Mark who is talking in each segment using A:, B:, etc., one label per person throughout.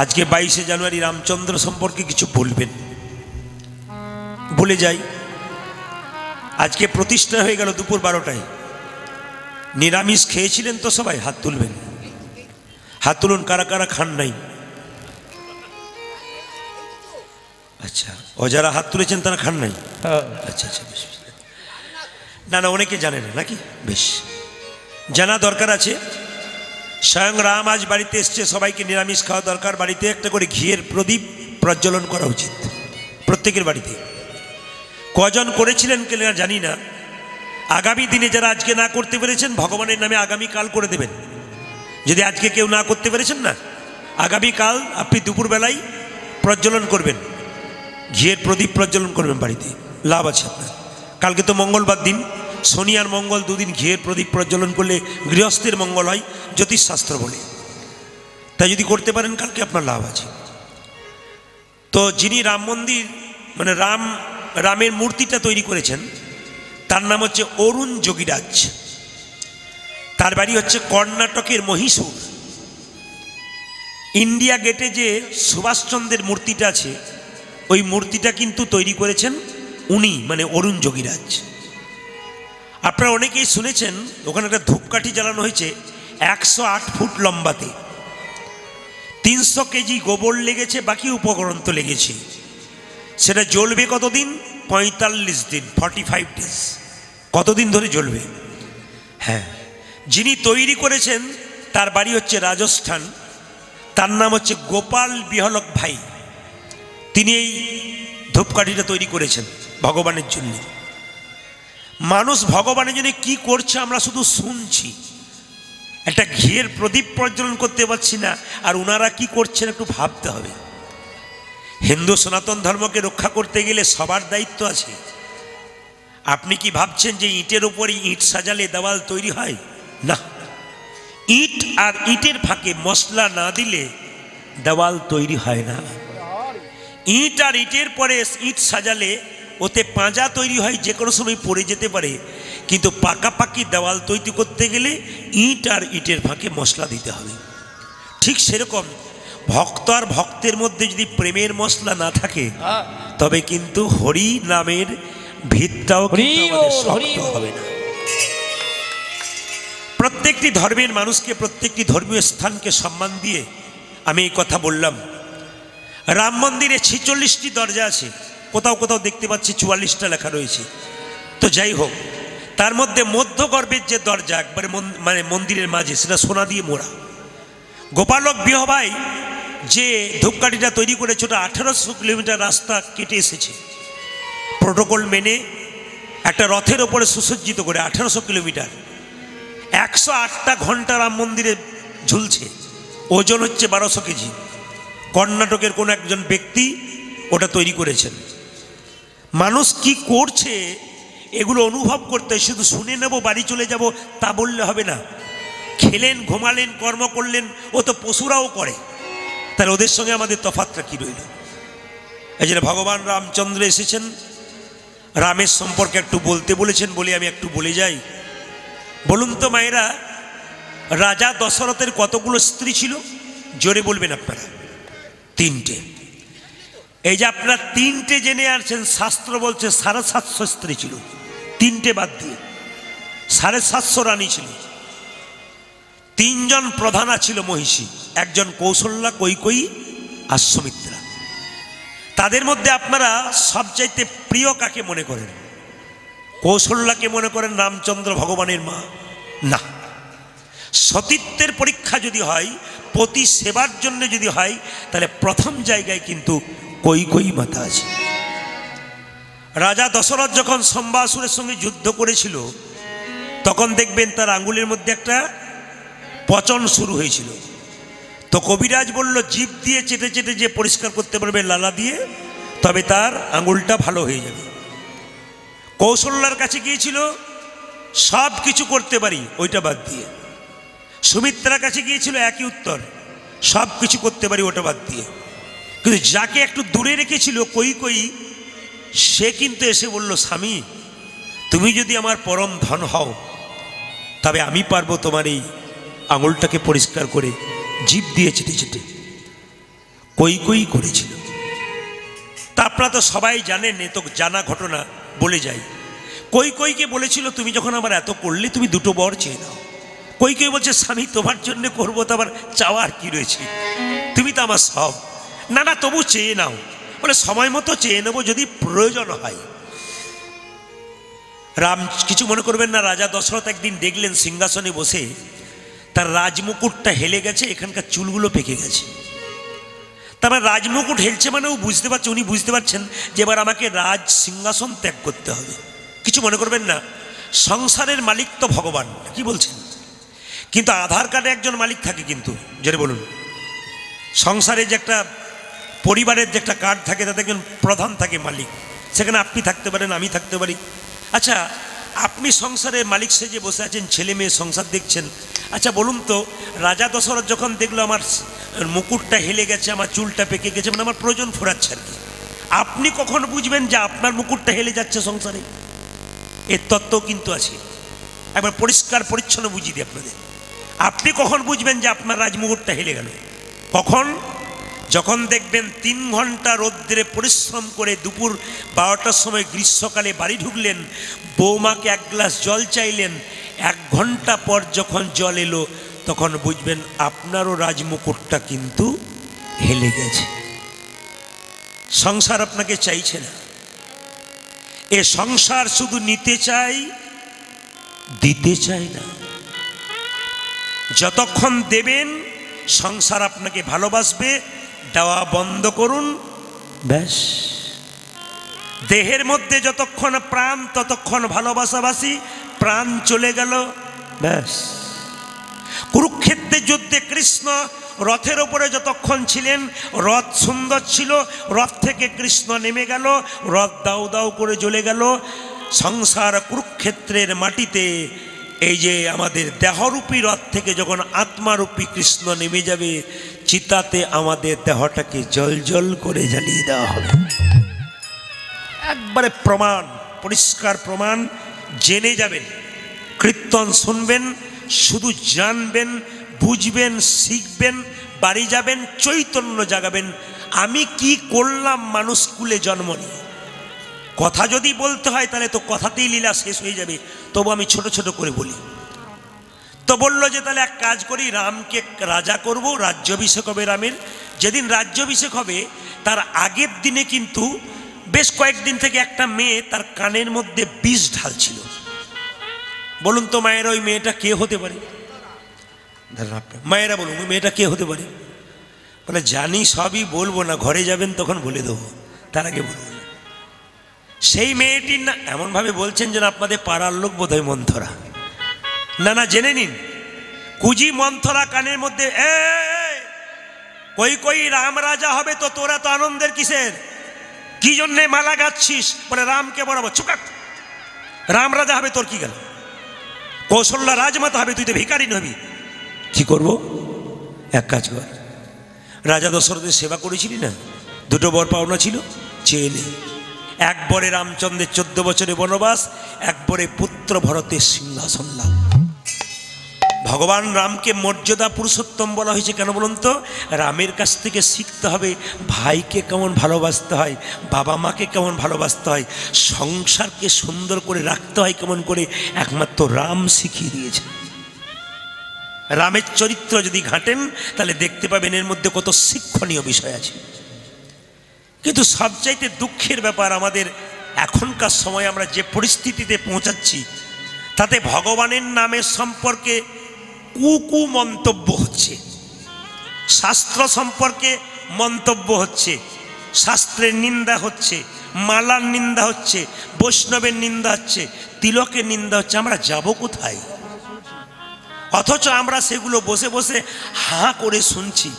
A: আজকে 22শে জানুয়ারি রামচন্দ্র সম্পর্কে কিছু বলবেন, বলে যাই। আজকে প্রতিষ্ঠা হয়ে গেল দুপুর 12টায়। নিরামিষ খেয়েছিলেন তো সবাই? হাত তুলবেন, হাত তুলুন কারা কারা খান নাই। আচ্ছা, ও যারা হাত তুলেছেন তারা খান নাই? আচ্ছা আচ্ছা, বেশ। না না, অনেকে জানে না নাকি? বেশ, জানা দরকার আছে। স্বয়ং রাম আজ বাড়িতে এসছে, সবাইকে নিরামিষ খাওয়া দরকার। বাড়িতে একটা করে ঘিয়ের প্রদীপ প্রজ্বলন করা উচিত প্রত্যেকের বাড়িতে। কজন করেছিলেন কেনা জানি না। আগামী দিনে যারা আজকে না করতে পেরেছেন, ভগবানের নামে আগামীকাল করে দেবেন। যদি আজকে কেউ না করতে পেরেছেন না, আগামীকাল আপনি দুপুরবেলায় প্রজ্বলন করবেন, ঘিয়ের প্রদীপ প্রজ্বলন করবেন বাড়িতে, লাভ আছে আপনার। কালকে তো মঙ্গলবার দিন, শনি আর মঙ্গল দুদিন ঘিয়ের প্রদীপ প্রজ্বলন করলে গৃহস্থের মঙ্গল হয়, জ্যোতিষশাস্ত্র বলে। তাই যদি করতে পারেন কালকে আপনার লাভ আছে। তো যিনি রাম মন্দির মানে রামের মূর্তিটা তৈরি করেছেন, তার নাম হচ্ছে অরুণ যোগীরাজ। তার বাড়ি হচ্ছে কর্ণাটকের মহীশূর। ইন্ডিয়া গেটে যে সুভাষচন্দ্রের মূর্তিটা আছে, ওই মূর্তিটা কিন্তু তৈরি করেছেন উনি, মানে অরুণ যোগীরাজ। আপনারা অনেকেই শুনেছেন ওখানে একটা ধূপকাঠি জ্বালানো হয়েছে 108 ফুট লম্বাতে। 300 কেজি গোবর লেগেছে, বাকি উপকরণ তো লেগেছে। সেটা জ্বলবে কতদিন? 45 দিন, 45 ডেজ। কতদিন ধরে জ্বলবে? হ্যাঁ, যিনি তৈরি করেছেন তার বাড়ি হচ্ছে রাজস্থান। তার নাম হচ্ছে গোপাল বিহলক ভাই। তিনি এই ধূপকাঠিটা তৈরি করেছেন ভগবানের জন্য। মানুষ ভগবানের জন্য কি করছে আমরা শুধু শুনছি, একটা ঘিয়ের প্রদীপ প্রজ্বলন করতে পারছি না, আর ওনারা কি করছেন একটু ভাবতে হবে। হিন্দু সনাতন ধর্মকে রক্ষা করতে গেলে সবার দায়িত্ব আছে। আপনি কি ভাবছেন যে ইটের উপরে ইট সাজালে দেওয়াল তৈরি হয়? না, ইট আর ইটের ফাঁকে মশলা না দিলে দেওয়াল তৈরি হয় না। ইট আর ইটের পরে ইট সাজালে ওতে পাঁজা তৈরি হয়, যে কোনো সময় পড়ে যেতে পারে। কিন্তু পাকাপাকি দেওয়াল তৈরি করতে গেলে ইট আর ইটের ফাঁকে মশলা দিতে হবে। ঠিক সেরকম ভক্ত আর ভক্তের মধ্যে যদি প্রেমের মশলা না থাকে, তবে কিন্তু হরি নামের ভিতটাও শক্ত হবে না। প্রত্যেকটি ধর্মের মানুষকে, প্রত্যেকটি ধর্মীয় স্থানকে সম্মান দিয়ে আমি এই কথা বললাম। রাম মন্দিরে 46টি দরজা আছে, কোথাও কোথাও দেখতে পাচ্ছি 44টা লেখা রয়েছে। তো যাই হোক, তার মধ্যে মধ্যগর্ভের যে দরজা একবারে মানে মন্দিরের মাঝে, সেটা সোনা দিয়ে মোড়া। গোপালক বিহভাই যে ধূপকাঠিটা তৈরি করেছে, ওটা 1800 কিলোমিটার রাস্তা কেটে এসেছে প্রোটোকল মেনে, একটা রথের ওপরে সুসজ্জিত করে 1800 কিলোমিটার। 108টা ঘন্টা রাম মন্দিরে ঝুলছে, ওজন হচ্ছে 1200 কেজি। কর্ণাটকের কোন একজন ব্যক্তি ওটা তৈরি করেছেন। মানুষ কি করছে এগুলো অনুভব করতে, শুধু শুনে নেব বাড়ি চলে যাব তা বললে হবে না। খেলেন, ঘুমালেন, কর্ম করলেন, ও তো পশুরাও করে, তাহলে ওদের সঙ্গে আমাদের তফাৎটা কি রইল? এই জন্য ভগবান রামচন্দ্র এসেছেন, রামের সম্পর্কে একটু বলতে বলেছেন বলে আমি একটু বলে যাই। বলুন তো মায়েরা, রাজা দশরথের কতগুলো স্ত্রী ছিল? জোরে বলবেন আপনারা। 3টে। এই যে আপনারা 3টে জেনে আসছেন, শাস্ত্র বলছে 750 স্ত্রী ছিল, 3টে বাদ দিয়ে 750 রানী ছিল। 3 জন প্রধানা ছিল মহিষী, একজন কৌশল্যা, কৈকেয়ী আর সুমিত্রা। তাদের মধ্যে আপনারা সবচাইতে প্রিয় কাকে মনে করেন? কৌশল্যাকে মনে করেন রামচন্দ্র ভগবানের মা? না, সতীত্বের পরীক্ষা যদি হয়, পতি সেবার জন্য যদি হয়, তাহলে প্রথম জায়গায় কিন্তু কৈকেয়ী মাতা আছে। রাজা দশরথ যখন শম্বাসুরের সঙ্গে যুদ্ধ করেছিল, তখন দেখবেন তার আঙ্গুলের মধ্যে একটা পচন শুরু হয়েছিল। তো কবিরাজ বলল, জীব দিয়ে চেটে চেটে যে পরিষ্কার করতে পারবে লালা দিয়ে, তবে তার আঙ্গুলটা ভালো হয়ে যাবে। কৌশল্যার কাছে গিয়েছিল, সব কিছু করতে পারি, ওইটা বাদ দিয়ে। সুমিত্রার কাছে গিয়েছিল, একই উত্তর, সব কিছু করতে পারি, ওটা বাদ দিয়ে। কিন্তু যাকে একটু দূরে রেখেছিল কৈকেয়ী, সে কিন্তু এসে বলল, স্বামী তুমি যদি আমার পরম ধন হও, তবে আমি পারবো তোমার এই আঙুলটাকে পরিষ্কার করে জীব দিয়ে চেটে চেটে। কৈকেয়ী করেছিল। তা আপনারা তো সবাই জানেন, এ তো জানা ঘটনা, বলে যাই। কৈকেয়ীকে বলেছিল তুমি যখন আমার এত করলে তুমি দুটো বর চেয়ে নাও। কৈকেয়ী বলছে স্বামী তোমার জন্য করবো তো আবার চাওয়ার কি রয়েছে, তুমি তো আমার সব। না না তবু চেয়ে নাও। বলে সময় মতো চেয়ে নেবো যদি প্রয়োজন হয়। রাম কিছু মনে করবেন না, রাজা দশরথ একদিন দেখলেন সিংহাসনে বসে তার রাজমুকুটটা হেলে গেছে, এখানকার চুলগুলো পেকে গেছে। তারপর রাজমুকুট হেলছে মানে ও বুঝতে পারছে, উনি বুঝতে পারছেন যে এবার আমাকে রাজ সিংহাসন ত্যাগ করতে হবে। কিছু মনে করবেন না, সংসারের মালিক তো ভগবান, কি বলছেন? কিন্তু আধার কার্ডে একজন মালিক থাকে, কিন্তু যেটা বলুন সংসারে যে একটা পরিবারের যে একটা কার্ড থাকে তাতে একজন প্রধান থাকে, মালিক। সেখানে আপনি থাকতে পারেন, আমি থাকতে পারি। আচ্ছা, আপনি সংসারের মালিক সেজে বসে আছেন, ছেলে মেয়ে সংসার দেখছেন। আচ্ছা বলুন তো, রাজা দশরথ যখন দেখলো আমার মুকুটটা হেলে গেছে, আমার চুলটা পেকে গেছে, মানে আমার প্রয়োজন ফুরাচ্ছে আর কি, আপনি কখন বুঝবেন যে আপনার মুকুটটা হেলে যাচ্ছে সংসারে? এর তত্ত্ব কিন্তু আছে। একবার পরিষ্কার পরিচ্ছন্ন বুঝিয়ে দিই আপনাদের। আপনি কখন বুঝবেন যে আপনার রাজমুকুটটা হেলে গেল? কখন? যখন দেখবেন 3 ঘন্টা রৌদ্রে পরিশ্রম করে দুপুর 12টার সময় গ্রীষ্মকালে বাড়ি ঢুকলেন, বৌমাকে 1 গ্লাস জল চাইলেন, 1 ঘন্টা পর যখন জল এলো তখন বুঝবেন আপনারও রাজমুকুটটা কিন্তু হেলে গেছে। সংসার আপনাকে চাইছে না। এ সংসার শুধু নিতে চাই, দিতে চাই না। যতক্ষণ দেবেন সংসার আপনাকে ভালোবাসবে, দেওয়া বন্ধ করুন, ব্যাস। দেহের মধ্যে যতক্ষণ প্রাণ ততক্ষণ ভালোবাসাবাসি, প্রাণ চলে গেল ব্যাস। কুরুক্ষেত্রের যুদ্ধে কৃষ্ণ রথের ওপরে যতক্ষণ ছিলেন, রথ সুন্দর ছিল, রথ থেকে কৃষ্ণ নেমে গেল, রথ দাউ দাউ করে জ্বলে গেল। সংসার কুরুক্ষেত্রের মাটিতে এই যে আমাদের দেহরূপী রথ থেকে যখন আত্মারূপী কৃষ্ণ নেমে যাবে, চিতাতে আমাদের দেহটাকে জল জল করে জ্বালিয়ে দেওয়া হবে। একবারে প্রমাণ, পরিষ্কার প্রমাণ। জেনে যাবেন, কীর্তন শুনবেন, শুধু জানবেন, বুঝবেন, শিখবেন, বাড়ি যাবেন, চৈতন্য জাগাবেন। আমি কি করলাম মানুষ কুলে জন্ম নিয়ে? কথা যদি বলতে হয় তাহলে তো কথাতেই লীলা শেষ হয়ে যাবে, তবু আমি ছোট ছোট করে বলি। তো বলল যে তাহলে এক কাজ করি, রামকে রাজা করব, রাজ্যাভিষেক হবে রামের। যেদিন রাজ্যাভিষেক হবে তার আগের দিনে কিন্তু বেশ কয়েকদিন থেকে একটা মেয়ে তার কানের মধ্যে বিষ ঢালছিল। বলুন তো মায়েরা, ওই মেয়েটা কে হতে পারে? মায়েরা বলুন, ওই মেয়েটা কে হতে পারে? বলে জানি, সবই বলবো না, ঘরে যাবেন তখন বলে দেবো, তার আগে বলবো না। সেই মেয়েটির না, এমনভাবে বলছেন যেন আপনাদের পাড়ার লোক বোধহয় মন্থরা। না না, জেনে নিন। কুজি মন্থরা কানের মধ্যে, কই রাম রাজা হবে তো তোরা তো আনন্দের কিসের? কি জন্যে মালা গাচ্ছিস? বলে রামকে বরাবর। চুকাত, রাম রাজা হবে তোর কি গেল? কৌশল্যা রাজমাতা হবে, তুই তো ভিখারি নবি। কি করব? এক কাজ কর, রাজা দশরথের সেবা করেছিলি না, 2 বর পাওনা ছিল, চেয়ে নে। 1 বরে রামচন্দ্রের 14 বছরের বনবাস, 1 বরে পুত্র ভরতের সিংহাসন লাভ। ভগবান রামকে মর্যাদা পুরুষোত্তম বলা হয়েছে কেন বলুন তো? রামের কাছ থেকে শিখতে হবে ভাইকে কেমন ভালোবাসতে হয়, বাবা মাকে কেমন ভালোবাসতে হয়, সংসারকে সুন্দর করে রাখতে হয় কেমন করে, একমাত্র রাম শিখিয়ে দিয়েছে। রামের চরিত্র যদি ঘাঁটেন তাহলে দেখতে পাবেন এর মধ্যে কত শিক্ষণীয় বিষয় আছে। কিন্তু সবচাইতে দুঃখের ব্যাপার, আমাদের এখনকার সময় আমরা যে পরিস্থিতিতে পৌঁছাচ্ছি তাতে ভগবানের নামের সম্পর্কে কু মন্তব্য হচ্ছে, শাস্ত্র সম্পর্কে মন্তব্য হচ্ছে, শাস্ত্রের নিন্দা হচ্ছে, মালার নিন্দা হচ্ছে, বৈষ্ণবের নিন্দা হচ্ছে, তিলকের নিন্দা হচ্ছে। আমরা যাব কোথায়? অথচ আমরা সেগুলো বসে বসে হাঁ করে শুনছি।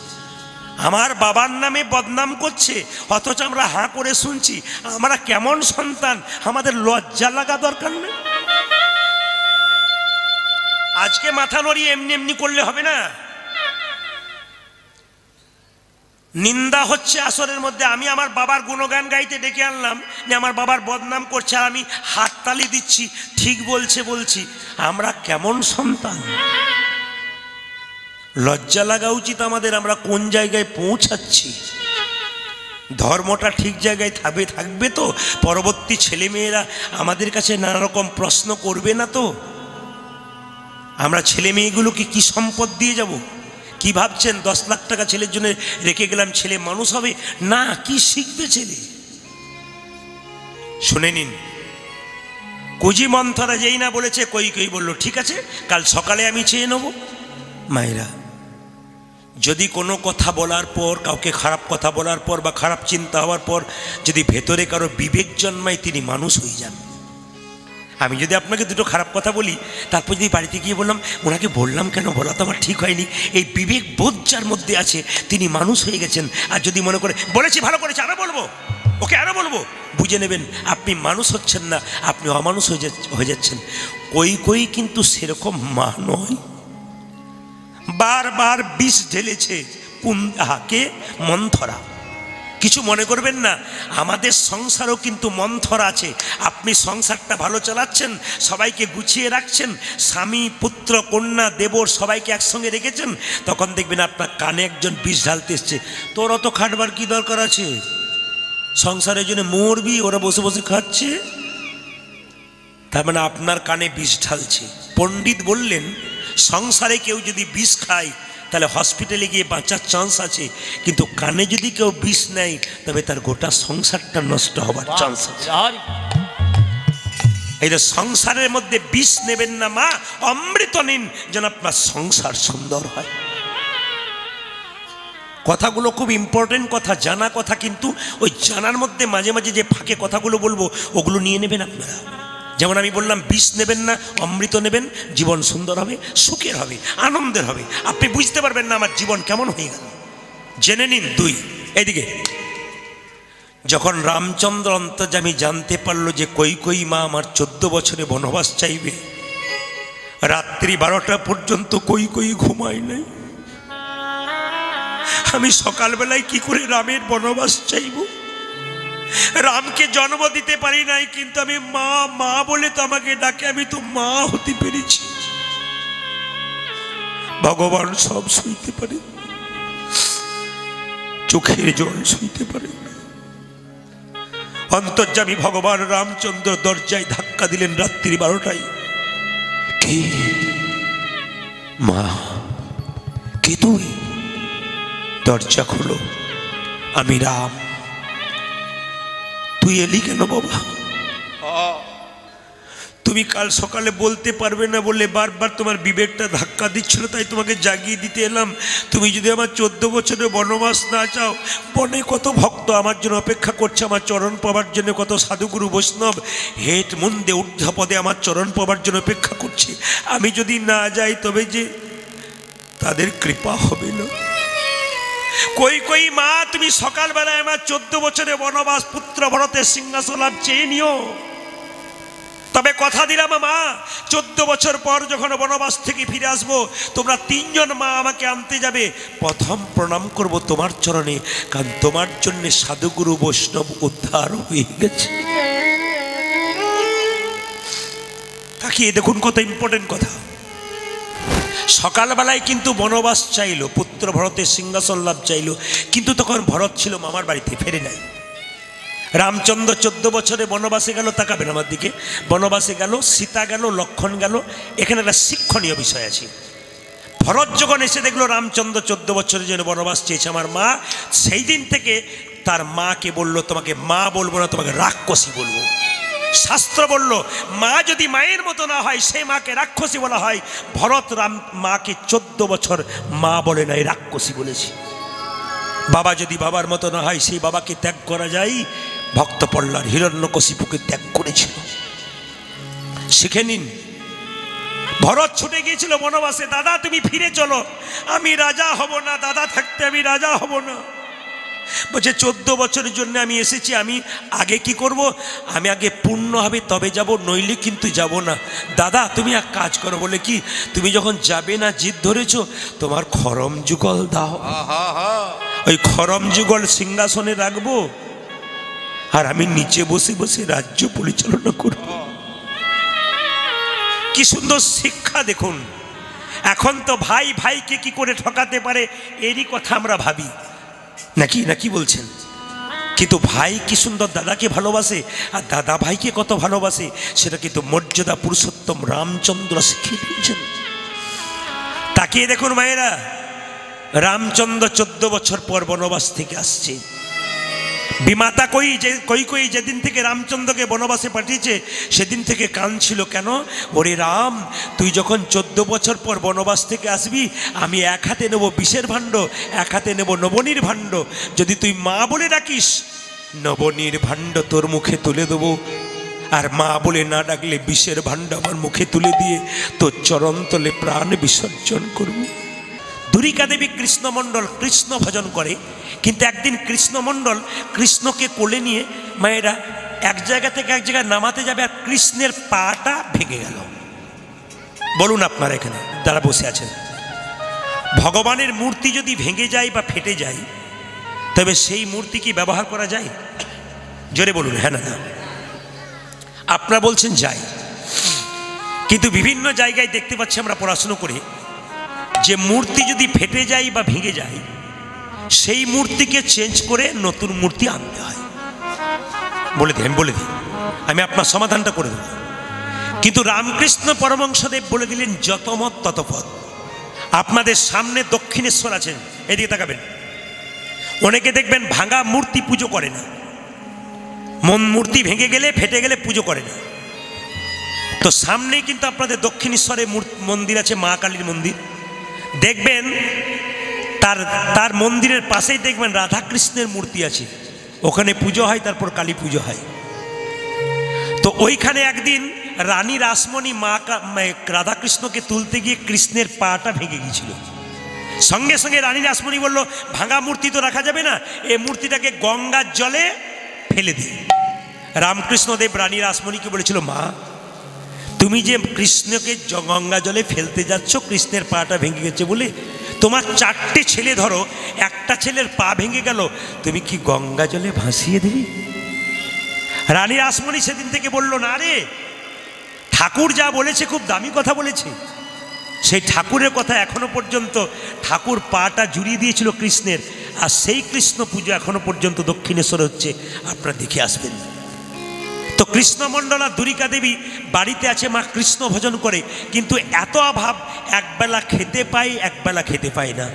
A: আমার বাবার নামে বদনাম করছে, অথচ আমরা হাঁ করে শুনছি। আমরা কেমন সন্তান? আমাদের লজ্জা লাগা দরকার নেই? আজকে মাথা নড়িয়ে এমনি এমনি করলে হবে না। নিন্দা হচ্ছে আসরের মধ্যে। আমি আমার বাবার গুণগান গাইতে ডেকে আনলাম, যে আমার বাবার বদনাম করছে, আর আমি হাততালি দিচ্ছি, ঠিক বলছে বলছি। আমরা কেমন সন্তান? লজ্জা লাগা উচিত আমাদের। আমরা কোন জায়গায় পৌঁছাচ্ছি? ধর্মটা ঠিক জায়গায় থাকবে তো? পরবর্তী ছেলেমেয়েরা আমাদের কাছে নানা রকম প্রশ্ন করবে না তো? আমরা ছেলে মেয়েগুলোকে কি সম্পদ দিয়ে যাব? কি ভাবছেন 10 লাখ টাকা ছেলের জন্য রেখে গেলাম, ছেলে মানুষ হবে না? কি শিখবে ছেলে? শুনে নিন, কুজি মন্থরা যেই না বলেছে, কই বললো ঠিক আছে কাল সকালে আমি চেয়ে নেব। মায়েরা, যদি কোনো কথা বলার পর, কাউকে খারাপ কথা বলার পর বা খারাপ চিন্তা হওয়ার পর যদি ভেতরে কারো বিবেক জন্মায়, তিনি মানুষ হয়ে যান। আমি যদি আপনাকে দুটো খারাপ কথা বলি, তারপর যদি বাড়িতে গিয়ে বললাম ওনাকে বললাম কেন, বলা তো আমার ঠিক হয়নি, এই বিবেক বোধ যার মধ্যে আছে তিনি মানুষ হয়ে গেছেন। আর যদি মনে করে বলেছি ভালো করেছি আরো বলবো, ওকে আরো বলবো, বুঝে নেবেন আপনি মানুষ হচ্ছেন না, আপনি অমানুষ হয়ে যাচ্ছেন। কই কিন্তু সেরকম মা নয়, বারবার বিষ ঢেলেছে কে মন্থরা। কিছু মনে করবেন না, আমাদের সংসারও কিন্তু মন্থর আছে। আপনি সংসারটা ভালো চালাচ্ছেন, সবাইকে গুছিয়ে রাখছেন, স্বামী পুত্র কন্যা দেবর সবাইকে একসঙ্গে রেখেছেন, তখন দেখবেন আপনার কানে একজন বিষ ঢালতে এসছে। তোর অত খাটবার কি দরকার আছে? সংসারের জন্য মরবি, ওরা বসে বসে খাচ্ছে। তার মানে আপনার কানে বিষ ঢালছে। পণ্ডিত বললেন সংসারে কেউ যদি বিষ খায় তাহলে হসপিটালে গিয়ে বাঁচার চান্স আছে, কিন্তু কানে যদি কেউ বিষ নেয় তবে তার গোটা সংসারটা নষ্ট হবার চান্স আছে। এই সংসারের মধ্যে বিষ নেবেন না মা, অমৃত নিন যেন আপনার সংসার সুন্দর হয়। কথাগুলো খুব ইম্পর্টেন্ট কথা, জানা কথা, কিন্তু ওই জানার মধ্যে মাঝে মাঝে যে ফাঁকে কথাগুলো বলবো ওগুলো নিয়ে নেবেন আপনারা। যেমন আমি বললাম বিষ নেবেন না, অমৃত নেবেন, জীবন সুন্দর হবে, সুখের হবে, আনন্দের হবে। আপনি বুঝতে পারবেন না আমার জীবন কেমন হয়ে গেল। জেনে নিন 2, এইদিকে যখন রামচন্দ্র অন্তর্যামী জানতে পারলো যে কই মা আমার 14 বছরে বনবাস চাইবে, রাত্রি 12টা পর্যন্ত কই ঘুমায় নাই। আমি সকালবেলায় কি করে রামের বনবাস চাইব? রামকে জন্ম দিতে পারি নাই, কিন্তু আমি মা বলে তো আমাকে ডাকে, আমি তো মা হতে পেরেছি। ভগবান সব সইতে পারে, চোখের জল সইতে পারে। অন্তর্যামী ভগবান রামচন্দ্র দরজায় ধাক্কা দিলেন রাত্রি 12টায়। কে? মা। কে তুই? দরজা খোলো, আমি রাম। তুই এলি কেন বাবা? তুমি কাল সকালে বলতে পারবে না বলে বারবার তোমার বিবেকটা ধাক্কা দিচ্ছিল, তাই তোমাকে জাগিয়ে দিতে এলাম। তুমি যদি আমার 14 বছরের বনবাস না চাও, বনে কত ভক্ত আমার জন্য অপেক্ষা করছে, আমার চরণ পাবার জন্য কত সাধুগুরু বৈষ্ণব হেট মন্দে ঊর্ধ্ব পদে আমার চরণ পাবার জন্য অপেক্ষা করছে। আমি যদি না যাই তবে যে তাদের কৃপা হবে না। কই মা, তুমি সকালবেলায় আমার 14 বছরের বনবাস পুত্র ভরতের সিংহাসন লাভ চেয়ে নিও। তবে কথা দিলাম মা, 14 বছর পর যখন বনবাস থেকে ফিরে আসবো, তোমরা 3 জন মা আমাকে আনতে যাবে। প্রথম প্রণাম করব তোমার চরণে, কারণ তোমার জন্য সাধুগুরু বৈষ্ণব উদ্ধার হয়ে গেছে। তাকিয়ে দেখুন কত ইম্পর্টেন্ট কথা। সকালবেলায় কিন্তু বনবাস চাইলো, পুত্র ভরতের সিংহাসন লাভ চাইলো, কিন্তু তখন ভরত ছিল মামার বাড়িতে, ফেরে নাই। রামচন্দ্র 14 বছরে বনবাসে গেল, তাকাবেন আমার দিকে, বনবাসে গেল, সীতা গেল, লক্ষণ গেল। এখানে একটা শিক্ষণীয় বিষয় আছে। ভরত যখন এসে দেখলো রামচন্দ্র 14 বছরের জন্য বনবাস চেয়েছে আমার মা, সেই দিন থেকে তার মাকে বলল তোমাকে মা বলবো না, তোমাকে রাক্ষসী বলবো। শাস্ত্র বলল মা যদি মায়ের মতো না হয় সেই মাকে রাক্ষসী বলা হয়। ভরত রাম মাকে 14 বছর মা বলে নাই, রাক্ষসী বলেছে। বাবা যদি বাবার মতো না হয় সেই বাবাকে ত্যাগ করা যায়। ভক্ত প্রহ্লাদ হিরণ্যকশিপুকে ত্যাগ করেছিল। শিখে নিন। ভরত ছুটে গিয়েছিল বনবাসে, দাদা তুমি ফিরে চলো, আমি রাজা হব না, দাদা থাকতে আমি রাজা হব না। বলছে 14 বছরের জন্য আমি এসেছি, আমি আগে কি করব? আমি আগে পূর্ণ হবে তবে যাব, নইলে কিন্তু যাব না। দাদা তুমি এক কাজ করো, বলে কি, তুমি যখন যাবে না জিদ ধরেছ, তোমার খরম যুগল দাও, ওই খরম যুগল সিংহাসনে রাখবো, আর আমি নিচে বসে বসে রাজ্য পরিচালনা করব। কি সুন্দর শিক্ষা দেখুন। এখন তো ভাই ভাইকে কি করে ঠকাতে পারে এরই কথা আমরা ভাবি, নাকি বলছেন? কিন্তু ভাই কি সুন্দর দাদাকে ভালোবাসে, আর দাদা ভাইকে কত ভালোবাসে, সেটা কিন্তু মর্যাদা পুরুষোত্তম রামচন্দ্র শিখিয়ে দিয়েছেন। তাকিয়ে দেখুন মায়েরা, রামচন্দ্র 14 বছর পর বনবাস থেকে আসছে। বিমাতা কই যেদিন থেকে রামচন্দ্রকে বনবাসে পাঠিয়েছে সেদিন থেকে কাঁদছিল। কেন? ওরে রাম, তুই যখন 14 বছর পর বনবাস থেকে আসবি, আমি এক হাতে নেব বিষের ভাণ্ড, এক হাতে নেব নবনীর ভাণ্ড। যদি তুই মা বলে ডাকিস, নবনীর ভাণ্ড তোর মুখে তুলে দেবো, আর মা বলে না ডাকলে বিষের ভাণ্ড আমার মুখে তুলে দিয়ে তোর চরণতলে প্রাণ বিসর্জন করব। দুরিকা দেবী কৃষ্ণমণ্ডল কৃষ্ণ ভজন করে, কিন্তু একদিন কৃষ্ণমণ্ডল কৃষ্ণকে কোলে নিয়ে মায়েরা এক জায়গা থেকে এক জায়গায় নামাতে যাবে, আর কৃষ্ণের পাটা ভেঙে গেল। বলুন আপনারা এখানে যারা বসে আছেন, ভগবানের মূর্তি যদি ভেঙে যায় বা ফেটে যায়, তবে সেই মূর্তি কি ব্যবহার করা যায়? জোরে বলুন হ্যাঁ না না। আপনারা বলছেন যায়, কিন্তু বিভিন্ন জায়গায় দেখতে পাচ্ছি আমরা পড়াশুনো করে, যে মূর্তি যদি ফেটে যায় বা ভেঙে যায়, সেই মূর্তিকে চেঞ্জ করে নতুন মূর্তি আনতে হয়। বলে দিই আমি আপনার সমাধানটা করে দেব। কিন্তু রামকৃষ্ণ পরমহংসদেব বলে দিলেন যত মত তত পথ। আপনাদের সামনে দক্ষিণেশ্বর আছেন, এদিকে তাকাবেন। অনেকে দেখবেন ভাঙা মূর্তি পুজো করে না, মূর্তি ভেঙে গেলে ফেটে গেলে পুজো করে না। তো সামনেই কিন্তু আপনাদের দক্ষিণেশ্বরে মন্দির আছে, মা কালীর মন্দির। দেখবেন তার মন্দিরের পাশেই দেখবেন রাধাকৃষ্ণের মূর্তি আছে, ওখানে পুজো হয়, তারপর কালী পুজো হয়। তো ওইখানে একদিন রানী রাসমণি রাধাকৃষ্ণকে তুলতে গিয়ে কৃষ্ণের পাটা ভেঙে গিয়েছিল। সঙ্গে সঙ্গে রানী রাসমণি বলল, ভাঙা মূর্তি তো রাখা যাবে না, এই মূর্তিটাকে গঙ্গার জলে ফেলে দিই। রামকৃষ্ণদেব রানী রাসমণিকে বলেছিল, মা তুমি যে কৃষ্ণকে গঙ্গা জলে ফেলতে যাচ্ছ, কৃষ্ণের পাটা ভেঙে গেছে বলে, তোমার 4টে ছেলে ধরো, একটা ছেলের পা ভেঙে গেল, তুমি কি গঙ্গা জলে ভাসিয়ে দিবি? রানী রাসমণি সেদিন থেকে বলল, না রে, ঠাকুর যা বলেছে খুব দামি কথা বলেছে। সেই ঠাকুরের কথা এখনো পর্যন্ত ঠাকুর পাটা জুড়িয়ে দিয়েছিল কৃষ্ণের, আর সেই কৃষ্ণ পুজো এখনো পর্যন্ত দক্ষিণেশ্বর হচ্ছে, আপনারা দেখে আসবেন। তো কৃষ্ণমণ্ডল আর দুরিকা দেবী বাড়িতে আছে, মা কৃষ্ণ ভজন করে, কিন্তু এত অভাব, একবেলা খেতে পাই একবেলা খেতে পাই না।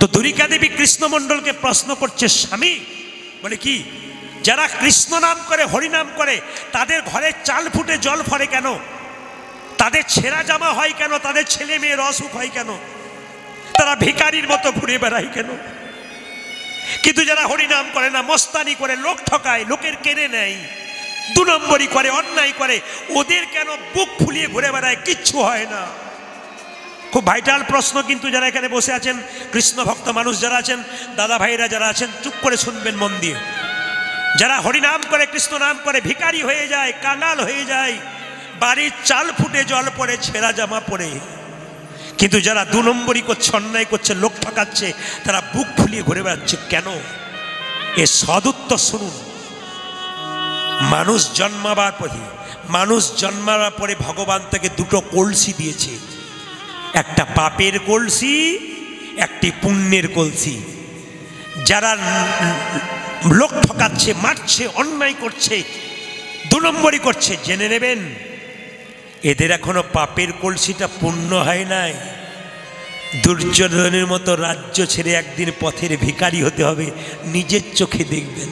A: তো দুরিকা দেবী কৃষ্ণমণ্ডলকে প্রশ্ন করছে, স্বামী, বলে কি, যারা কৃষ্ণ নাম করে হরিনাম করে তাদের ঘরে চাল ফুটে জল ফরে কেন? তাদের ছেঁড়া জামা হয় কেন? তাদের ছেলে মেয়ের অসুখ হয় কেন? তারা ভিখারির মতো ঘুরে বেড়ায় কেন? কিন্তু যারা হরিনাম করে না, মস্তানি করে, লোক ঠকায়, লোকের কেড়ে নেয়, 2 নম্বরই করে, অন্যায় করে, ওদের কেন বুক ফুলিয়ে ঘুরে বেড়ায়, কিচ্ছু হয় না? খুব ভাইটাল প্রশ্ন। কিন্তু যারা এখানে বসে আছেন, কৃষ্ণ ভক্ত মানুষ যারা আছেন, দাদা ভাইরা যারা আছেন, চুপ করে শুনবেন মন দিয়ে। যারা হরিনাম করে, কৃষ্ণ নাম করে, ভিখারি হয়ে যায়, কাঙাল হয়ে যায়, বাড়ির চাল ফুটে জল পড়ে, ছেঁড়া জামা পড়ে, কিন্তু যারা 2 নম্বরই করছে, অন্যায় করছে, লোক ঠকাচ্ছে, তারা বুক ফুলিয়ে ঘুরে বেড়াচ্ছে কেন? এ সদুত্তর শুনুন। মানুষ জন্মাবার পরে ভগবান তাকে 2টো কলসি দিয়েছে, একটা পাপের কলসি, একটি পুণ্যের কলসি। যারা লোক ঠকাচ্ছে, মারছে, অন্যায় করছে, 2 নম্বরই করছে, জেনে নেবেন এদের এখনো পাপের কলসিটা পূর্ণ হয় নাই। দুর্যোধনের মতো রাজ্য ছেড়ে একদিন পথের ভিখারি হতে হবে, নিজের চোখে দেখবেন।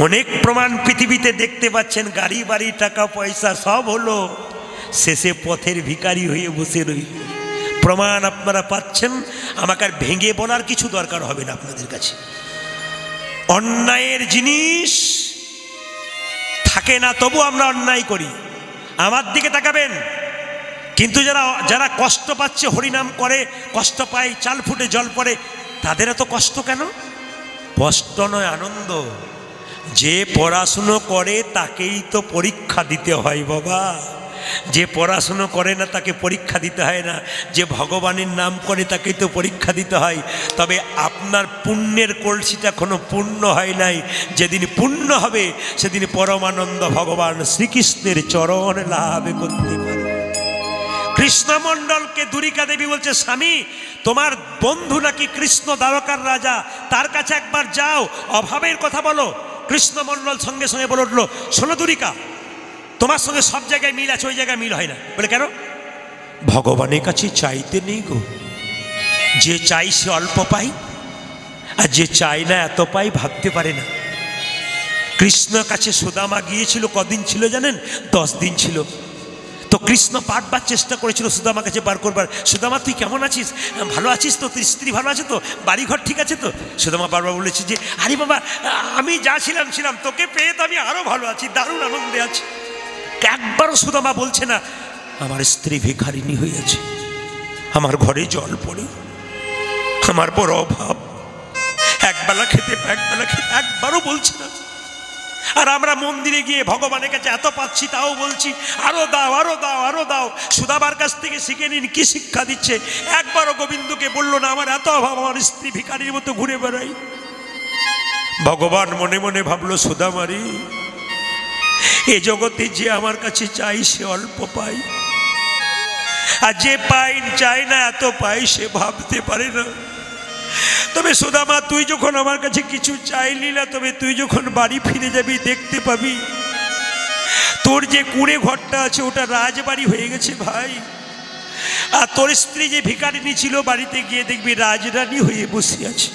A: অনেক প্রমাণ পৃথিবীতে দেখতে পাচ্ছেন, গাড়ি বাড়ি টাকা পয়সা সব হলো, শেষে পথের ভিখারি হয়ে বসে রইল। প্রমাণ আপনারা পাচ্ছেন, আমাকে আর ভেঙে বলার কিছু দরকার হবে না আপনাদের কাছে। অন্যায়ের জিনিস থাকে না, তবু আমরা অন্যায় করি। আমার দিকে তাকাবেন। কিন্তু যারা কষ্ট পাচ্ছে, হরিনাম করে, কষ্ট পায়, চাল ফুটে জল পড়ে, তাদের এত কষ্ট কেন? কষ্ট নয়, আনন্দ। যে পড়াশুনো করে তাকেই তো পরীক্ষা দিতে হয় বাবা, যে পড়াশুনো করে না তাকে পরীক্ষা দিতে হয় না, যে ভগবানের নাম করে তাকেই তো পরীক্ষা দিতে হয়। তবে আপনার পুণ্যের কলসিটা এখনো পূর্ণ হয় নাই, যেদিন পূর্ণ হবে সেদিন পরমানন্দ ভগবান শ্রীকৃষ্ণের চরণ লাভ করতে পারে। কৃষ্ণমণ্ডলকে দুরিকা দেবী বলছে, স্বামী তোমার বন্ধু নাকি কৃষ্ণ দ্বারকার রাজা, তার কাছে একবার যাও, অভাবের কথা বলো। কৃষ্ণমণ্ডল সঙ্গে সঙ্গে বলে উঠলো, শোনো দুরিকা, তোমার সঙ্গে সব জায়গায় মিল আছে, ওই জায়গায় মিল হয় না। বলে কেন? ভগবানের কাছে চাইতে নেই গো, যে চাই সে অল্প পাই, আর যে চাই না এত পাই ভাবতে পারে না। কৃষ্ণর কাছে সুদামা গিয়েছিল, কদিন ছিল জানেন? 10 দিন ছিল। তো কৃষ্ণ বারবার চেষ্টা করেছিল সুদামার কাছে বার করবার, সুদামা তুই কেমন আছিস, ভালো আছিস তো, তোর স্ত্রী ভালো আছে তো, বাড়িঘর ঠিক আছে তো? সুদামা বারবার বলেছে যে আরে বাবা, আমি যা ছিলাম তোকে পেয়ে তো আমি আরো ভালো আছি, দারুণ আনন্দে আছি। একবারও সুদামা বলছে না আমার স্ত্রী ভিখারিনী হয়েছে, আমার ঘরে জল পড়ে, আমার বড় অভাব, একবেলা খেতে একবারও বলছে না। আর আমরা মন্দিরে গিয়ে ভগবানের কাছে এত পাচ্ছি, তাও বলছি আরো দাও, আরো দাও, আরো দাও। সুদামার কাছ থেকে শিখে নিন কি শিক্ষা দিচ্ছে। একবারও গোবিন্দকে বললো না আমার এত অভাব, আমার স্ত্রী ভিখারির মতো ঘুরে বেড়াই। ভগবান মনে মনে ভাবলো, সুদামারি, এ জগতে যে আমার কাছে চাই সে অল্প পাই, আর যে পাই চাই না এত পাই, সে ভাবতে পারে না। তবে সুদামা, তুই যখন আমার কাছে কিছু চাইলি না, তবে তুই যখন বাড়ি ফিরে যাবি দেখতে পাবি তোর যে কুঁড়ে ঘরটা আছে ওটা রাজবাড়ি হয়ে গেছে ভাই। আর তোর স্ত্রী যে ভিখারিনী ছিল, বাড়িতে গিয়ে দেখবি রাজরানী হয়ে বসে আছে।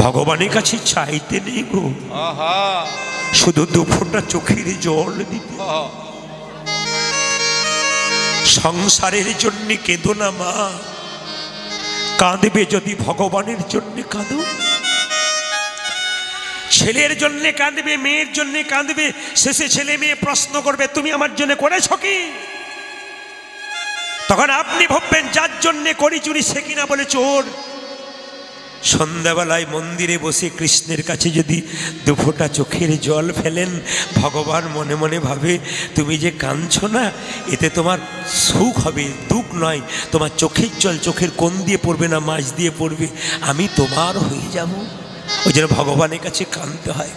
A: ভগবানের কাছে চাইতে নেই গো, শুধু 2 ফোঁটা চোখের জল দিতে। সংসারের জন্য কেঁদো না মা, কাঁদবে যদি ভগবানের জন্য কাঁদো। ছেলের জন্য কাঁদবে, মেয়ের জন্য কাঁদবে, শেষে ছেলে মেয়ে প্রশ্ন করবে তুমি আমার জন্য করেছ কি? তখন আপনি ভাববেন যার জন্য করি চুরি সে কিনা বলে চোর। সন্ধ্যাবেলায় মন্দিরে বসে কৃষ্ণের কাছে যদি 2 ফোঁটা চোখের জল ফেলেন, ভগবান মনে মনে ভাবে তুমি যে কাঁদছো না, এতে তোমার সুখ হবে, দুঃখ নয়। তোমার চোখের জল চোখের কোণ দিয়ে পড়বে না, মাঝ দিয়ে পড়বে, আমি তোমার হয়ে যাব। ওই জন্য ভগবানের কাছে কাঁদতে হয়।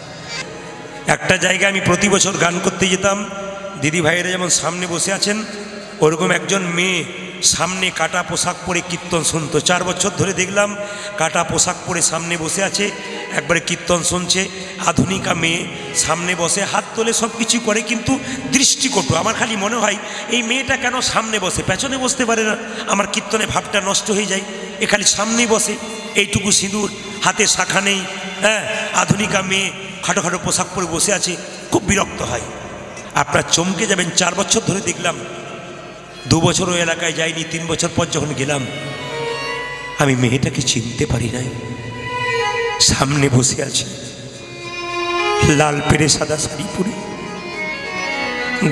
A: একটা জায়গায় আমি প্রতি বছর গান করতে যেতাম, দিদি ভাইয়েরা যেমন সামনে বসে আছেন, ওরকম একজন মেয়ে সামনে কাটা পোশাক পরে কীর্তন শুনতো। 4 বছর ধরে দেখলাম কাটা পোশাক পরে সামনে বসে আছে, একবারে কীর্তন শুনছে। আধুনিকা মেয়ে সামনে বসে হাত তোলে, সব কিছু করে, কিন্তু দৃষ্টিকটু। আমার খালি মনে হয় এই মেয়েটা কেন সামনে বসে, পেছনে বসতে পারে না? আমার কীর্তনে ভাবটা নষ্ট হয়ে যায়। এ খালি সামনেই বসে, এইটুকু সিঁদুর, হাতে শাখা নেই, হ্যাঁ, আধুনিকা মেয়ে খাটো খাটো পোশাক পরে বসে আছে, খুব বিরক্ত হয়। আপনার চমকে যাবেন, 4 বছর ধরে দেখলাম। 2 বছর ওই এলাকায় যাইনি, 3 বছর পর যখন গেলাম আমি মেয়েটাকে চিনতে পারি নাই। সামনে বসে আছে, লাল পেরে সাদা শাড়ি পরে,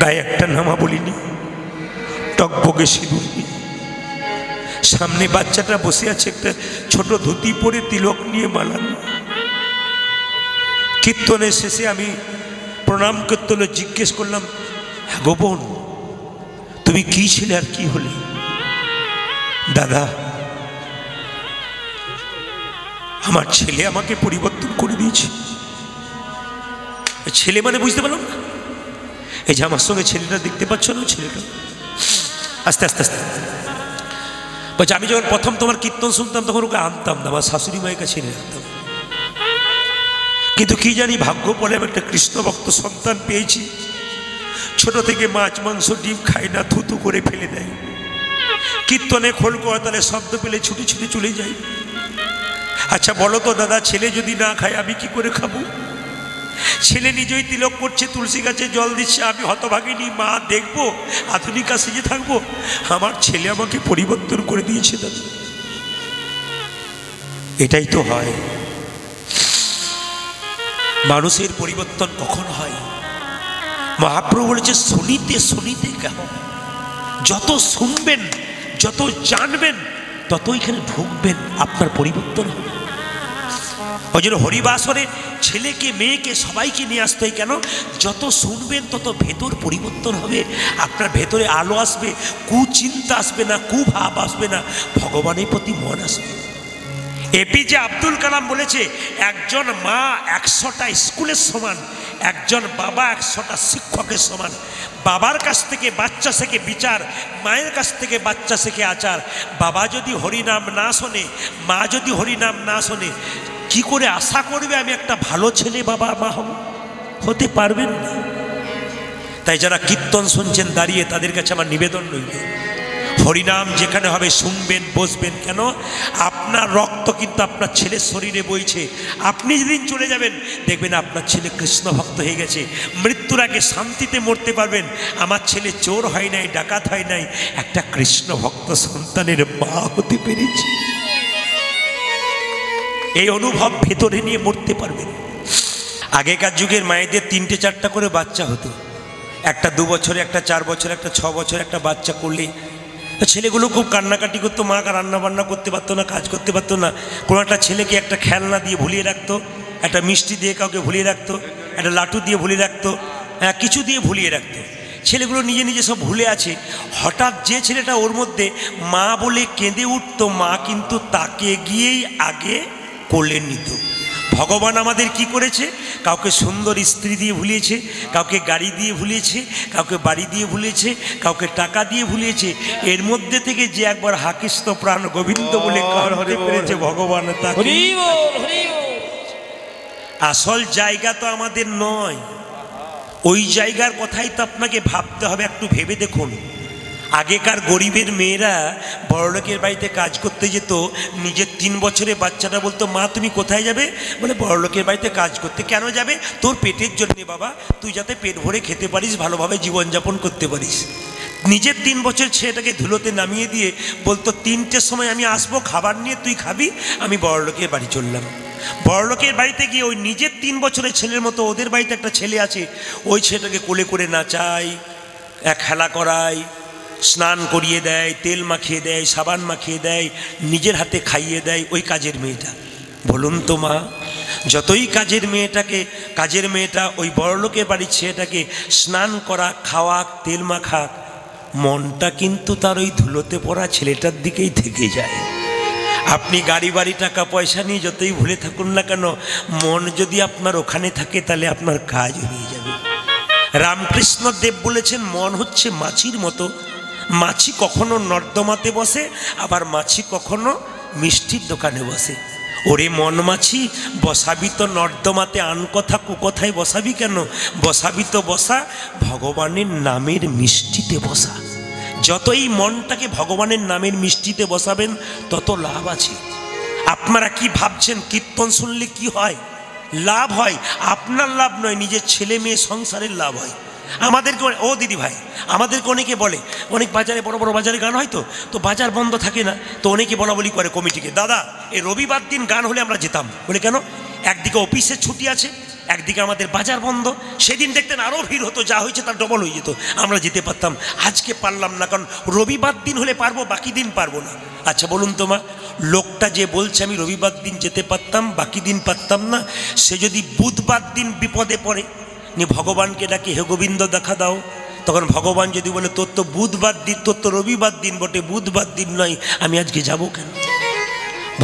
A: গায়ে একটা নামা বলিনি, টকবগে সিঁদুর। সামনে বাচ্চাটা বসে আছে, একটা ছোট ধুতি পরে, তিলক নিয়ে মালানো। কীর্তনের শেষে আমি প্রণাম করতে হলো, জিজ্ঞেস করলাম, হ্যাঁ গো বোন, তুমি কি ছিলে আর কি হলে? দাদা, আমার ছেলে আমাকে পরিবর্তন করে দিয়েছে। ছেলে মানে বুঝতে পারলাম না। এই যে আমার সঙ্গে ছেলেটা দেখতে পাচ্ছ না, ছেলেটা আস্তে আস্তে আস্তে বলছে, আমি যখন প্রথম তোমার কীর্তন শুনতাম তখন ওকে আনতাম না, আমার শাশুড়ি মায়ের কাছে নিয়ে আনতাম। কিন্তু কি জানি ভাগ্য বলে আমি একটা কৃষ্ণ ভক্ত সন্তান পেয়েছি। ছোট থেকে মাছ মাংস ডিম খায় না, থুতু করে ফেলে দেয়। কীর্তনে খোল করতালে শব্দ পেলে ছুটে ছুটে চলে যায়। আচ্ছা বলো তো দাদা, ছেলে যদি না খায় আমি কি করে খাবো? ছেলে নিজেই তিলক করছে, তুলসী গাছে জল দিচ্ছে, আমি হতভাগিনী মা দেখবো, আধুনিকা সেজে থাকবো? আমার ছেলে আমাকে পরিবর্তন করে দিয়েছে দাদা। এটাই তো হয়। মানুষের পরিবর্তন কখন হয়? মহাপ্রভু বলেছে, শুনিতে শুনিতে কেন? যত শুনবেন, যত জানবেন, তত এখানে ঢুকবেন, আপনার পরিবর্তন হবে। ওই জন্য হরিবাসরে ছেলেকে মেয়েকে সবাইকে নিয়ে আসতে হয়। কেন? যত শুনবেন তত ভেতর পরিবর্তন হবে, আপনার ভেতরে আলো আসবে, কুচিন্তা আসবে না, কুভাব আসবে না, ভগবানের প্রতি মন আসবে। এপিজে আব্দুল কালাম বলেছে, একজন মা 100টা স্কুলের সমান, একজন বাবা 100টা শিক্ষকের সমান। বাবার কাছ থেকে বাচ্চা শেখে বিচার, মায়ের কাছ থেকে বাচ্চা শেখে আচার। বাবা যদি হরিনাম না শোনে, মা যদি হরিনাম না শোনে, কি করে আশা করবে আমি একটা ভালো ছেলে বাবা মা হব? হতে পারবেন না। তাই যারা কীর্তন শুনছেন দাঁড়িয়ে, তাদের কাছে আমার নিবেদন রইল, হরিনাম যেখানে হবে শুনবেন, বসবেন। কেন? আপনার রক্ত কিন্তু আপনার ছেলের শরীরে বইছে। আপনি যেদিন চলে যাবেন দেখবেন আপনার ছেলে কৃষ্ণ ভক্ত হয়ে গেছে। মৃত্যুর আগে শান্তিতে মরতে পারবেন, আমার ছেলে চোর হয় নাই, ডাকাত হয় নাই, একটা কৃষ্ণ ভক্ত সন্তানের মা হতে পেরেছে। এই অনুভব ভেতরে নিয়ে মরতে পারবেন। আগেকার যুগের মায়েদের 3টে 4টা করে বাচ্চা হতো। একটা 2 বছরে, একটা 4 বছরে, একটা 6 বছরে একটা বাচ্চা করলে ছেলেগুলো খুব কান্নাকাটি করতো। মা রান্না বান্না করতে পারতো না, কাজ করতে পারতো না। কোনো একটা ছেলেকে একটা খেলনা দিয়ে ভুলিয়ে রাখতো, একটা মিষ্টি দিয়ে কাউকে ভুলিয়ে রাখতো, একটা লাটু দিয়ে ভুলিয়ে রাখতো, কিছু দিয়ে ভুলিয়ে রাখতো। ছেলেগুলো নিজে নিজে সব ভুলে আছে। হঠাৎ যে ছেলেটা ওর মধ্যে মা বলে কেঁদে উঠতো, মা কিন্তু তাকে গিয়েই আগে কোলে নিত। ভগবান আমাদের কি করেছে? কাউকে সুন্দর স্ত্রী দিয়ে ভুলিয়েছে, কাউকে গাড়ি দিয়ে ভুলিয়েছে, কাউকে বাড়ি দিয়ে ভুলিয়েছে, কাউকে টাকা দিয়ে ভুলিয়েছে। এর মধ্যে থেকে যে একবার হাকিস্ত প্রাণ গোবিন্দ বলে কাঁদতে পেরেছে, ভগবান তাকে। আসল জায়গা তো আমাদের নয়, ওই জায়গার কথাই তো আপনাকে ভাবতে হবে। একটু ভেবে দেখুন, আগেকার গরিবের মেয়েরা বড়লোকের বাড়িতে কাজ করতে যেত। নিজের 3 বছরের বাচ্চাটা বলতো, মা তুমি কোথায় যাবে? বলে বড়লোকের বাড়িতে কাজ করতে। কেন যাবে? তোর পেটের জন্যে বাবা, তুই যাতে পেট ভরে খেতে পারিস, ভালোভাবে জীবনযাপন করতে পারিস। নিজের 3 বছর ছেলেটাকে ধুলোতে নামিয়ে দিয়ে বলতো, 3টের সময় আমি আসবো, খাবার নিয়ে তুই খাবি। আমি বড়লোকের বাড়ি চললাম। বড়লোকের বাড়িতে গিয়ে ওই নিজের 3 বছরের ছেলের মতো ওদের বাড়িতে একটা ছেলে আছে, ওই ছেলেটাকে কোলে করে নাচায়, খেলা করায়, স্নান করিয়ে দেয়, তেল মাখিয়ে দেয়, সাবান মাখিয়ে দেয়, নিজের হাতে খাইয়ে দেয় ওই কাজের মেয়েটা। বলুন তো মা, যতই কাজের মেয়েটা ওই বড়লোকের বাড়ির ছেলেটাকে স্নান করা, খাওয়া, তেল মাখা, মনটা কিন্তু তার ওই ধুলোতে পড়া ছেলেটার দিকেই থেকে যায়। আপনি গাড়ি বাড়ি টাকা পয়সা নিয়ে যতই ভুলে থাকুন না কেন, মন যদি আপনার ওখানে থাকে তাহলে আপনার কাজ হয়ে যাবে। রামকৃষ্ণ দেব বলেছেন, মন হচ্ছে মাছির মতো। মাছি কখনো নর্দমাতে বসে, আবার মাছি কখনো মিষ্টির দোকানে বসে। ওরে মন মাছি, বসাবি তো নর্দমাতে, আন কথা কুকথায় বসাবি কেন? বসাবি তো বসা ভগবানের নামের মিষ্টিতে বসা। যতই মনটাকে ভগবানের নামের মিষ্টিতে বসাবেন তত লাভ আছে। আপনারা কি ভাবছেন কীর্তন শুনলে কি হয়? লাভ হয়, আপনার লাভ নয়, নিজের ছেলে মেয়ে সংসারের লাভ হয়। আমাদেরকে ও দিদি ভাই, আমাদেরকে অনেকে বলে, অনেক বাজারে বড় বড় বাজারে গান হয়, তো বাজার বন্ধ থাকে না, তো অনেকে বলা বলি করে কমিটিকে, দাদা এই রবিবার দিন গান হলে আমরা যেতাম। বলে কেন? একদিকে অফিসের ছুটি আছে, একদিকে আমাদের বাজার বন্ধ। সেদিন দেখতেন আরও ভিড় হতো, যা হয়েছে তার ডবল হয়ে যেত, আমরা যেতে পারতাম। আজকে পারলাম না, কারণ রবিবার দিন হলে পারবো, বাকি দিন পারবো না। আচ্ছা বলুন তোমা, লোকটা যে বলছে আমি রবিবার দিন যেতে পারতাম, বাকি দিন পারতাম না, সে যদি বুধবার দিন বিপদে পড়ে, নিয়ে ভগবানকে ডাকে, হে গোবিন্দ দেখা দাও, তখন ভগবান যদি বলে, তোর তো বুধবার দিন, তোর তো রবিবার দিন বটে, বুধবার দিন নয়, আমি আজকে যাব কেন?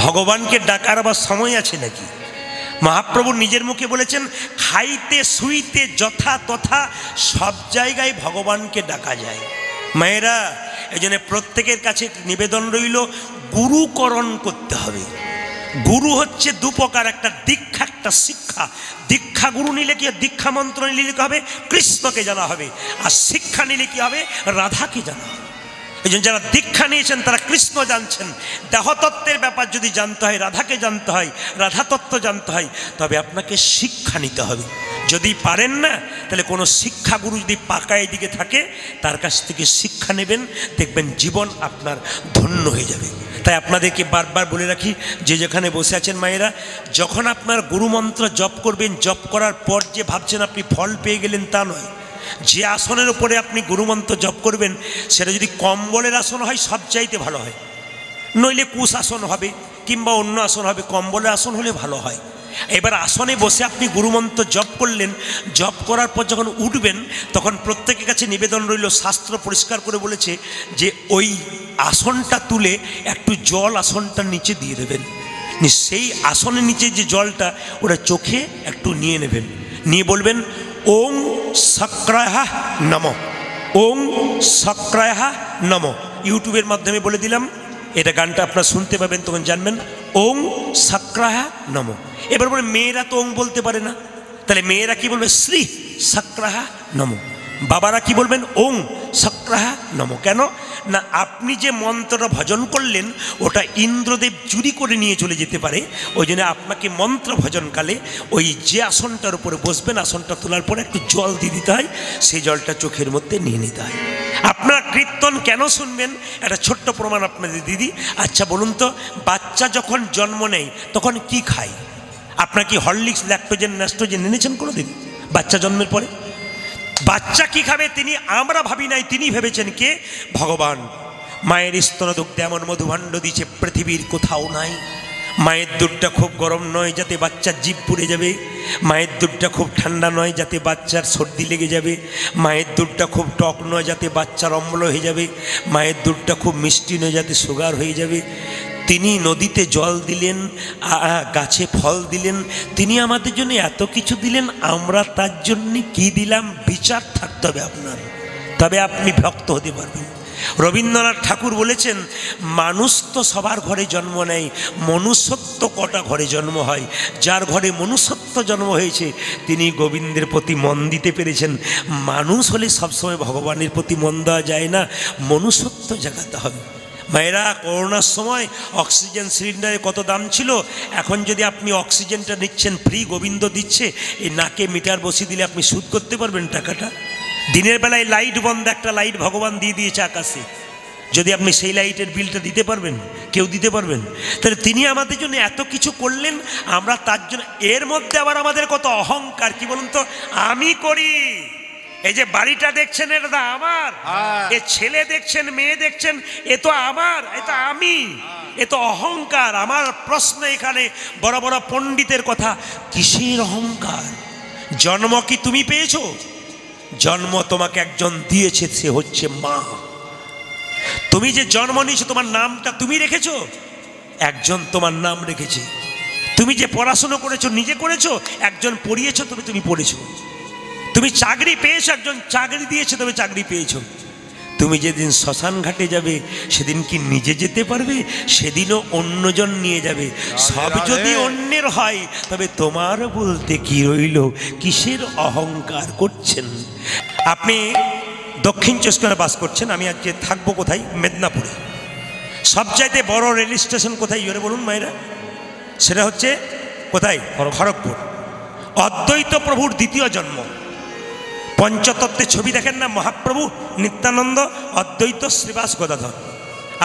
A: ভগবানকে ডাকার আবার সময় আছে নাকি? মহাপ্রভু নিজের মুখে বলেছেন, খাইতে শুইতে যথা তথা সব জায়গায় ভগবানকে ডাকা যায়। মায়েরা, এই জন্য প্রত্যেকের কাছে নিবেদন রইল, গুরুকরণ করতে হবে। গুরু হচ্ছে 2 প্রকার, একটা দীক্ষা, একটা শিক্ষা। দীক্ষা গুরু নিলে কি, দীক্ষা মন্ত্র নিলে কি হবে? কৃষ্ণকে জানা হবে। আর শিক্ষা নিলে কি হবে? রাধাকে জানা হবে। এই জন্য যারা দীক্ষা নিয়েছেন তারা কৃষ্ণ জানছেন। দেহতত্ত্বের ব্যাপার যদি জানতে হয়, রাধাকে জানতে হয়, রাধাতত্ত্ব জানতে হয়, তবে আপনাকে শিক্ষা নিতে হবে। যদি পারেন না, তাহলে কোনো শিক্ষাগুরু যদি পাকা এদিকে থাকে, তার কাছ থেকে শিক্ষা নেবেন, দেখবেন জীবন আপনার ধন্য হয়ে যাবে। তাই আপনাদেরকে বারবার বলে রাখি, যে যেখানে বসে আছেন মায়েরা, যখন আপনার গুরুমন্ত্র জপ করবেন, জপ করার পর যে ভাবছেন আপনি ফল পেয়ে গেলেন, তা নয়। যে আসনের উপরে আপনি গুরুমন্ত্র জপ করবেন, সেটা যদি কম্বলের আসন হয় সবচাইতে ভালো হয়, নইলে কুশ আসন হবে কিংবা অন্য আসন হবে, কম্বলের আসন হলে ভালো হয়। এবার আসনে বসে আপনি গুরুমন্ত্র জপ করলেন, জপ করার পর যখন উঠবেন, তখন প্রত্যেকের কাছে নিবেদন রইল, শাস্ত্র পরিষ্কার করে বলেছে যে ওই আসনটা তুলে একটু জল আসনটার নিচে দিয়ে দেবেন। সেই আসনের নিচে যে জলটা, ওটা চোখে একটু নিয়ে নেবেন, নিয়ে বলবেন, ওং সক্রাহ নমঃ। ওং সক্রায়া নম। ইউটিউবের মাধ্যমে বলে দিলাম, এটা গানটা আপনারা শুনতে পাবেন, তখন জানবেন ওং সক্রায়া নম। এবার বলে মেয়েরা তো ওং বলতে পারে না, তাহলে মেয়েরা কি বলবে? শ্রী সক্রায়া নম। বাবারা কি বলবেন? ওং সক্রায়া নম। কেন না, আপনি যে মন্ত্রটা ভজন করলেন ওটা ইন্দ্রদেব চুরি করে নিয়ে চলে যেতে পারে, ওই জন্য আপনাকে মন্ত্র ভজনকালে ওই যে আসনটার উপরে বসবেন, আসনটা তোলার পরে একটু জল দিয়ে দিতে হয়, সেই জলটা চোখের মধ্যে নিয়ে নিতে হয়। আপনারা কীর্তন কেন শুনবেন? একটা ছোট্ট প্রমাণ আপনাদের দিদি। আচ্ছা বলুন তো, বাচ্চা যখন জন্ম নেয় তখন কি খায়? আপনার কি হরলিক্স, ল্যাকটোজেন, ন্যাস্টোজেন এনেছেন কোনো দিন? বাচ্চা জন্মের পরে বাচ্চা কি খাবে? তিনি, আমরা ভাবি নাই, তিনি ভেবেছেন কে? ভগবান। মায়ের স্তনদুগ্ধে এমন মধুভাণ্ড দিয়েছে পৃথিবীর কোথাও নাই। মায়ের দুধটা খুব গরম নয় যাতে বাচ্চার জিভ পুড়ে যাবে, মায়ের দুধটা খুব ঠান্ডা নয় যাতে বাচ্চার সর্দি লেগে যাবে, মায়ের দুধটা খুব টক নয় যাতে বাচ্চার অম্ল হয়ে যাবে, মায়ের দুধটা খুব মিষ্টি নয় যাতে সুগার হয়ে যাবে। তিনি নদীতে জল দিলেন, গাছে ফল দিলেন, তিনি আমাদের জন্য এত কিছু দিলেন, আমরা তার জন্য কি দিলাম? বিচার থাকতে হবে আপনার, তবে আপনি ভক্ত হতে পারবেন। রবীন্দ্রনাথ ঠাকুর বলেছেন, মানুষ তো সবার ঘরে জন্ম নেয়, মনুষ্যত্ব কটা ঘরে জন্ম হয়। যার ঘরে মনুষ্যত্ব জন্ম হয়েছে তিনি গোবিন্দের প্রতি মন দিতে পেরেছেন। মানুষ হলে সবসময় ভগবানের প্রতি মন দেওয়া যায় না, মনুষ্যত্ব জাগাতে হবে। মায়েরা, করোনার সময় অক্সিজেন সিলিন্ডারে কত দাম ছিল, এখন যদি আপনি অক্সিজেনটা নিচ্ছেন ফ্রি, গোবিন্দ দিচ্ছে, এই নাকে মিটার বসিয়ে দিলে আপনি শোধ করতে পারবেন টাকাটা? দিনের বেলায় লাইট বন্ধ, একটা লাইট ভগবান দিয়ে দিয়েছে আকাশে, যদি আপনি সেই লাইটের বিলটা দিতে পারবেন? কেউ দিতে পারবেন? তাহলে তিনি আমাদের জন্য এত কিছু করলেন, আমরা তার জন্য। এর মধ্যে আবার আমাদের কত অহংকার, কি বলুন তো? আমি করি, এই যে বাড়িটা দেখছেন এটা আমার, এ ছেলে দেখছেন, মেয়ে দেখছেন, এ তো আমার, এ তো আমি, এ তো অহংকার। আমার প্রশ্ন এখানে বড় বড় পণ্ডিতের কথা, কিসের অহংকার? জন্ম কি তুমি পেয়েছো? জন্ম তোমাকে একজন দিয়েছে, সে হচ্ছে মা। তুমি যে জন্ম নিয়েছো, তোমার নামটা তুমি রেখেছো? একজন তোমার নাম রেখেছে। তুমি যে পড়াশুনো করেছো নিজে করেছো, একজন পড়িয়েছো, তুমি পড়েছো। তুমি চাকরি পেয়েছো, একজন চাকরি দিয়েছে, তবে চাকরি পেয়েছো। তুমি যেদিন শ্মশান ঘাটে যাবে সেদিন কি নিজে যেতে পারবে? সেদিনও অন্যজন নিয়ে যাবে। সব যদি অন্যের হয় তবে তোমার বলতে কি রইল? কিসের অহংকার করছেন? আপনি দক্ষিণ চব্বিশ পরগনায় বাস করছেন, আমি আজকে থাকবো কোথায়? মেদিনীপুরে। সবচাইতে বড় রেল স্টেশন কোথায় জোরে বলুন মায়েরা? সেটা হচ্ছে কোথায়? খড়গপুর। অদ্বৈত প্রভুর দ্বিতীয় জন্ম। পঞ্চতত্ত্বের ছবি দেখেন না, মহাপ্রভু, নিত্যানন্দ, অদ্বৈত, শ্রীবাস, গদাধর।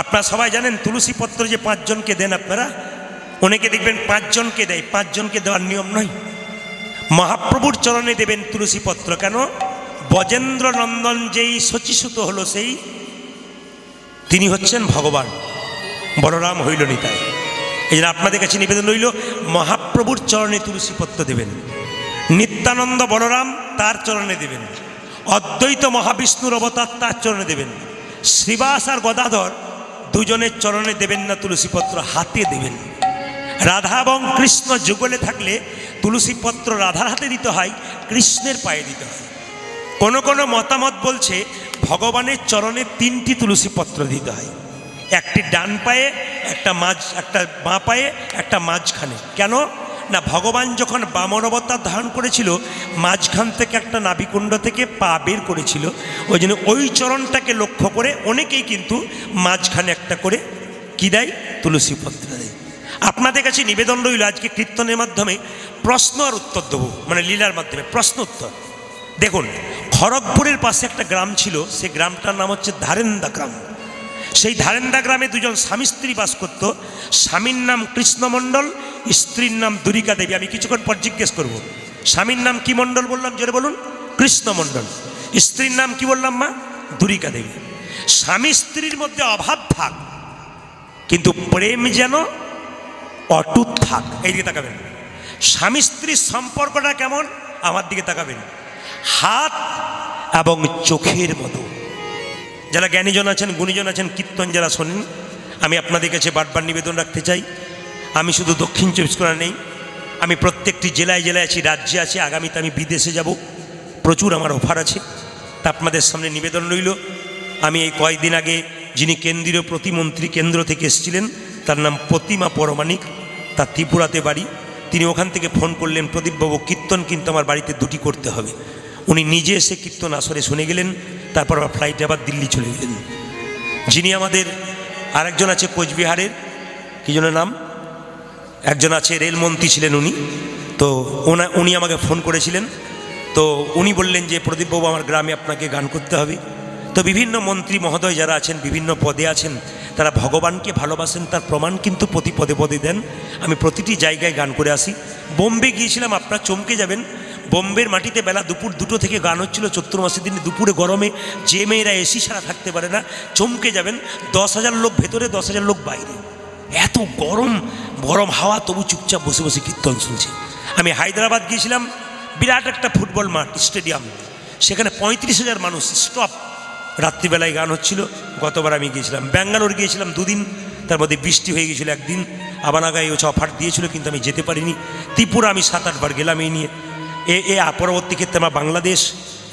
A: আপনারা সবাই জানেন তুলসী পত্র যে 5 জনকে দেন আপনারা, অনেকে দেখবেন 5 জনকে দেয়, 5 জনকে দেওয়ার নিয়ম নয়। মহাপ্রভুর চরণে দেবেন তুলসী পত্র। কেন? ব্রজেন্দ্র নন্দন যেই শচীসুত হলো, সেই তিনি হচ্ছেন ভগবান, বলরাম হইল নিতাই। এই জন্য আপনাদের কাছে নিবেদন রইল, মহাপ্রভুর চরণে তুলসী পত্র দেবেন। নিত্যানন্দ বলরাম তার চরণে দেবেন। অদ্বৈত মহাবিষ্ণুর অবতার, তার চরণে দেবেন। শ্রীবাস আর গদাধর দুজনের চরণে দেবেন না তুলসীপত্র, হাতে দেবেন। রাধা এবং কৃষ্ণ যুগলে থাকলে তুলসীপত্র রাধার হাতে দিতে হয়, কৃষ্ণের পায়ে দিতে হয়। কোনো কোনো মতামত বলছে ভগবানের চরণে 3টি তুলসীপত্র দিতে হয়, একটি ডান পায়ে, একটা বাঁ পায়ে, একটা মাঝখানে। কেন না, ভগবান যখন বামন অবতার ধারণ করেছিল, মাঝখান থেকে একটা নাভিকুণ্ড থেকে পা বের করেছিল, ওই জন্য ওই চরণটাকে লক্ষ্য করে অনেকেই কিন্তু মাঝখানে একটা করে কি দেয়? তুলসীপত্র দেয়। আপনাদের কাছে নিবেদন রইল, আজকে কীর্তনের মাধ্যমে প্রশ্ন আর উত্তর দেবো, মানে লীলার মাধ্যমে প্রশ্ন উত্তর। দেখুন, খড়গপুরের পাশে একটা গ্রাম ছিল, সেই গ্রামটার নাম হচ্ছে ধারেন্দা গ্রাম। সেই ধারেন্দা গ্রামে দুজন স্বামী স্ত্রী বাস করত। স্বামীর নাম কৃষ্ণমণ্ডল, স্ত্রীর নাম দুরিকা দেবী। আমি কিছুক্ষণ পর জিজ্ঞেস করব, স্বামীর নাম কি মণ্ডল বললাম? জোরে বলুন। কৃষ্ণমণ্ডল। স্ত্রীর নাম কি বললাম মা? দুরিকা দেবী। স্বামী স্ত্রীর মধ্যে অভাব থাক, কিন্তু প্রেম যেন অটুট থাক। এই দিকে তাকাবেন। স্বামী স্ত্রীর সম্পর্কটা কেমন? আমার দিকে তাকাবেন। হাত এবং চোখের মতো। যারা জ্ঞানীজন আছেন, গুণীজন আছেন, কীর্তন যারা শোনেন, আমি আপনাদের কাছে বারবার নিবেদন রাখতে চাই, আমি শুধু দক্ষিণ চব্বিশ পরগনা নেই, আমি প্রত্যেকটি জেলায় জেলায় আছি, রাজ্যে আছি। আগামীতে আমি বিদেশে যাব, প্রচুর আমার অফার আছে। তা আপনাদের সামনে নিবেদন রইল। আমি এই কয়েকদিন আগে যিনি কেন্দ্রীয় প্রতিমন্ত্রী কেন্দ্র থেকে এসেছিলেন, তার নাম প্রতিমা পরমাণিক, তার ত্রিপুরাতে বাড়ি। তিনি ওখান থেকে ফোন করলেন, প্রদীপবাবু কীর্তন কিন্তু আমার বাড়িতে দুটি করতে হবে। উনি নিজে এসে কীর্তন আসরে শুনে গেলেন, তারপর আবার ফ্লাইটে আবার দিল্লি চলে গেলেন। যিনি আমাদের আরেকজন আছে কোচবিহারের, কী জন্য নাম, একজন আছে রেলমন্ত্রী ছিলেন উনি, তো উনি আমাকে ফোন করেছিলেন। তো উনি বললেন যে প্রদীপবাবু আমার গ্রামে আপনাকে গান করতে হবে। তো বিভিন্ন মন্ত্রী মহোদয় যারা আছেন, বিভিন্ন পদে আছেন, তারা ভগবানকে ভালোবাসেন, তার প্রমাণ কিন্তু প্রতি পদে পদে দেন। আমি প্রতিটি জায়গায় গান করে আসি। বোম্বে গিয়েছিলাম, আপনারা চমকে যাবেন। বোম্বের মাটিতে বেলা দুপুর 2টো থেকে গান হচ্ছিল। চৈত্র দিনে দুপুরে গরমে যে মেয়েরা এসি ছাড়া থাকতে পারে না, চমকে যাবেন। 10,000 লোক ভেতরে, 10,000 লোক বাইরে, এত গরম গরম হাওয়া, তবু চুপচাপ বসে বসে কীর্তন শুনছে। আমি হায়দ্রাবাদ গিয়েছিলাম, বিরাট একটা ফুটবল মাঠ, স্টেডিয়াম, সেখানে 35,000 মানুষ স্টপ, রাত্রিবেলায় গান হচ্ছিল। গতবার আমি গিয়েছিলাম। ব্যাঙ্গালোর গিয়েছিলাম 2 দিন, তার মধ্যে বৃষ্টি হয়ে গিয়েছিল একদিন, আবানাগায় ও অফার দিয়েছিল কিন্তু আমি যেতে পারিনি। ত্রিপুরা আমি 7-8 বার গেলাম এই নিয়ে। পরবর্তী ক্ষেত্রে আমার বাংলাদেশ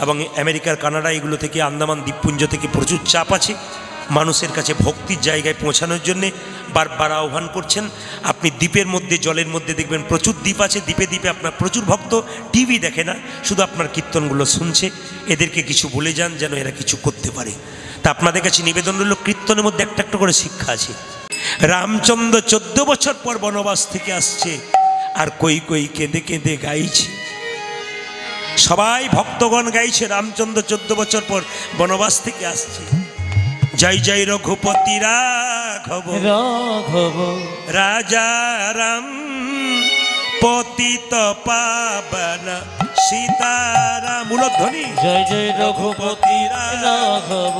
A: এবং আমেরিকার কানাডা এগুলো থেকে, আন্দামান দ্বীপপুঞ্জ থেকে প্রচুর চাপ আছে মানুষের কাছে ভক্তির জায়গায় পৌঁছানোর জন্যে। বারবার আহ্বান করছেন। আপনি দ্বীপের মধ্যে, জলের মধ্যে দেখবেন প্রচুর দ্বীপ আছে, দ্বীপে দ্বীপে আপনার প্রচুর ভক্ত টিভি দেখে না, শুধু আপনার কীর্তনগুলো শুনছে। এদেরকে কিছু বলে যান যেন এরা কিছু করতে পারে। তা আপনাদের কাছে নিবেদন রইল, কীর্তনের মধ্যে একটা একটা করে শিক্ষা আছে। রামচন্দ্র 14 বছর পর বনবাস থেকে আসছে, আর কই কই কেঁদে কেঁদে গাইছে। সবাই ভক্তগণ গাইছে, রামচন্দ্র 14 বছর পর বনবাস থেকে আসছে। জয় জয় রঘুপতি রাঘব রাঘব রাজা রাম, পতিত পাবন সীতারাম। মূলধ্বনি
B: জয় জয় রঘুপতি রাঘব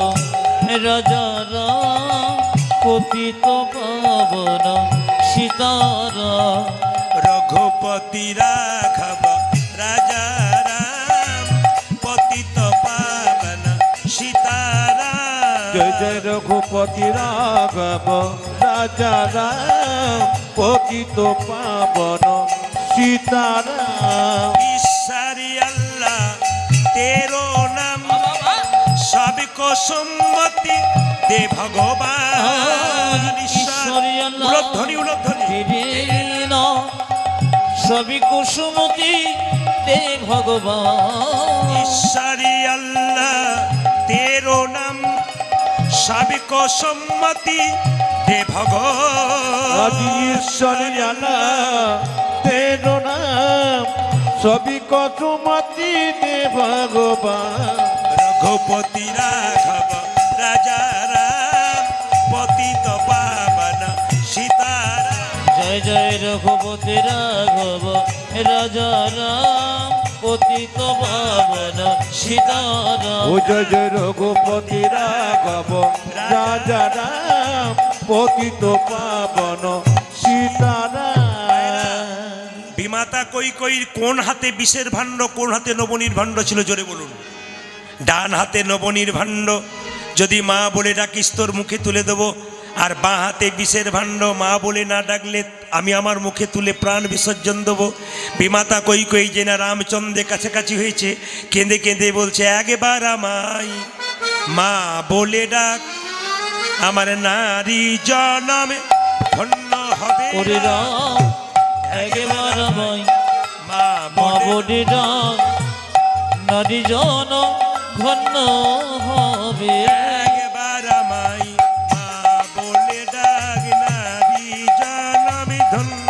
B: রাজা রাম, পতিত পাবন সীতারাম।
A: রঘুপতি রাঘব রাজা রাম, পতিত পাবন সীতারাম।
C: জয় জয় রঘুপতি রাঘব রাজা রাম, পতিত পাবন সীতারাম।
A: ঈশ্বরী আল্লাহ তেরো নাম, সবকো সম্মতি দে ভগবান।
B: ঈশ্বরী আল্লাহ
A: উলধ্বনি উলধ্বনি
B: সবই কুসুমতি দে ভগবান।
A: ঈশ্বরী আল্লাহ তেরো নাম, সবকো সম্মতি দে ভগবান।
C: ঈশ্বরী আল্লাহ তেরো নাম, সবই কসুমতি দে ভগবান।
A: রঘুপতি রাঘব রাজা রাম, পতিত পাবন সীতারাম।
B: জয় জয় রঘুপতি রাঘব রাজা রাম, পতিত পাবন সীতারাম।
C: ও জয় জয় রঘুপতি রাঘব রাজা রাম, পতিত পাবন সীতারাম।
A: বিমাতা কই কই কোন হাতে বিষের ভাণ্ড, কোন হাতে নবনীর ভাণ্ড ছিল, জোরে বলুন। ডান হাতে নবনীর ভাণ্ড, যদি মা বলে ডাকিস তোর মুখে তুলে দেবো। আর বাঁ হাতে বিষের ভাণ্ড, মা বলে না ডাকলে আমি আমার মুখে তুলে প্রাণ বিসর্জন দেবো। বিমাতা কই কই যে না রামচন্দ্রের কাছাকাছি হয়েছে, কেঁদে কেঁদে বলছে, একবার আমায় মা বলে ডাক, আমার নারী জনমে ধন্য হবে।
B: ওরে রাম একবার আমায়
A: মা
B: বলে ডাক, নারী জন ধন্য হবে।
A: একবার আমায় মা বলে ডাক, নারী জনমে ধন্য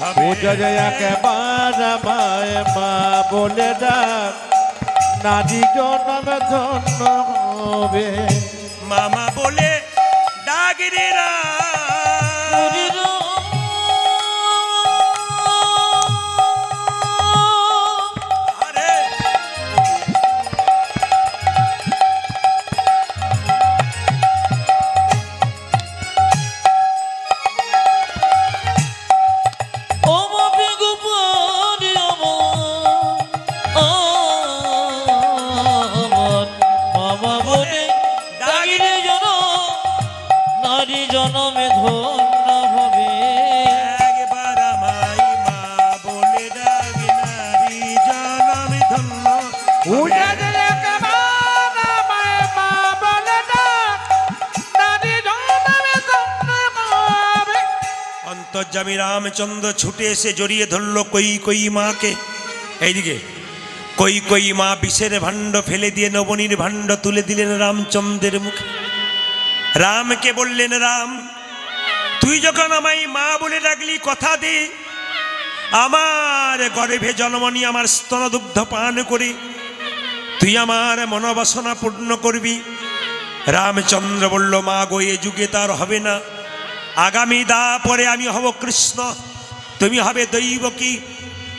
A: হবে।
C: ও জয় একবার আমায় মা বলে ডাক, নারী জনম ধন্য হবে।
A: মামা বলে ডাক রে রাম।
B: ওরে রাম
A: আরে
B: জনমে ধন্য হবে।
A: একবার আমায় মা বলে ডাক, নারী জনমে ধন্য হবে।
C: ও জয় একবার
A: আমি রামচন্দ্র ছুটে এসে জড়িয়ে ধরল কই মাকে। এইদিকে কই মা বিষের ভাণ্ড ফেলে দিয়ে নবনীর ভাণ্ড তুলে দিলেন রামচন্দ্রের মুখে। রামকে বললেন, রাম তুই যখন আমায় মা বলে ডাকলি, কথা দে আমার গর্ভে জন্ম নিয়ে আমার স্তনদুগ্ধ পান করে তুই আমার মনোবাসনা পূর্ণ করবি। রামচন্দ্র বলল, মা গো এ যুগে তার হবে না, আগামী দা পরে আমি হব কৃষ্ণ, তুমি হবে দৈবকী।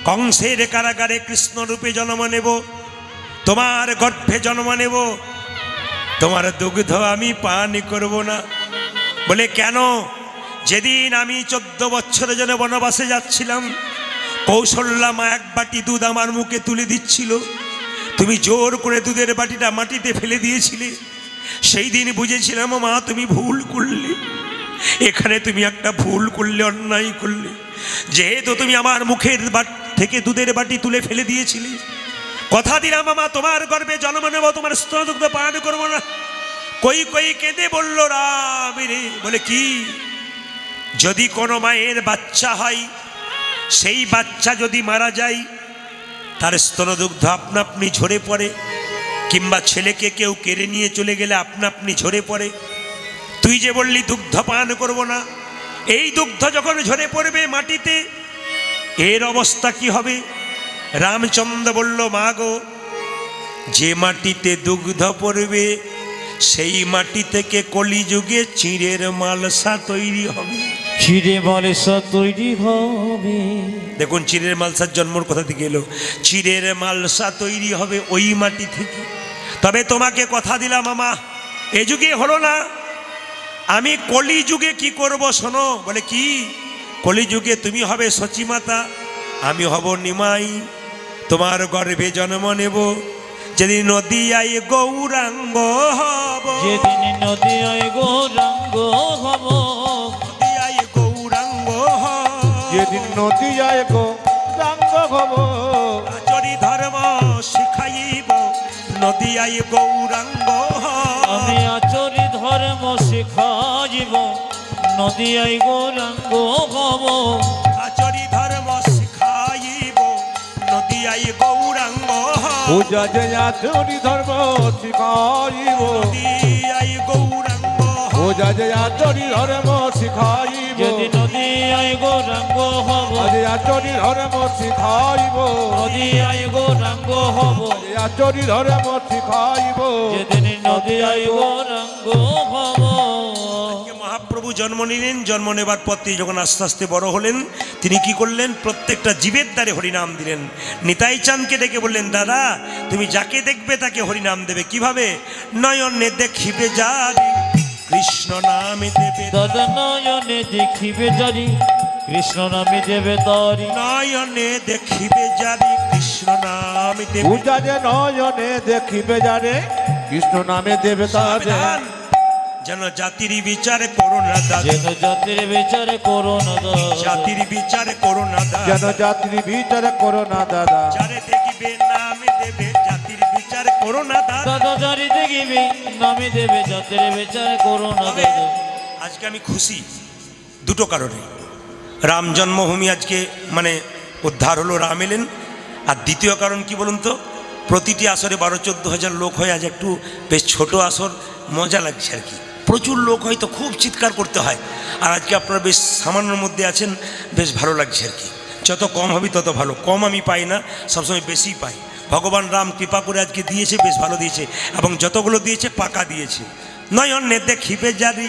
A: কংসের কারাগারে কৃষ্ণ রূপে জন্ম নেব, তোমার গর্ভে জন্ম নেব, তোমার দুগ্ধ আমি পান করব না। বলে কেন? যেদিন আমি 14 বছরের জন্য বনবাসে যাচ্ছিলাম, কৌশল্যা মা এক বাটি দুধ আমার মুখে তুলে দিচ্ছিল, তুমি জোর করে দুধের বাটিটা মাটিতে ফেলে দিয়েছিলে। সেই দিন বুঝেছিলাম মা তুমি ভুল করলে, এখানে তুমি একটা ভুল করলে, অন্যায় করলে। যেহেতু তুমি আমার মুখের থেকে দুধের বাটি তুলে ফেলে দিয়েছিলে, কথা দিলাম মা তোমার গর্ভে জন্ম নেব, তোমার স্তনদুগ্ধ পান করবো না। কই কেঁদে বলল, রাম রে। বলে কি? যদি কোনো মায়ের বাচ্চা হয়, সেই বাচ্চা যদি মারা যায়, তার স্তনদুগ্ধ আপনা আপনি ঝরে পড়ে, কিংবা ছেলেকে কেউ কেড়ে নিয়ে চলে গেলে আপনা আপনি ঝরে পড়ে। তুই যে বললি দুগ্ধ পান করব না, এই দুগ্ধ যখন ঝরে পড়বে মাটিতে, এর অবস্থা কি হবে? রামচন্দ্র বলল, মা গো যে মাটিতে দুগ্ধ পড়বে সেই মাটি থেকে কলিযুগে চিঁড়ের মালসা তৈরি হবে।
B: চিড়ে মালসা তৈরি হবে।
A: দেখুন চিঁড়ের মালসার জন্মর কথা থেকে এলো, চিঁড়ের মালসা তৈরি হবে ওই মাটি থেকে। তবে তোমাকে কথা দিলাম মামা, এ যুগে হলো না, আমি কলিযুগে কি করব শোনো। বলে কি? কলিযুগে তুমি হবে সচিমাতা, আমি হব নিমাই, তোমার গর্ভে জন্ম নেব, যেদিন নদিয়ায় গৌরাঙ্গ হব,
B: যেদিন নদিয়ায় গৌরাঙ্গ হব,
A: নদিয়ায় গৌরাঙ্গ হব,
C: যেদিন নদী যায় গো রাঙ্গ হব,
A: আচরি ধর্ম শিখাইব, নদিয়ায় গৌরাঙ্গ হব,
B: আমি আচরি ধর্ম শিখাইব, নদিয়ায় গৌরাঙ্গ হব,
A: আচরি ধর্ম শিখাইব, নদিয়ায় গৌরাঙ্গ হব,
C: পূজা যে আচরি ধর্ম শিখাইব,
A: নদিয়ায় গৌরাঙ্গ হব,
C: পূজা যে আচরি ধর্ম শিখাইব,
B: যদি নদিয়ায় গৌরাঙ্গ হব,
C: আজ আচরি ধর্ম শিখাইব,
B: নদিয়ায় গৌরাঙ্গ হব,
C: আচরি ধর্ম শিখাইব,
B: যেদিন নদিয়ায় গৌরাঙ্গ হব।
A: মহাপ্রভু জন্ম নিলেন। জন্ম নেবার পর তিনি যখন আস্তে আস্তে বড় হলেন, তিনি কি করলেন? প্রত্যেকটা জীবের দ্বারে হরিনাম দিলেন। নিতাই চাঁদকে ডেকে বললেন, দাদা তুমি যাকে দেখবে তাকে হরিনাম দেবে। কিভাবে? নয়নে দেখিবে যারি কৃষ্ণ নামে দেবে,
B: দাদা নয়নে দেখিবে জারি কৃষ্ণ নামে দেবে তারি,
A: নয়নে দেখিবে যারি কৃষ্ণ নামে দেবে।
C: পূজা যে নয়নে দেখিবে যারে কৃষ্ণ নামে দেবে তারে,
A: সাবধান, যেন জাতির বিচার করো না দাদা,
B: যেন জাতির বিচার করো না দাদা,
A: জাতির বিচার করো না দাদা,
C: যেন যাত্রী বিচার করো না দাদা,
A: যারে দেখিবে নামে দেবে, জাতির বিচার করো না দাদা।
B: দাদা জারি দেখিবে নামে দেবে, জাতির বিচার করো না
A: তবে
B: দাদা।
A: আজকে আমি খুশি দুটো কারণে। রাম জন্মভূমি আজকে মানে উদ্ধার হলো, রাম এলেন। আর দ্বিতীয় কারণ কি বলুন তো? প্রতিটি আসরে 12-14 হাজার লোক হয়, আজ একটু বেশ ছোট আসর, মজা লাগছে আর কি। প্রচুর লোক হয় তো খুব চিৎকার করতে হয়, আর আজকে আপনারা বেশ সামান্যর মধ্যে আছেন, বেশ ভালো লাগছে আর কি। যত কম হবে তত ভালো, কম আমি পাই না, সবসময় বেশি পাই। ভগবান রাম কৃপা করে আজকে দিয়েছে, বেশ ভালো দিয়েছে, এবং যতগুলো দিয়েছে পাকা দিয়েছে। নয়নে দেখিবে জারি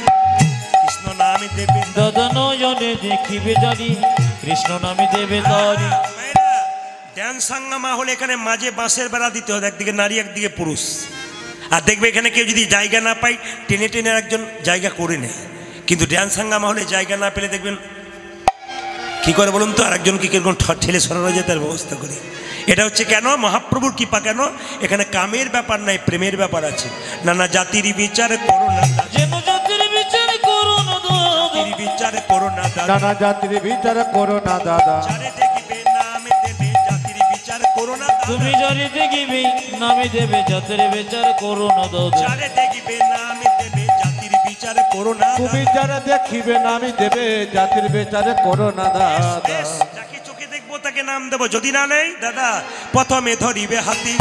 A: কৃষ্ণ নামে দেবে,
B: দাদা নয়নে দেখিবে জারি কৃষ্ণ নামে দেবে তারি।
A: ড্যান্স সাঙ্গামা হলে এখানে মাঝে বাঁশের বেড়া দিতে হবে, একদিকে নারী একদিকে পুরুষ। আর দেখবে এখানে কেউ যদি জায়গা না পায়, টেনে টেনে একজন জায়গা করে নেয়। কিন্তু ড্যান্স সাঙ্গামা হলে জায়গা না পেলে দেখবেন কি করে বলুন তো, আর একজনকে কিরকম ঠেলে সরানো যায় তার ব্যবস্থা করে। এটা হচ্ছে কেন? মহাপ্রভুর কৃপা। কেন? এখানে কামের ব্যাপার নাই, প্রেমের ব্যাপার আছে। নানা জাতির বিচার করো না দাদা,
B: যেন জাতির বিচার করো না দাদা,
A: জাতির বিচার করো না দাদা,
C: নানা যাত্রী বিচার করো না দাদা,
A: যারে দেখিবে নামে দেবে, জাতির বিচার করো না দাদা,
B: তুমি জারি দেখিবে নামে দেবে, জাতির বিচার করো না দাদা,
A: যারে দেখিবে নামে দেবে, জাতির বিচার বিচার করো না
C: তুমি যারা দেখিবে নামি দেবে জাতির বেচারে করো না দাদা
A: বেশ, যাকে চোখে দেখবো তাকে নাম দেবো, যদি না নেই দাদা প্রথমে ধরিবে হাতি,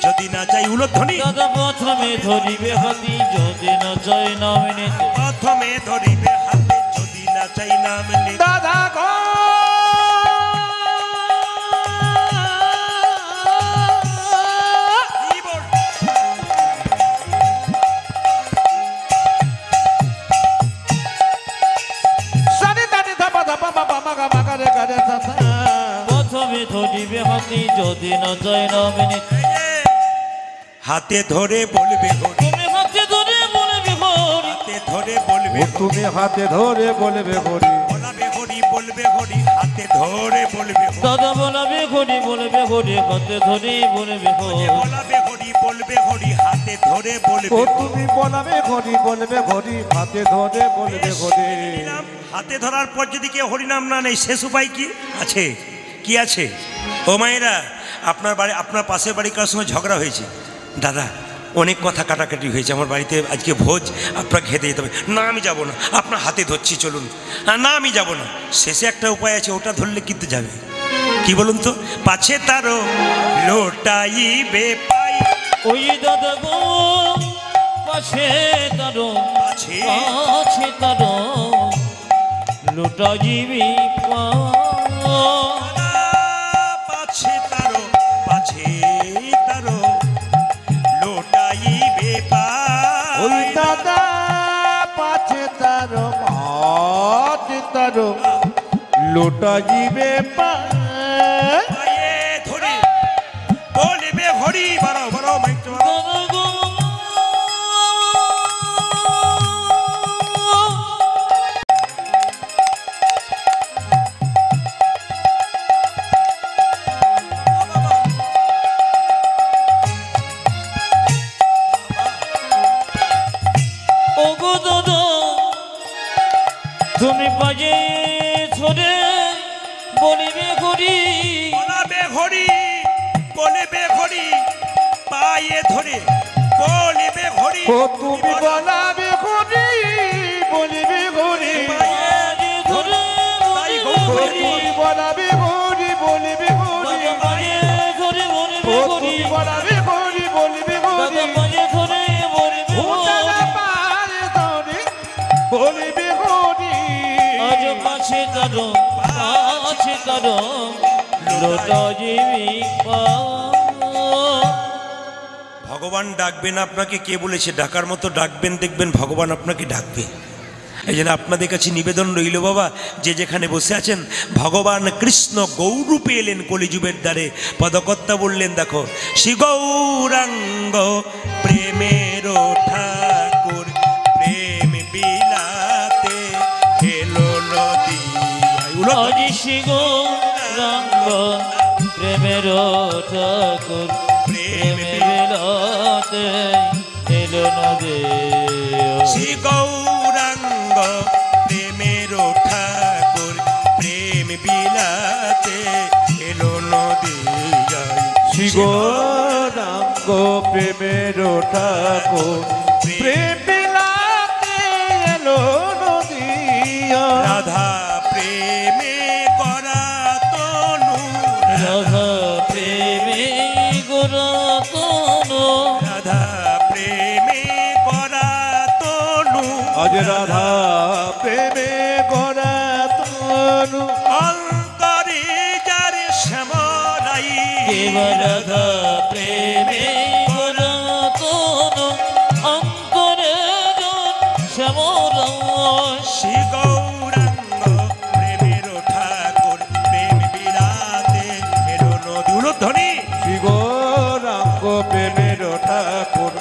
A: যদি না চাই উলধ্বনি,
B: দাদা প্রথমে ধরিবে হাতি যদি না চাই নাম নিতে।
A: প্রথমে ধরিবে হাতি, যদি না চাই নাম নিতে।
C: দাদা গো সারে দাদি ধাপা ধাপা বাবা মাগা মাগা রে গারে সাসা
B: প্রথমে ধরিবে হাতি যদি না চাই নাম নিতে।
A: হাতে ধরে বলবে হরি,
B: তুমি হাতে ধরে বলবে হরি,
A: হাতে ধরে বলবে
C: ও তুমি হাতে ধরে বলবে হরি
A: বলাবে হরি, বলবে হরি, হাতে ধরে বলবে হরি,
B: দাদা বলাবে হরি বলবে হরি, হাতে ধরে বলবে হরি।
A: বলাবে হরি, বলবে হরি, হাতে ধরে বলবে
C: ও
A: হরি।
C: তুমি বলবে হরি বলবে হরি হাতে ধরে বলবে হরি
A: হরিনাম হাতে ধরার পর যদি কেউ হরিনাম না নেই শেষ উপায় কি আছে? কি আছে? ও মায়েরা, আপনার বাড়ি, আপনার পাশের বাড়ি কারোর সঙ্গে ঝগড়া হয়েছে, দাদা অনেক কথা কাটাকাটি হয়েছে, আমার বাড়িতে আজকে ভোজ, আপনার খেতে যেতে হবে। না আমি যাবো না, আপনার হাতে ধরছি চলুন। না আমি যাবো না। শেষে একটা উপায় আছে, ওটা ধরলে কিন্তু যাবে। কি বলুন তো? পাছে তারও লোটাইবে পাই,
B: ওই দাদা গো পাশে তারো,
A: পাছে
B: পাছে তারো লুটাইবি
A: পাছে তারও, পাছে তারো লোটাইবে
C: ওই
A: পাই।
C: দাদা পাছে তার পাছে তার লোটা জিবে
A: পায়ে ধরে বলবে হরি, বাড়াও বাড়াও মাইকটা বাড়াও।
B: দাদা গো ও গো দাদা তুমি বাজে ধরে বলিবে হরি,
A: বলাবে হরি, বলবে হরি, পায়ে ধরে বলবে হরি।
C: ও তুমি বলাবে হরি বলিবে হরি
B: বাজে ধরে
A: তাই
B: বলিবে
A: গো
C: ও
B: হরি,
C: তুমি বলাবে হরি বলিবে হরি
B: দাদা বাজে ধরে
C: ও
B: বলিবে হরি,
C: তুমি বলাবে হরি বলিবে
B: দাদা
C: হরি
B: বাজে ধরে বলিবে
C: ও দাদা
B: হরি।
C: পারে ধরে বলিবে হরি
B: আজ পাছে তারো, পাছে তারো লুটাইবি
A: ভগবান ডাকবেন আপনাকে, কে বলেছে ডাকার মতো ডাকবেন, দেখবেন ভগবান আপনাকে ডাকবে। এই জন্য আপনাদের কাছে নিবেদন রইল বাবা, যে যেখানে বসে আছেন, ভগবান কৃষ্ণ গৌরূপে এলেন কলিযুগের দ্বারে। পদকর্তা বললেন দেখো, শ্রী গৌরাঙ্গ প্রেমের ঠাকুর, প্রেম বিলাতে খেলো নদী।
B: আজি শিগো রঙ্গ প্রেমের ঠাকুর, প্রেম বিলাতে এলো নদী।
A: শ্রী গৌরাঙ্গ প্রেমের ঠাকুর, প্রেম বিলাতে এলো নদী।
C: শিগোরাঙ্গ প্রেমের ঠাকুর প্রেম বিলাতে এলো নদিয়া
A: রাধা প্রেমে করা তনু,
B: রাধা প্রেমে গোরতন,
A: রাধা প্রেমে করা তনু,
C: আজ রাধা প্রেমে গড়া তনু
A: অন্তরে যার শ্যামলাই।
B: কেবল রাধা প্রেমে গোরতন, অন্তরে শ্যামল
A: শ্রী গৌরাঙ্গ প্রেমের ঠাকুর, প্রেম বিলাতে এলো নদী। উলধ্বনি।
C: শিগোরাঙ্গ প্রেমের ঠাকুর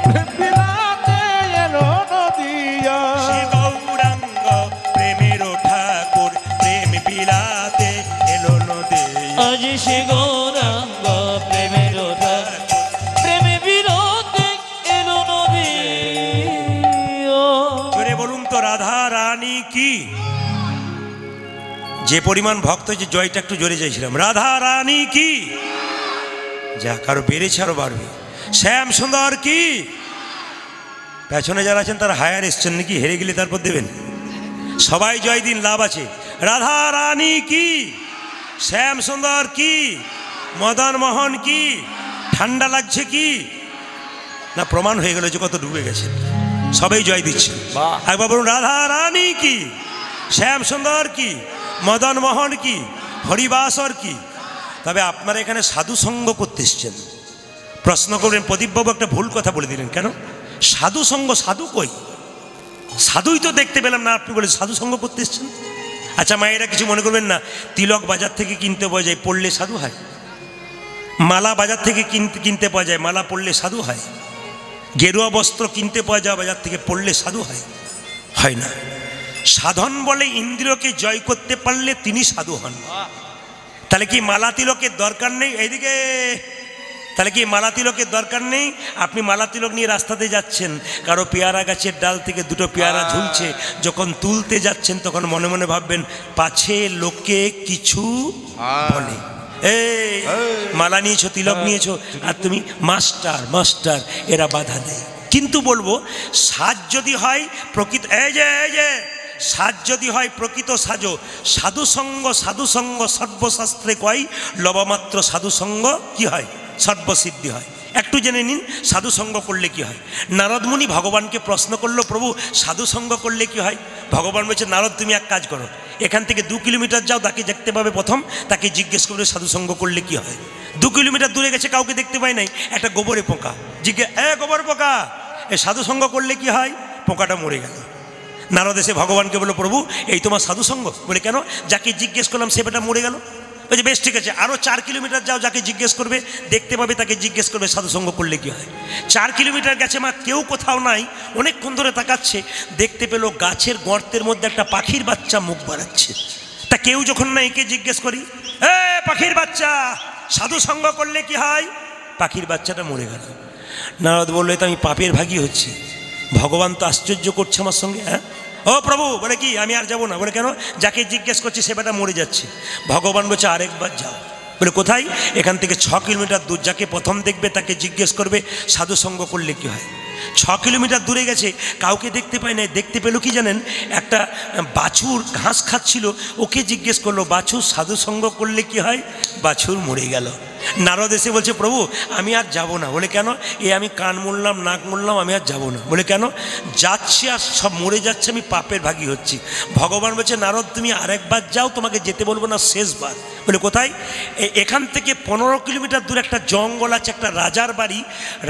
C: প্রেম বিলাতে এলো নদিয়া
A: শ্রী গৌরাঙ্গ প্রেমের ঠাকুর, প্রেম বিলাতে এলো নদী।
B: আজ সে গৌরাঙ্গ প্রেমের ঠাকুর, প্রেমে বিরতে এলো নদী।
A: জোরে বলুন তো, রাধা রানী কি? যে পরিমাণ ভক্ত, যে জয়টা একটু জোরে চাইছিলাম, রাধা রানী কি? যা কারো বেড়েছে আরো বাড়বে। শ্যাম সুন্দর কি? পেছনে যারা আছেন তারা হায়ার এসছেন নাকি, হেরে গেলে তারপর দেবেন? সবাই জয় দিন, লাভ আছে। রাধা রানী কি, শ্যাম সুন্দর কি, মদন মোহন কি, ঠান্ডা লাগছে কি না? প্রমাণ হয়ে গেল যে কত ডুবে গেছে। সবাই জয় দিচ্ছে।
C: বাহ।
A: একবার বলুন, রাধা রানী কি, শ্যাম সুন্দর কি, মদন মোহন কি, হরিবাসর কি। তবে আপনারা এখানে সাধু সঙ্গ করতে এসছেন। প্রশ্ন করবেন, প্রদীপবাবু একটা ভুল কথা বলে দিলেন কেন? সাধু সঙ্গ, সাধু কই? সাধুই তো দেখতে পেলাম না, আপনি বলে সাধু সঙ্গ করতে এসছেন। আচ্ছা মায়েরা কিছু মনে করবেন না, তিলক বাজার থেকে কিনতে পাওয়া যায়, পড়লে সাধু হয়। মালা বাজার থেকে কিনতে পাওয়া যায়, মালা পড়লে সাধু হয়। গেরুয়া বস্ত্র কিনতে পাওয়া যায় বাজার থেকে, পড়লে সাধু হয়? হয় না। সাধন বলে ইন্দ্রিয়কে জয় করতে পারলে তিনি সাধু হন। তাহলে কি মালা তিলকের দরকার নেই? এইদিকে, তাহলে কি মালা তিলকের দরকার নেই? আপনি মালা তিলক নিয়ে রাস্তাতে যাচ্ছেন, কারো পেয়ারা গাছের ডাল থেকে দুটো পেয়ারা ঝুলছে, যখন তুলতে যাচ্ছেন তখন মনে মনে ভাববেন পাছে লোকে কিছু বলে। এই মালা নিয়েছো, তিলক নিয়েছো, আর তুমি মাস্টার মাস্টার, এরা বাধা দেয়। কিন্তু বলবো, সাজ যদি হয় প্রকৃত, এই যে সাজ যদি হয় প্রকৃত সাজো, সাধুসঙ্গ সাধুসঙ্গ সর্বশাস্ত্রে কয়, লবমাত্র সাধুসঙ্গ কি হয়? সর্বসিদ্ধি হয়। একটু জেনে নিন সাধুসঙ্গ করলে কি হয়। নারদ মুনি ভগবানকে প্রশ্ন করলো, প্রভু সাধুসঙ্গ করলে কি হয়? ভগবান বলছে, নারদ তুমি এক কাজ করো, এখান থেকে 2 কিলোমিটার যাও, তাকে দেখতে পাবে প্রথম, তাকে জিজ্ঞেস করবে সাধুসঙ্গ করলে কি হয়। 2 কিলোমিটার দূরে গেছে, কাউকে দেখতে পায় নাই, একটা গোবরে পোকা, জিজ্ঞেস, গোবর পোকা, এ সাধুসঙ্গ করলে কি হয়? পোকাটা মরে গেল। নারদ এসে ভগবানকে বলল, প্রভু এই তোমার সাধুসঙ্গ? বলে কেন? যাকে জিজ্ঞেস করলাম সে বেটা মরে গেল। বলছে বেশ ঠিক আছে, আরও 4 কিলোমিটার যাও, যাকে জিজ্ঞেস করবে দেখতে পাবে, তাকে জিজ্ঞেস করবে সাধুসঙ্গ করলে কি হয়। 4 কিলোমিটার গেছে, মা কেউ কোথাও নাই, অনেকক্ষণ ধরে তাকাচ্ছে, দেখতে পেল গাছের গর্তের মধ্যে একটা পাখির বাচ্চা মুখ বাড়াচ্ছে। তা কেউ যখন না, একে জিজ্ঞেস করি, পাখির বাচ্চা সাধুসঙ্গ করলে কি হয়? পাখির বাচ্চাটা মরে গেল। নারদ বললো, তো আমি পাপের ভাগী হচ্ছি, ভগবান তো আশ্চর্য করছে আমার সঙ্গে। হ্যাঁ ও প্রভু, বলে কি আমি আর যাবো না। বলে কেন? যাকে জিজ্ঞেস করছি সে বেটা মরে যাচ্ছে। ভগবান বলছে আরেকবার যাও। বলে কোথায়? এখান থেকে 6 কিলোমিটার দূর, যাকে প্রথম দেখবে তাকে জিজ্ঞেস করবে সাধুসঙ্গ করলে কি হয়। 6 কিলোমিটার দূরে গেছে, কাউকে দেখতে পায় না, দেখতে পেল কি জানেন? একটা বাছুর ঘাস খাচ্ছিল, ওকে জিজ্ঞেস করলো, বাছুর সাধুসঙ্গ করলে কি হয়? বাছুর মরে গেল। নারদ এসে বলছে, প্রভু আমি আর যাব না। বলে কেন? আমি কান মুড়লাম, নাক মুড়লাম, আমি আর যাব না। বলে কেন? যাচ্ছি আর সব মরে যাচ্ছে, আমি পাপের ভাগী হচ্ছি। ভগবান বলছে, নারদ তুমি আরেকবার যাও, তোমাকে যেতে বলবো না, শেষবার। বলে কোথায়? এখান থেকে 15 কিলোমিটার দূরে একটা জঙ্গল আছে, একটা রাজার বাড়ি,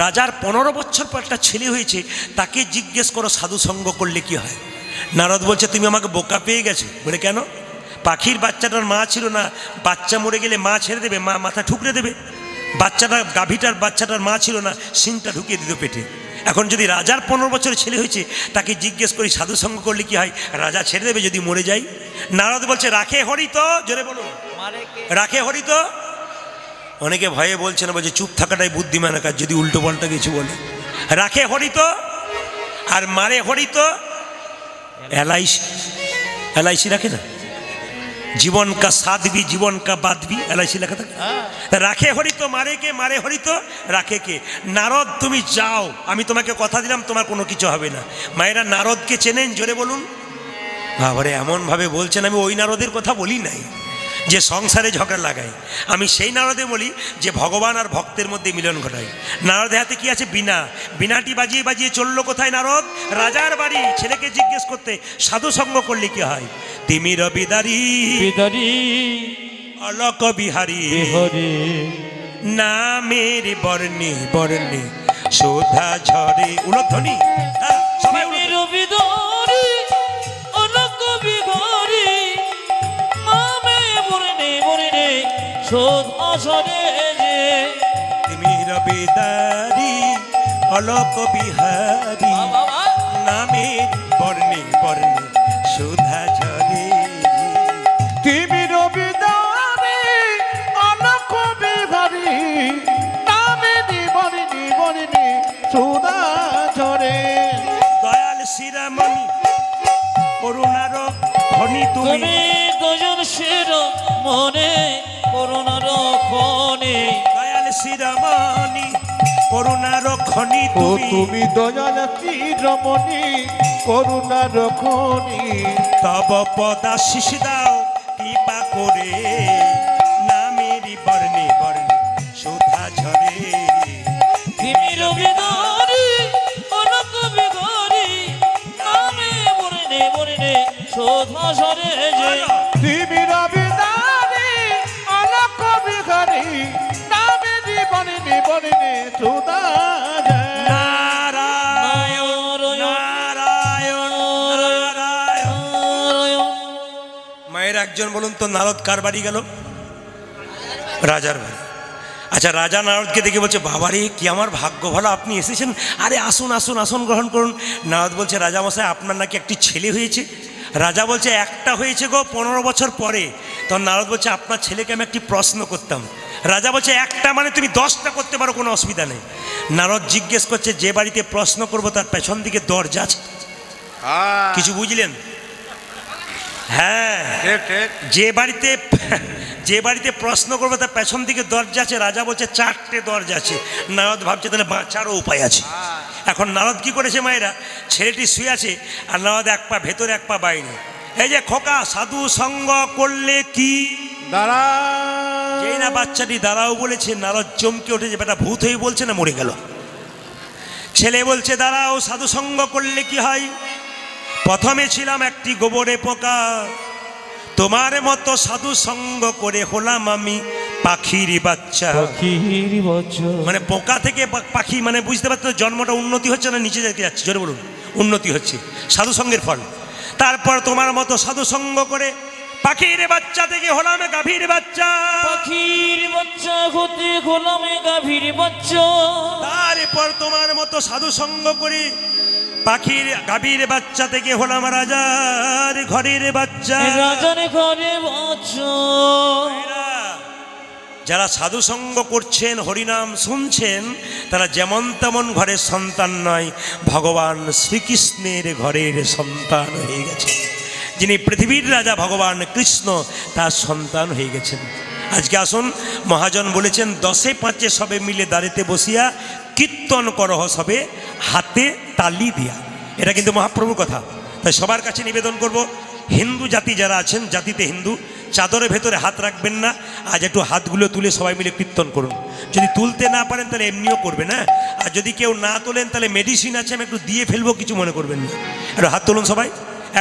A: রাজার 15 বছর পর একটা ছেলে হয়েছে, তাকে জিজ্ঞেস করো সাধুসঙ্গ করলে কি হয়। নারদ বলছে, তুমি আমাকে বোকা পেয়ে গেছো। বলে কেন? পাখির বাচ্চাটার মা ছিল না, বাচ্চা মরে গেলে মা ছেড়ে দেবে, মা মাথা ঠুকরে দেবে। বাচ্চাটা, গাভীটার বাচ্চাটার মা ছিল না, সিংটা ঢুকিয়ে দিত পেটে। এখন যদি রাজার 15 বছরের ছেলে হয়েছে, তাকে জিজ্ঞেস করি সাধুসঙ্গ করলে কি হয়, রাজা ছেড়ে দেবে যদি মরে যাই। নারদ বলছে, রাখে হরি তো, জোরে বলুন, রাখে হরি তো। অনেকে ভয়ে বলছে না, বলছে চুপ থাকাটাই বুদ্ধিমানের কাজ, যদি উল্টো পাল্টা কিছু বলে। রাখে হরি তো আর মারে হরি তো। এলআইসি রাখে না, জীবন কা সাথ ভি জীবন কা বাদ ভি, এলআইসি লেখা থাকে। রাখে হরি তো, মারে কে? মারে হরি তো, রাখে কে? নারদ তুমি যাও, আমি তোমাকে কথা দিলাম তোমার কোনো কিছু হবে না। মায়েরা নারদকে চেনেন? জোরে বলুন। বাবারে এমনভাবে বলছেন, আমি ওই নারদের কথা বলি নাই যে সংসারে ঝগড়া লাগায়, আমি সেই নারদে বলি যে ভগবান আর ভক্তের মধ্যে মিলন ঘটায়। নারদের হাতে কি আছে? বীণা। বীণাটি বাজিয়ে বাজিয়ে চললো কোথায় নারদ? রাজার বাড়ি। ছেলেকে জিজ্ঞেস করতে সাধুসঙ্গ করলে কি হয়। তিমির বিদারি অলক বিহারী নামের বর্ণে বর্ণে শোধা ঝরে। উলধ্বনি, সবাই তিমির বিদারি অলক বিহারী নামের বর্ণে বর্ণে শোধা ঝরে।
C: তিমির বিদারি অলক বিহারী নামেরি বর্ণে বর্ণে শোধা ঝরে।
A: দয়াল শিরামণি করুণার খনি তুমি,
B: দুজন শির মনে করুণার খনি।
A: দয়াল শিরামণি করুণার খনি
C: ও
A: তুমি,
C: তুমি দয়াল চিরমণি করুণার খনি।
A: তব পদাশিস দাও কৃপা করে, নামেরি বর্ণে বর্ণে সুধা ঝরে।
B: তিমির বিদারি অনক বিগরি নামে বর্ণে বর্ণে শোধা সরে যে।
C: তিমির বিদারি অলক বিহারি নামে জীবনে বনে সুদা
A: নারায়ণ নারায়ণ নারায়ণ। মায়ের একজন বলুন তো, নারদ কার বাড়ি গেল? রাজার বাড়ি। আচ্ছা, রাজা নারদকে দেখে বলছে, বাবারে কি আমার ভাগ্য ভালো, আপনি এসেছেন, আরে আসুন আসুন আসন গ্রহণ করুন। নারদ বলছে, রাজামশাই আপনার নাকি একটি ছেলে হয়েছে? রাজা বলছে, একটা হয়েছে গো 15 বছর পরে। তখন নারদ বলছে, আপনার ছেলেকে আমি একটি প্রশ্ন করতাম। রাজা বলছে, একটা মানে তুমি 10টা করতে পারো, কোনো অসুবিধা নেই। নারদ জিজ্ঞেস করছে, যে বাড়িতে প্রশ্ন করব তার পেছন দিকে দরজা আছে? কিছু বুঝলেন? হ্যাঁ, যে বাড়িতে প্রশ্ন করবে তার পেছন দিকে দরজা আছে। রাজা বলছে 4টে দরজা আছে। নারদ ভাবছে তাহলে বাঁচারও উপায় আছে। এখন নারদ কি করেছে, মায়েরা, ছেলেটি শুয়ে আছে আর নারদ এক পা ভেতরে এক পা বাইরে। এই যে খোকা, সাধু সঙ্গ করলে কি
C: দাঁড়া।
A: যেই না বাচ্চাটি দাঁড়াও বলেছে, নারদ চমকে উঠেছে, বেটা ভূত হয়ে বলছে না মরে গেল। ছেলে বলছে, দাঁড়াও, সাধু সঙ্গ করলে কি হয়? প্রথমে ছিলাম একটি গোবরে পোকা, তোমার মতো সাধু সঙ্গ করে হলাম আমি পাখির বাচ্চা।
B: পাখির বাচ্চা
A: মানে পোকা থেকে পাখি, মানে বুঝতে পারছো জন্মটা উন্নতি হচ্ছে না নিচে যেতে যাচ্ছে? জোরে বলুন, উন্নতি হচ্ছে, সাধু সঙ্গের ফল। তারপর তোমার মতো সাধু সঙ্গ করে পাখির বাচ্চা থেকে হলাম গাভীর বাচ্চা।
B: পাখির বাচ্চা হতে হলাম গাভীর বাচ্চা।
A: তারপর তোমার মতো সাধু সঙ্গ করে পাখির গাভীর বাচ্চা থেকে হলাম রাজার ঘরের বাচ্চা।
B: রাজার ঘরে বাচ্চা।
A: যারা সাধু সঙ্গ করছেন, হরিনাম শুনছেন, তারা যেমন তেমন ঘরের সন্তান নয়, ভগবান শ্রীকৃষ্ণের ঘরের সন্তান হয়ে গেছে। যিনি পৃথিবীর রাজা ভগবান কৃষ্ণ, তার সন্তান হয়ে গেছেন। আজকে আসুন, মহাজন বলেছেন, 10এ 5 সবে মিলে দাঁড়িতে বসিয়া কীর্তন করহ সবে হাতে তালি দিয়া। এটা কিন্তু মহাপ্রভুর কথা। তাই সবার কাছে নিবেদন করব, হিন্দু জাতি যারা আছেন, জাতিতে হিন্দু, চাদরের ভেতরে হাত রাখবেন না। আজ একটু হাতগুলো তুলে সবাই মিলে কীর্তন করুন। যদি তুলতে না পারেন তাহলে এমনিও করবেন, হ্যাঁ। আর যদি কেউ না তোলেন তাহলে মেডিসিন আছে, আমি একটু দিয়ে ফেলবো, কিছু মনে করবেন না। একটু হাত তুলুন সবাই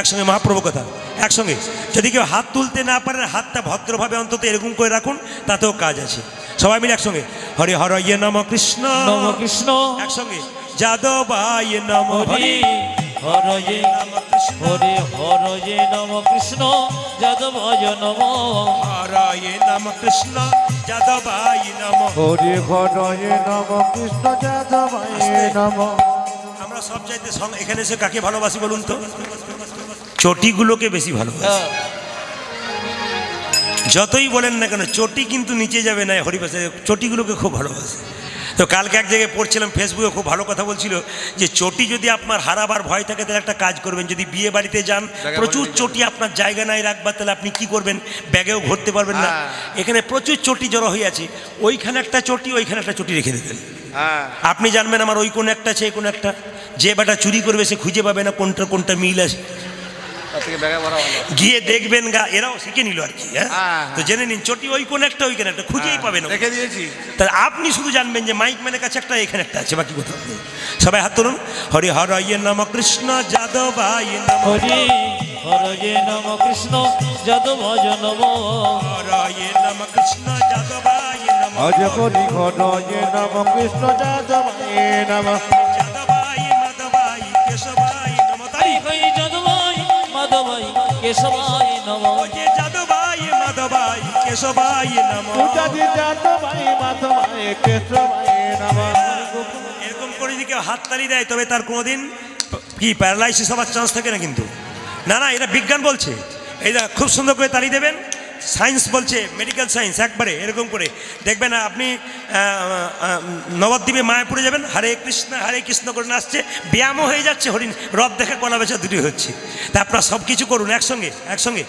A: একসঙ্গে, মহাপ্রভু কথা একসঙ্গে। যদি কেউ হাত তুলতে না পারেন, হাতটা ভদ্রভাবে অন্তত এরকম করে রাখুন, তাতেও কাজ আছে। সবাই মিলে একসঙ্গে, হরে হর ইয়ে নম কৃষ্ণ
B: নম কৃষ্ণ,
A: একসঙ্গে, যাদবায় নম হরি
B: হরয়ে
A: নম কৃষ্ণ,
B: হরে হরয়ে নম কৃষ্ণ, যাদবায় নম।
A: হরয়ে নম কৃষ্ণ, যাদবায় নম।
C: হরি হরয়ে নম কৃষ্ণ যাদবায় নম।
A: আমরা সব চাইতে এখানে এসে কাকে ভালোবাসি বলুন তো? চটিগুলোকে বেশি ভালোবাসি। যতই বলেন না কেন, চটি কিন্তু নিচে যাবে না, হরিবাসে চটিগুলোকে খুব ভালোবাসে। তো কালকে এক জায়গায় পড়ছিলাম, ফেসবুকে খুব ভালো কথা বলছিল যে চটি যদি আপনার হারাবার ভয় থাকে তাহলে একটা কাজ করবেন, যদি বিয়ে বাড়িতে যান, প্রচুর চটি আপনার জায়গা নাই রাখবার, তাহলে আপনি কি করবেন? ব্যাগেও ভরতে পারবেন না। এখানে প্রচুর চটি জড়ো হয়ে আছে, ওইখানে একটা চটি, ওইখানে একটা চটি রেখে দেবেন। আপনি জানবেন আমার ওই কোন একটা আছে, এই কোন একটা। যে বেটা চুরি করবে সে খুঁজে পাবে না কোনটা কোনটা মিল আছে, গিয়ে দেখবেন গা, এরাও শিখে নিল আর কি। হ্যাঁ, তো জেনে নিন, চটি ওই কোন একটা, ওইখানে একটা, খুঁজেই পাবেন না।
C: রেখে দিয়েছি।
A: তাহলে আপনি শুধু জানবেন যে মাইক ম্যানের কাছে একটা, এখানে একটা আছে, বাকি কোথাও নেই। সবাই হাত তুলুন, হরি হরয়ে নম কৃষ্ণ যাদবায় নম।
B: হরি হরয়ে নম কৃষ্ণ, যাদবায় নম।
A: হরয়ে নম কৃষ্ণ যাদবায় নম।
C: আজ হরি হরয়ে নম কৃষ্ণ যাদবায় নম।
A: যাদবায় মাধবায় কেশবায় নম। তাই
B: হই যাদবায় মাধবায় কেশবায় নম।
A: যে যাদবায় মাধবায় কেশবায় নম।
C: পূজাদি যাদবায় মাধবায় কেশবায় নম।
A: এরকম করে যদি কেউ হাততালি দেয়, তবে তার কোনোদিন কি প্যারালাইসিস হওয়ার চান্স থাকে না কিন্তু। না না, এটা বিজ্ঞান বলছে। এই দা খুব সুন্দর করে তালি দেবেন, সায়েন্স বলছে, মেডিকেল সায়েন্স, একবারে এরকম করে দেখবেন। আপনি নবদ্বীপে মায়াপুরে যাবেন, হরে কৃষ্ণ করে নাচছে, ব্যায়ামও হয়ে যাচ্ছে, হরিণ রথ দেখে কলা বেচা দুটি হচ্ছে। তা আপনারা সব কিছু করুন একসঙ্গে একসঙ্গে,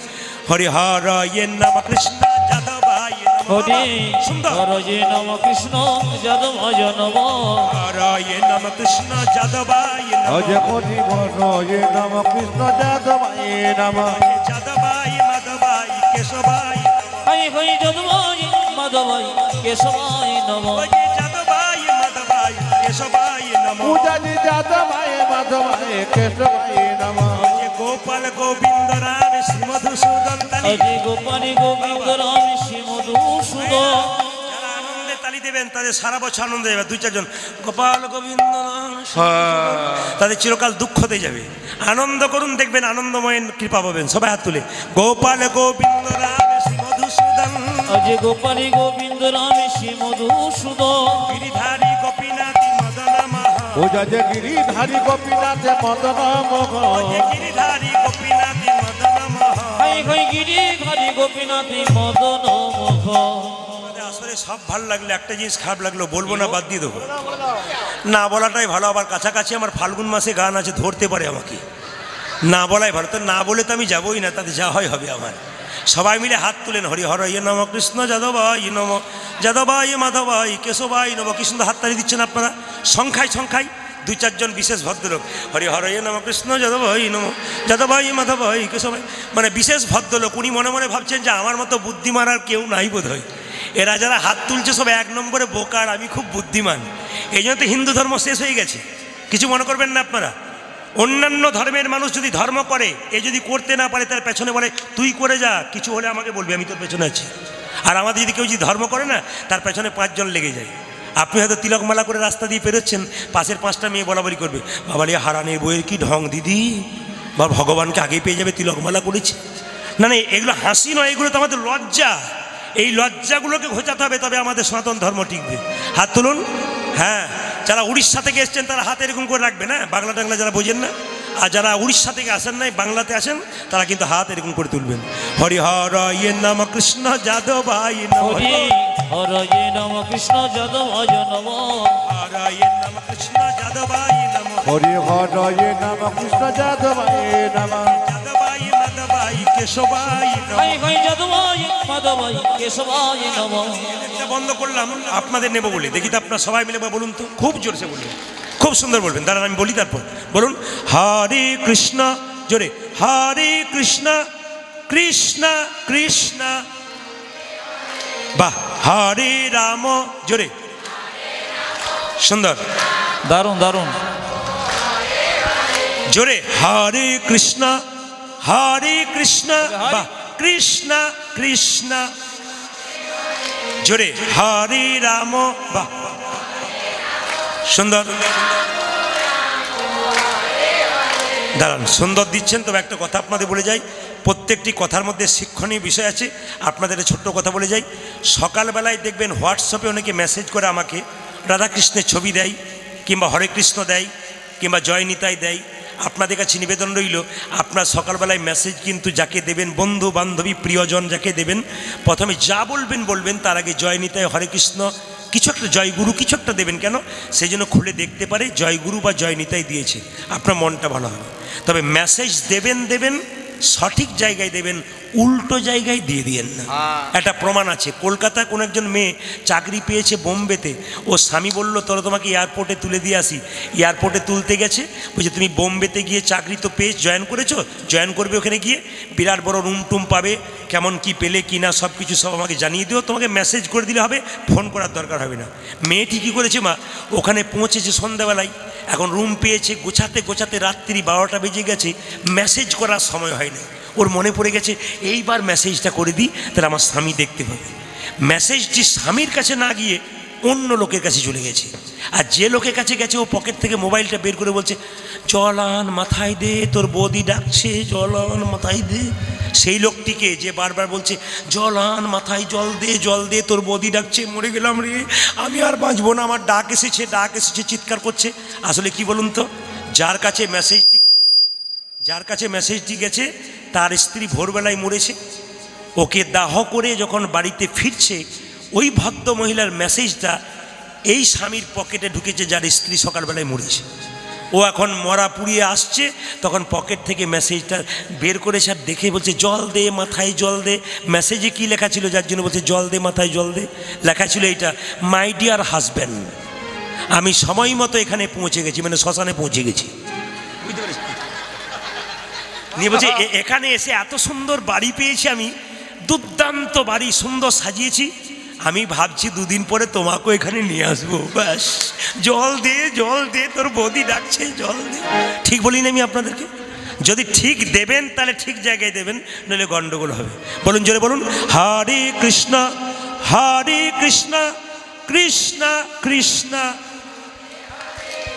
A: হরি হরয়ে নম কৃষ্ণ যাদবায় নম।
B: হরি
A: সুন্দর।
B: হরয়ে নম কৃষ্ণ যাদবায় নম
A: হরয়ে নম কৃষ্ণ যাদবায় নম
C: অজে কোটি বর্ণয়ে নম কৃষ্ণ যাদবায় নম
A: যাদবায় মাধবায় কেশবায়
B: হাই হই যাদবায় মাধবায় কেশবায় নম
A: যাদবায় মাধবায় কেশবায় নম
C: পূজাজি যাদবায় মাধবায় কেশবায় নম
A: গোপাল গোবিন্দ রাম শ্রী মধুসূদন তালি
B: অজে গোপালী গোবিন্দ রাম শ্রী মধুসূদন
A: যারা আনন্দে তালি দেবেন তাদের সারা বছর আনন্দ যাবে। দুই চারজন গোপাল গোবিন্দ রাম শ্রী মধুসূদন, তাদের চিরকাল দুঃখ দিয়ে যাবে। আনন্দ করুন, দেখবেন আনন্দময়ের কৃপা পাবেন। সবাই হাত তুলে গোপাল গোবিন্দ রাম শ্রী মধুসূদন
B: অজে গোপালী গোবিন্দ রাম শ্রী মধুসূদন
A: গিরিধারী গোপীনাথ মদন মহা
C: পূজাজি গিরিধারী গোপীনাথে মদন মোহ
A: গিরিধারী গোপীনাথ মদন মহা
B: হাই হই গিরিধারী গোপীনাথ মদন মুখ
A: আমাদের আসলে সব ভালো লাগলো, একটা জিনিস খারাপ লাগলো, বলবো না, বাদ দিয়ে দেবো। না বলাটাই ভালো। আবার কাছাকাছি আমার ফাল্গুন মাসে গান আছে, ধরতে পারে আমাকে। না বলাই ভালো, তো না বলে তো আমি যাবোই না, তাতে যা হয় হবে আমার। সবাই মিলে হাত তুলেন, হরি হর ইয়ে নম কৃষ্ণ যাদবায় নম যাদবায় মাধবায় কেশবায় নম। কি সুন্দর হাততালি দিচ্ছেন আপনারা, সংখ্যায় সংখ্যায়। দুই চারজন বিশেষ ভদ্রলোক, হরি হর ইয়ে নম কৃষ্ণ যাদবায় নম যাদবায় মাধবায় কেশবায়, মানে বিশেষ ভদ্রলোক। উনি মনে মনে ভাবছেন যে আমার মতো বুদ্ধিমান আর কেউ নাই বোধ হয়। এরা যারা হাত তুলছে সব এক নম্বরে বোকার, আমি খুব বুদ্ধিমান। এই জন্য তো হিন্দু ধর্ম শেষ হয়ে গেছে। কিছু মনে করবেন না আপনারা। অন্যান্য ধর্মের মানুষ যদি ধর্ম করে, এ যদি করতে না পারে তার পেছনে বলে তুই করে যা, কিছু হলে আমাকে বলবি, আমি তোর পেছনে আছি। আর আমাদের যদি কেউ যদি ধর্ম করে না, তার পেছনে 5 জন লেগে যায়। আপনি হয়তো তিলকমালা করে রাস্তা দিয়ে পেরোচ্ছেন, পাশের 5টা মেয়ে বলাবলি করবে, বাবালি হারানের বইয়ের কি ঢং দিদি, বা ভগবানকে আগেই পেয়ে যাবে, তিলকমালা করেছে। না না, এগুলো হাসি নয়, এগুলো তো আমাদের লজ্জা। এই লজ্জাগুলোকে ঘোচাতে হবে, তবে আমাদের সনাতন ধর্ম টিকবে। হাত তুলুন। হ্যাঁ, যারা উড়িষ্যা থেকে এসছেন তারা হাত এরকম করে রাখবে না, বাংলা টাংলা যারা বোঝেন না। আর যারা উড়িষ্যা থেকে আসেন নাই, বাংলাতে আসেন, তারা কিন্তু হাত এরকম করে তুলবেন। হরি হর ইয়ে নম কৃষ্ণ যাদবায় নম
B: হরি হরয়ে নম কৃষ্ণ যাদবায় নম
A: হর ইয়ে নম কৃষ্ণ যাদবায় নম
C: হরি হরয়ে নম কৃষ্ণ যাদবায় নম
A: যাদবায় মাধবায় কেশবায় নম।
B: হাই হই যাদবায় মাধবায় কেশবায় নম
A: এটা বন্ধ করলাম আপনাদের নেব বলে। দেখি তো আপনারা সবাই মিলে বলুন তো, খুব জোরসে বলবেন, খুব সুন্দর বলবেন। দাঁড়ান আমি বলি, তারপর বলুন। হরে কৃষ্ণ, জোরে, হরে কৃষ্ণ কৃষ্ণ কৃষ্ণ, বাহ, হরে রাম, জোরে, সুন্দর,
B: দারুণ দারুণ
A: জোরে, হরে কৃষ্ণ বাহ, কৃষ্ণ কৃষ্ণ, জোরে, হরে রাম, বাহ, সুন্দর। দাঁড়ান, সুন্দর দিচ্ছেন, তবে একটা কথা আপনাদের বলে যাই, প্রত্যেকটি কথার মধ্যে শিক্ষণীয় বিষয় আছে। আপনাদের ছোট্ট কথা বলে যাই, সকালবেলায় দেখবেন হোয়াটসঅ্যাপে অনেকে মেসেজ করে আমাকে, রাধাকৃষ্ণের ছবি দেয়, কিংবা হরে কৃষ্ণ দেয়, কিংবা জয় নিতাই দেয়। আপনাদের কাছে নিবেদন রইল, আপনার সকালবেলায় মেসেজ কিন্তু যাকে দেবেন, বন্ধু বান্ধবী প্রিয়জন যাকে দেবেন, প্রথমে যা বলবেন তার আগে জয় নিতাই, হরে কৃষ্ণ, কিছু একটা, জয়গুরু কিছু একটা দেবেন। কেন? সেই জন্য খুলে দেখতে পারে জয়গুরু বা জয় নিতাই দিয়েছে, আপনার মনটা ভালো হবে। তবে মেসেজ দেবেন সঠিক জায়গায় দেবেন, উল্টো জায়গায় দিয়ে দিয়েন না। একটা প্রমাণ আছে, কলকাতায় কোনো একজন মেয়ে চাকরি পেয়েছে বোম্বেতে, ও স্বামী বলল তোরা তোমাকে এয়ারপোর্টে তুলে দিয়ে আসি। এয়ারপোর্টে তুলতে গেছে, বলছে তুমি বোম্বেতে গিয়ে চাকরি তো পেয়ে জয়েন করেছো, জয়েন করবে, ওখানে গিয়ে বিরাট বড় রুম টুম পাবে, কেমন কি পেলে কি না সব কিছু সব আমাকে জানিয়ে দিও, তোমাকে মেসেজ করে দিলে হবে, ফোন করার দরকার হবে না। মেয়েটি কী করেছে মা, ওখানে পৌঁছেছে সন্ধ্যাবেলায়, এখন রুম পেয়েছে, গোছাতে রাত্রি 12টা বেজে গেছে, মেসেজ করার সময় হয় না। ওর মনে পড়ে গেছে এইবার মেসেজটা করে দিই, তাহলে আমার স্বামী দেখতে পাবে। মেসেজটি স্বামীর কাছে না গিয়ে অন্য লোকের কাছে চলে গেছে। আর যে লোকের কাছে গেছে ও পকেট থেকে মোবাইলটা বের করে বলছে জল আন মাথায় দে, তোর বৌদি ডাকছে, জল আন মাথায় দে। সেই লোকটিকে যে বারবার বলছে জল আন মাথায় জল দে তোর বৌদি ডাকছে, মরে গেলাম রে, আমি আর বাঁচবো না, আমার ডাক এসেছে চিৎকার করছে। আসলে কি বলুন তো, যার কাছে মেসেজটি গেছে তার স্ত্রী ভোরবেলায় মরেছে, ওকে দাহ করে যখন বাড়িতে ফিরছে, ওই ভদ্র মহিলার মেসেজটা এই স্বামীর পকেটে ঢুকেছে যার স্ত্রী সকালবেলায় মরেছে। ও এখন মরা পুড়িয়ে আসছে, তখন পকেট থেকে মেসেজটা বের করেছে আর দেখে বলছে জল দে মাথায় জল দে। মেসেজে কি লেখা ছিল যার জন্য বলছে জল দে মাথায় জল দে? লেখা ছিল এইটা, মাই ডিয়ার হাজব্যান্ড, আমি সময় মতো এখানে পৌঁছে গেছি, মানে শ্মশানে পৌঁছে গেছি। বুঝতে পেরেছি? নিয়ে বলছে এখানে এসে এত সুন্দর বাড়ি পেয়েছি আমি, দুর্দান্ত বাড়ি, সুন্দর সাজিয়েছি, আমি ভাবছি দুদিন পরে তোমাকেও এখানে নিয়ে আসবো। ব্যাস, জল দে জল দে, তোর বৌদি ডাকছে জল দে। ঠিক বলি না আমি আপনাদেরকে? যদি ঠিক দেবেন তাহলে ঠিক জায়গায় দেবেন, নইলে গন্ডগোল হবে। বলুন জোরে বলুন, হরে কৃষ্ণ কৃষ্ণ কৃষ্ণ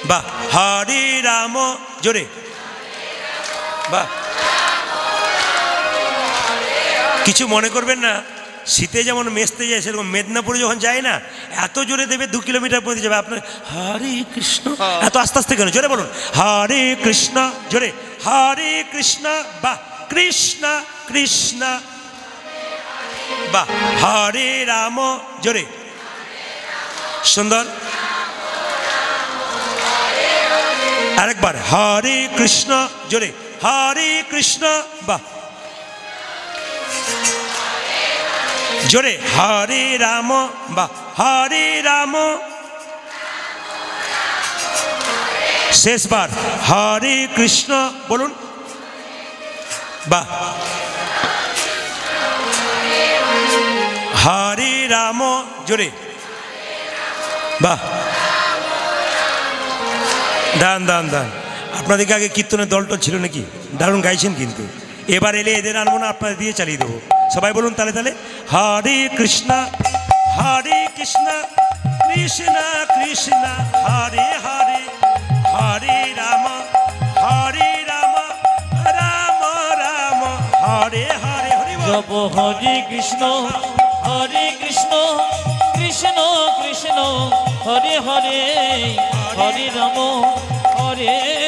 A: বা হরে রাম, জোরে বা। কিছু মনে করবেন না, শীতে যেমন মেসতে যায় সেরকম মেদিনীপুরে যখন যায় না, এত জোরে দেবে 2 কিলোমিটার পর্যন্ত যাবে আপনার। হরে কৃষ্ণ, এত আস্তে আস্তে কেন? জোরে বলুন, হরে কৃষ্ণ, জোরে হরে কৃষ্ণ বা কৃষ্ণ কৃষ্ণ বা হরে রাম, জোরে সুন্দর। আরেকবার, হরে কৃষ্ণ, জোরে হরে কৃষ্ণ বা জোরে হরে রাম বা হরে রাম। শেষবার হরে কৃষ্ণ বলুন বা হরে রাম, জোরে বাহ। দান দান দান। আপনাদেরকে আগে কীর্তনের দলটা ছিল নাকি? দারুণ গাইছেন কিন্তু। এবার এলে এদের আনবো না, আপনাদের দিয়ে চালিয়ে দেবো। সবাই বলুন তাহলে তাহলে, হরে কৃষ্ণ কৃষ্ণ কৃষ্ণ হরে হরে, হরে রাম রাম রাম হরে হরে। হরি বল।
B: জপ হরে কৃষ্ণ কৃষ্ণ কৃষ্ণ হরে হরে, হরে রাম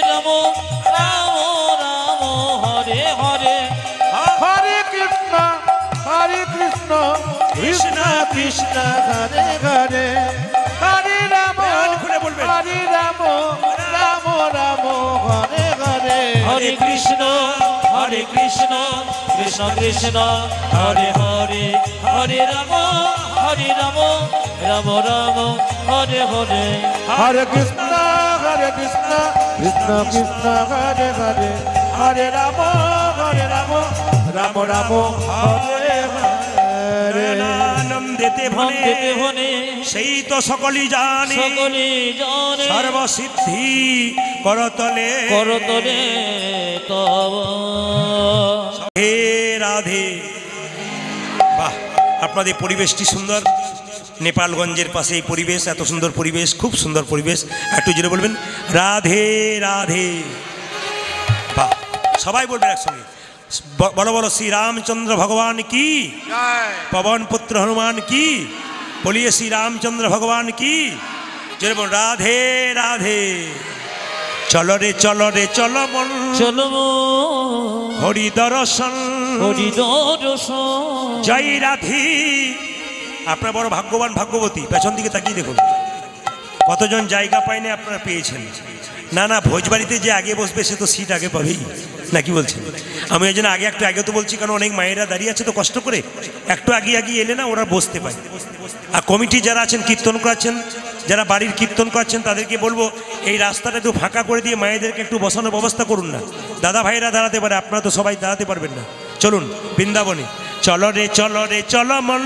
B: রাম রাম হরে হরে।
C: হরে কৃষ্ণ কৃষ্ণ কৃষ্ণ হরে হরে, হরে রাম
A: খুলে বলবেন।
C: হরে রাম রাম রাম হরে হরে।
B: হরে কৃষ্ণ কৃষ্ণ কৃষ্ণ হরে হরে, হরে রাম রাম রাম হরে হরে।
C: হরে কৃষ্ণ কৃষ্ণ কৃষ্ণ হরে হরে, হরে রাম রাম রাম হরে হরে।
A: আনন্দেতে ভনে সেই তো সকলই জানে, সর্বসিদ্ধি করতলে
B: তব।
A: হে রাধে। বাহ, আপনাদের পরিবেশটি সুন্দর। নেপালগঞ্জের পাশে এই পরিবেশ, এত সুন্দর পরিবেশ, খুব সুন্দর পরিবেশ। একটু জোরে বলবেন, রাধে রাধে। বাহ, সবাই বলবেন একসঙ্গে, বলো বলো, শ্রী রামচন্দ্র ভগবান কি, পবন পুত্র হনুমান কি, বলিয়ে শ্রী রামচন্দ্র ভগবান কি। জোরে বল, রাধে রাধে। চলো রে চলো মন,
B: চলো
A: হরি দর্শন জয় রাধি। আপনারা বড় ভাগ্যবান ভাগ্যবতী। পেছন দিকে তাকিয়ে দেখুন, কতজন জায়গা পায়নি, আপনারা পেয়েছেন। না না, ভোজবাড়িতে যে আগে বসবে সে তো সিট আগে পাবেই, না কি বলছেন? আমি ওই জন্য একটু আগে তো বলছি, কারণ অনেক মায়েরা দাঁড়িয়ে আছে তো কষ্ট করে, একটু আগে এলে না ওরা বসতে পায়। আর কমিটি যারা আছেন, কীর্তন করাচ্ছেন, যারা বাড়ির কীর্তন করাচ্ছেন, তাদেরকে বলবো এই রাস্তাটা একটু ফাঁকা করে দিয়ে মায়েদেরকে একটু বসানোর ব্যবস্থা করুন না। দাদা ভাইরা দাঁড়াতে পারে, আপনারা তো সবাই দাঁড়াতে পারবেন না। চলুন বৃন্দাবনে, চলো রে চলো মন,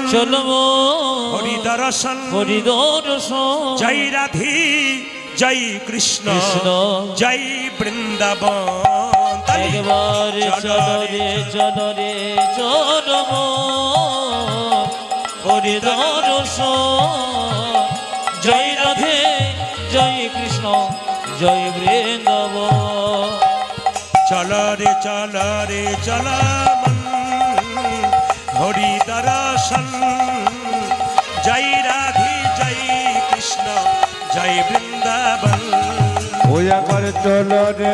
A: হরি দর্শন জয় রাধি, জয় কৃষ্ণ জয় বৃন্দাবন।
B: একবারে চলো রে হরি দর্শন জয় রাধে, জয় কৃষ্ণ জয় বৃন্দাবন।
A: চলো রে চলো মন, হরি দর্শন জয় রাধি, জয় কৃষ্ণ জয় বৃন্দাবন।
C: ওই একবার চলো রে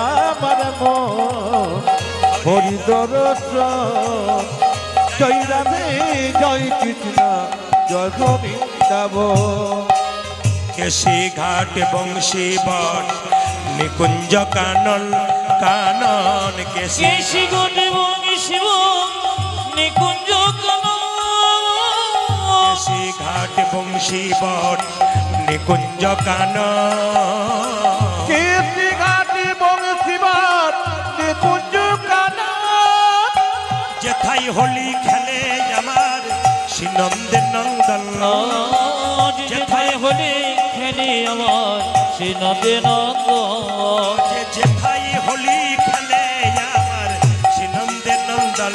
C: আমার মন, হরি দর্শন জয় রাধে, জয় কৃষ্ণ জয় বৃন্দাবন।
A: কেশি ঘাট বংশী বট নিকুঞ্জ কানন কানন কেশি
B: কেশি ঘটে শিব নিকুঞ্জ
A: কেশি ঘাট বংশী বট নিকুঞ্জ কানন
C: কীর্তি ঘাটি বংশীবাদ নিকুঞ্জ কানন
A: যেথায় হোলি খেলে আমার শ্রীনন্দে নন্দন
B: যেথায় হলে খেলে আমার সে নদে নন্দ
A: যেথায় হোলি খেলে আমার শ্রীনন্দে নন্দন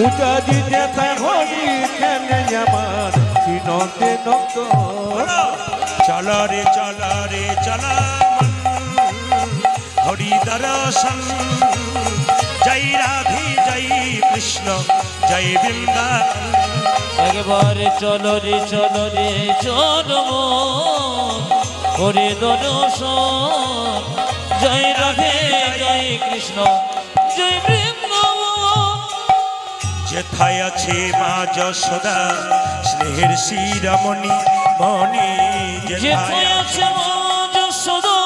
C: উজাজি যেথায় হলি খেলে আমার শ্রীনন্দে নন্দন
A: চল রে চল রে চল হরি দর্শন জয় রাধে জয় কৃষ্ণ জয় বৃন্দাবন
B: একবারে চলো রে চলো হরে দর্শন জয় রাধে জয় কৃষ্ণ জয় বৃন্দাবন
A: যেথায় আছে মা যশোদা স্নেহের শিরমণি মণি
B: যেথায় আছে মা যশোদা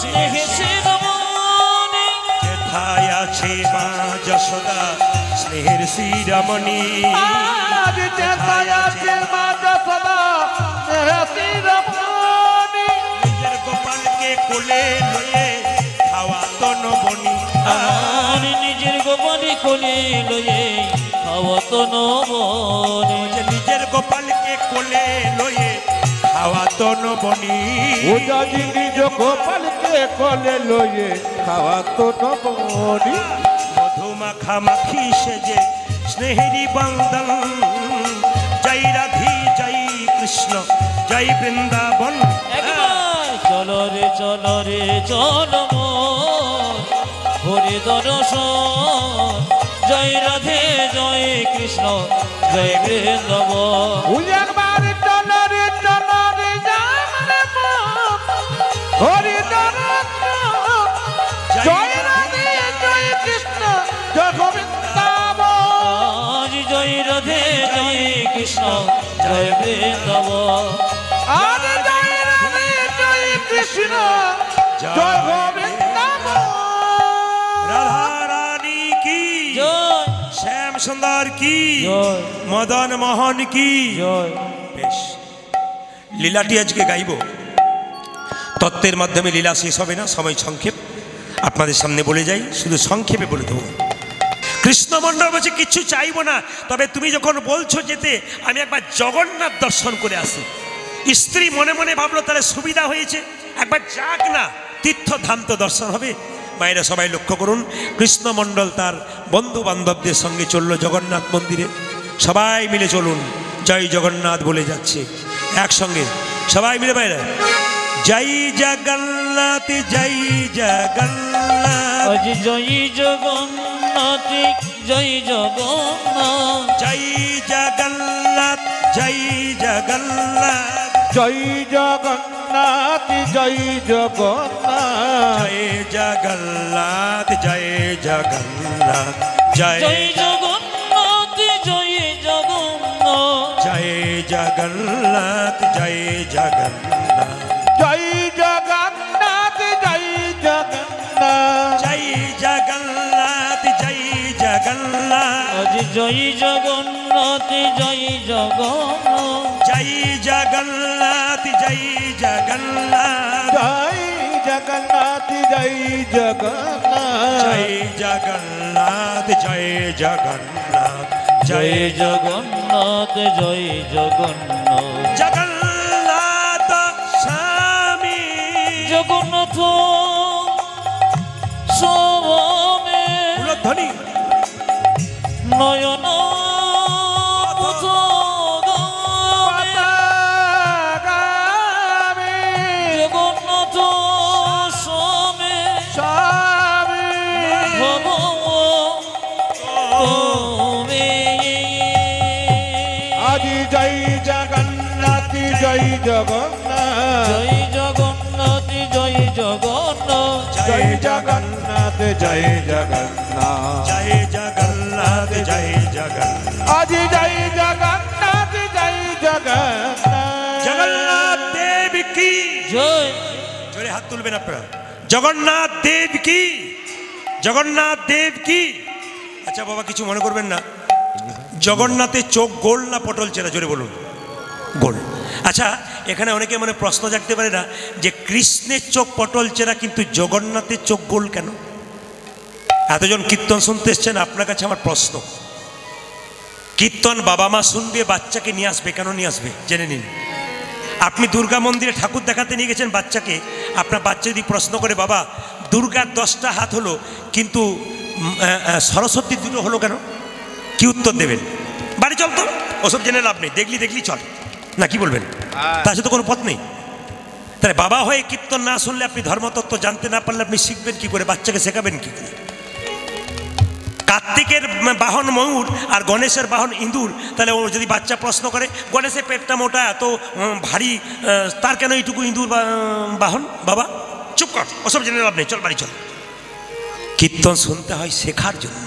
B: স্নেহে শিরোমণি
A: যেথায় আছে মা যশোদা স্নেহের শিরমণি
C: আজ যেথায় আছে মা যশোদা শ্রীরমণি
A: নিজের গোপালকে কোলে লয়ে খাওয়া তনবনি
B: আর নিজের গোপালী কোলে লয়ে খাওয়াত নবনে
A: নিজের গোপালকে কোলে লয়ে খাওয়া তনবনি
C: উজাজি নিজ গোপালকে কোলে লয়ে খাওয়া তো নবনি
A: মধুমাখা মাখি সেজে স্নেহেরি বন্দন জয় রাধি জয় কৃষ্ণ জয় বৃন্দাবন
B: একবার চলো রে চলো হরে দর্শন জয় রাধে জয় কৃষ্ণ জয় বৃন্দাবন
C: একবার চলো রে জানে হরি দর্শন জয় রাধে জয় কৃষ্ণ জয় গোবিন্দাবন
B: আজ জয় রাধে জয় কৃষ্ণ জয় বৃন্দাবন
C: আজ জয় রাধে জয় কৃষ্ণ জয় গোবিন্দাবন
A: রাধা রানী কি
B: জয়
A: শ্যাম সুন্দর কি
B: জয়
A: মদন মোহন কি
B: জয়
A: বেশ লীলাটি আজকে গাইব তত্ত্বের মাধ্যমে লীলা শেষ হবে না সময় সংক্ষেপ আপনাদের সামনে বলে যাই শুধু সংক্ষেপে বলে দেবো কৃষ্ণমণ্ডল বলছে কিচ্ছু চাইবো না তবে তুমি যখন বলছো যেতে আমি একবার জগন্নাথ দর্শন করে আসি স্ত্রী মনে মনে ভাবলো তাহলে সুবিধা হয়েছে একবার যাক না তীর্থধাম তো দর্শন হবে মায়েরা সবাই লক্ষ্য করুন কৃষ্ণমণ্ডল তার বন্ধু বান্ধবদের সঙ্গে চললো জগন্নাথ মন্দিরে সবাই মিলে চলুন জয় জগন্নাথ বলে যাচ্ছে একসঙ্গে সবাই মিলে মায়েরা জয় জগন্নাথ জয় জগন্নাথ
B: আজ জয় জগন্নাথ জয় জগন্নাথ
A: জয় জগন্নাথ জয় জগন্নাথ
C: জয় জগন্নাথ জয় জগন্নাথ
A: জয় জগন্নাথ জয় জগন্নাথ জয়
B: জয় জগন্নাথ জয় জগন্নাথ
A: জয় জগন্নাথ জয় জগন্নাথ
C: জয় জগন্নাথ জয় জগন্নাথ
A: জয় জগন্নাথ জয় জগন্নাথ
B: আজ জয় জগন্নাথ জয় জগন্নাথ
A: জয় জগন্নাথ জয় জগন্নাথ
C: জয় জগন্নাথ জয় জগন্নাথ
A: জয় জগন্নাথ জয় জগন্নাথ
B: জয় জগন্নাথ জয় জগন্নাথ
A: জগন্নাথ স্বামী
B: জগন্নাথ সবমে
A: ধ্বনি
B: নয়ন
C: পাতাগামী
B: জগন্নাথ সমে
C: স্বামী
B: ভব তুমি
C: আজি জয় জগন্নাথ জয় জগন্নাথ
B: জয় জগন্নাথ জয় জগন্নাথ
C: জয় জগন্নাথ জয় জগন্নাথ
A: জয় জগন্নাথ জয় জগন্নাথ
C: আজি জয় জগন্নাথ জয় জগন্নাথ
A: জগন্নাথ দেব কি
B: জয়।
A: জোরে হাত তুলবেন আপনারা। জগন্নাথ দেব কি, জগন্নাথ দেব কি। আচ্ছা বাবা কিছু মনে করবেন না, জগন্নাথের চোখ গোল না পটল চেরা, জোরে বলুন। গোল। আচ্ছা এখানে অনেকে মানে প্রশ্ন জাগতে পারে না যে কৃষ্ণের চোখ পটল চেরা কিন্তু জগন্নাথের চোখ গোল কেন? এতজন কীর্তন শুনতে এসছেন, আপনার কাছে আমার প্রশ্ন, কীর্তন বাবা মা শুনবে, বাচ্চাকে নিয়ে আসবে, কেন নিয়ে আসবে জেনে নিন। আপনি দুর্গা মন্দিরে ঠাকুর দেখাতে নিয়ে গেছেন বাচ্চাকে, আপনার বাচ্চা যদি প্রশ্ন করে বাবা দুর্গার 10টা হাত হলো কিন্তু সরস্বতীর 2টো হলো কেন, কি উত্তর দেবেন? বাড়ি চল তো, ওসব জেনে লাভ নেই, দেখলি দেখলি চল না, কি বলবেন? তার সাথে কোনো পথ নেই। তাহলে বাবা হয়ে কীর্তন না শুনলে, আপনি ধর্মতত্ত্ব জানতে না পারলে আপনি শিখবেন কি করে, বাচ্চাকে শেখাবেন কি করে? কার্তিকের বাহন ময়ূর আর গণেশের বাহন ইঁদুর, তাহলে ও যদি বাচ্চা প্রশ্ন করে গণেশের পেটটা মোটা এত ভারী, তার কেন এইটুকু ইঁদুর বাহন? বাবা চুপ কর, ওসব জেনে লাভ নেই, চল বাড়ি চল। কীর্তন শুনতে হয় শেখার জন্য।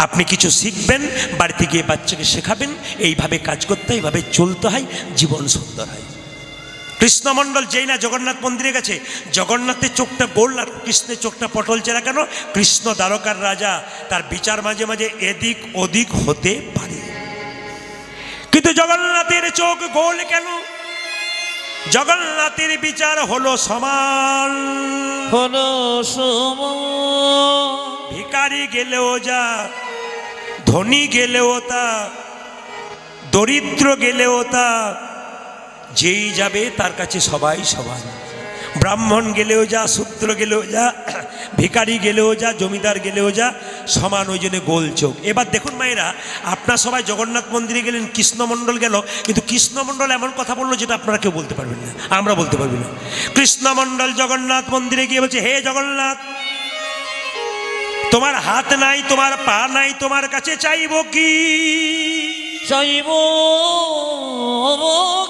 A: আপনি কিছু শিখবেন, বাড়িতে গিয়ে বাচ্চাকে শেখাবেন, এইভাবে কাজ করতে হয়, এইভাবে চলতে হয়, জীবন সুন্দর হয়। কৃষ্ণমণ্ডল যেই না জগন্নাথ মন্দিরে গেছে, জগন্নাথের চোখটা গোল আর কৃষ্ণের চোখটা পটল চেরা কেন? কৃষ্ণ দ্বারকার রাজা, তার বিচার মাঝে মাঝে এদিক ওদিক হতে পারে, কিন্তু জগন্নাথের চোখ গোল কেন? জগন্নাথের বিচার হলো সমান,
B: হলো সমান।
A: ভিখারি গেলেও যা, ধনী গেলেও তা, দরিদ্র গেলেও তা, যেই যাবে তার কাছে সবাই সমান। ব্রাহ্মণ গেলেও যা, শূদ্র গেলেও যা, ভিখারি গেলেও যা, জমিদার গেলেও যা, সমান, ওই জন্য গোল চোখ। এবার দেখুন মায়েরা, আপনার সবাই জগন্নাথ মন্দিরে গেলেন, কৃষ্ণমণ্ডল গেল, কিন্তু কৃষ্ণমণ্ডল এমন কথা বললো যেটা আপনারা কেউ বলতে পারবেন না, আমরা বলতে পারবি না। কৃষ্ণমণ্ডল জগন্নাথ মন্দিরে গিয়ে বলছে, হে জগন্নাথ, তোমার হাত নাই, তোমার পা নাই, তোমার কাছে চাইব কি?
B: চাইব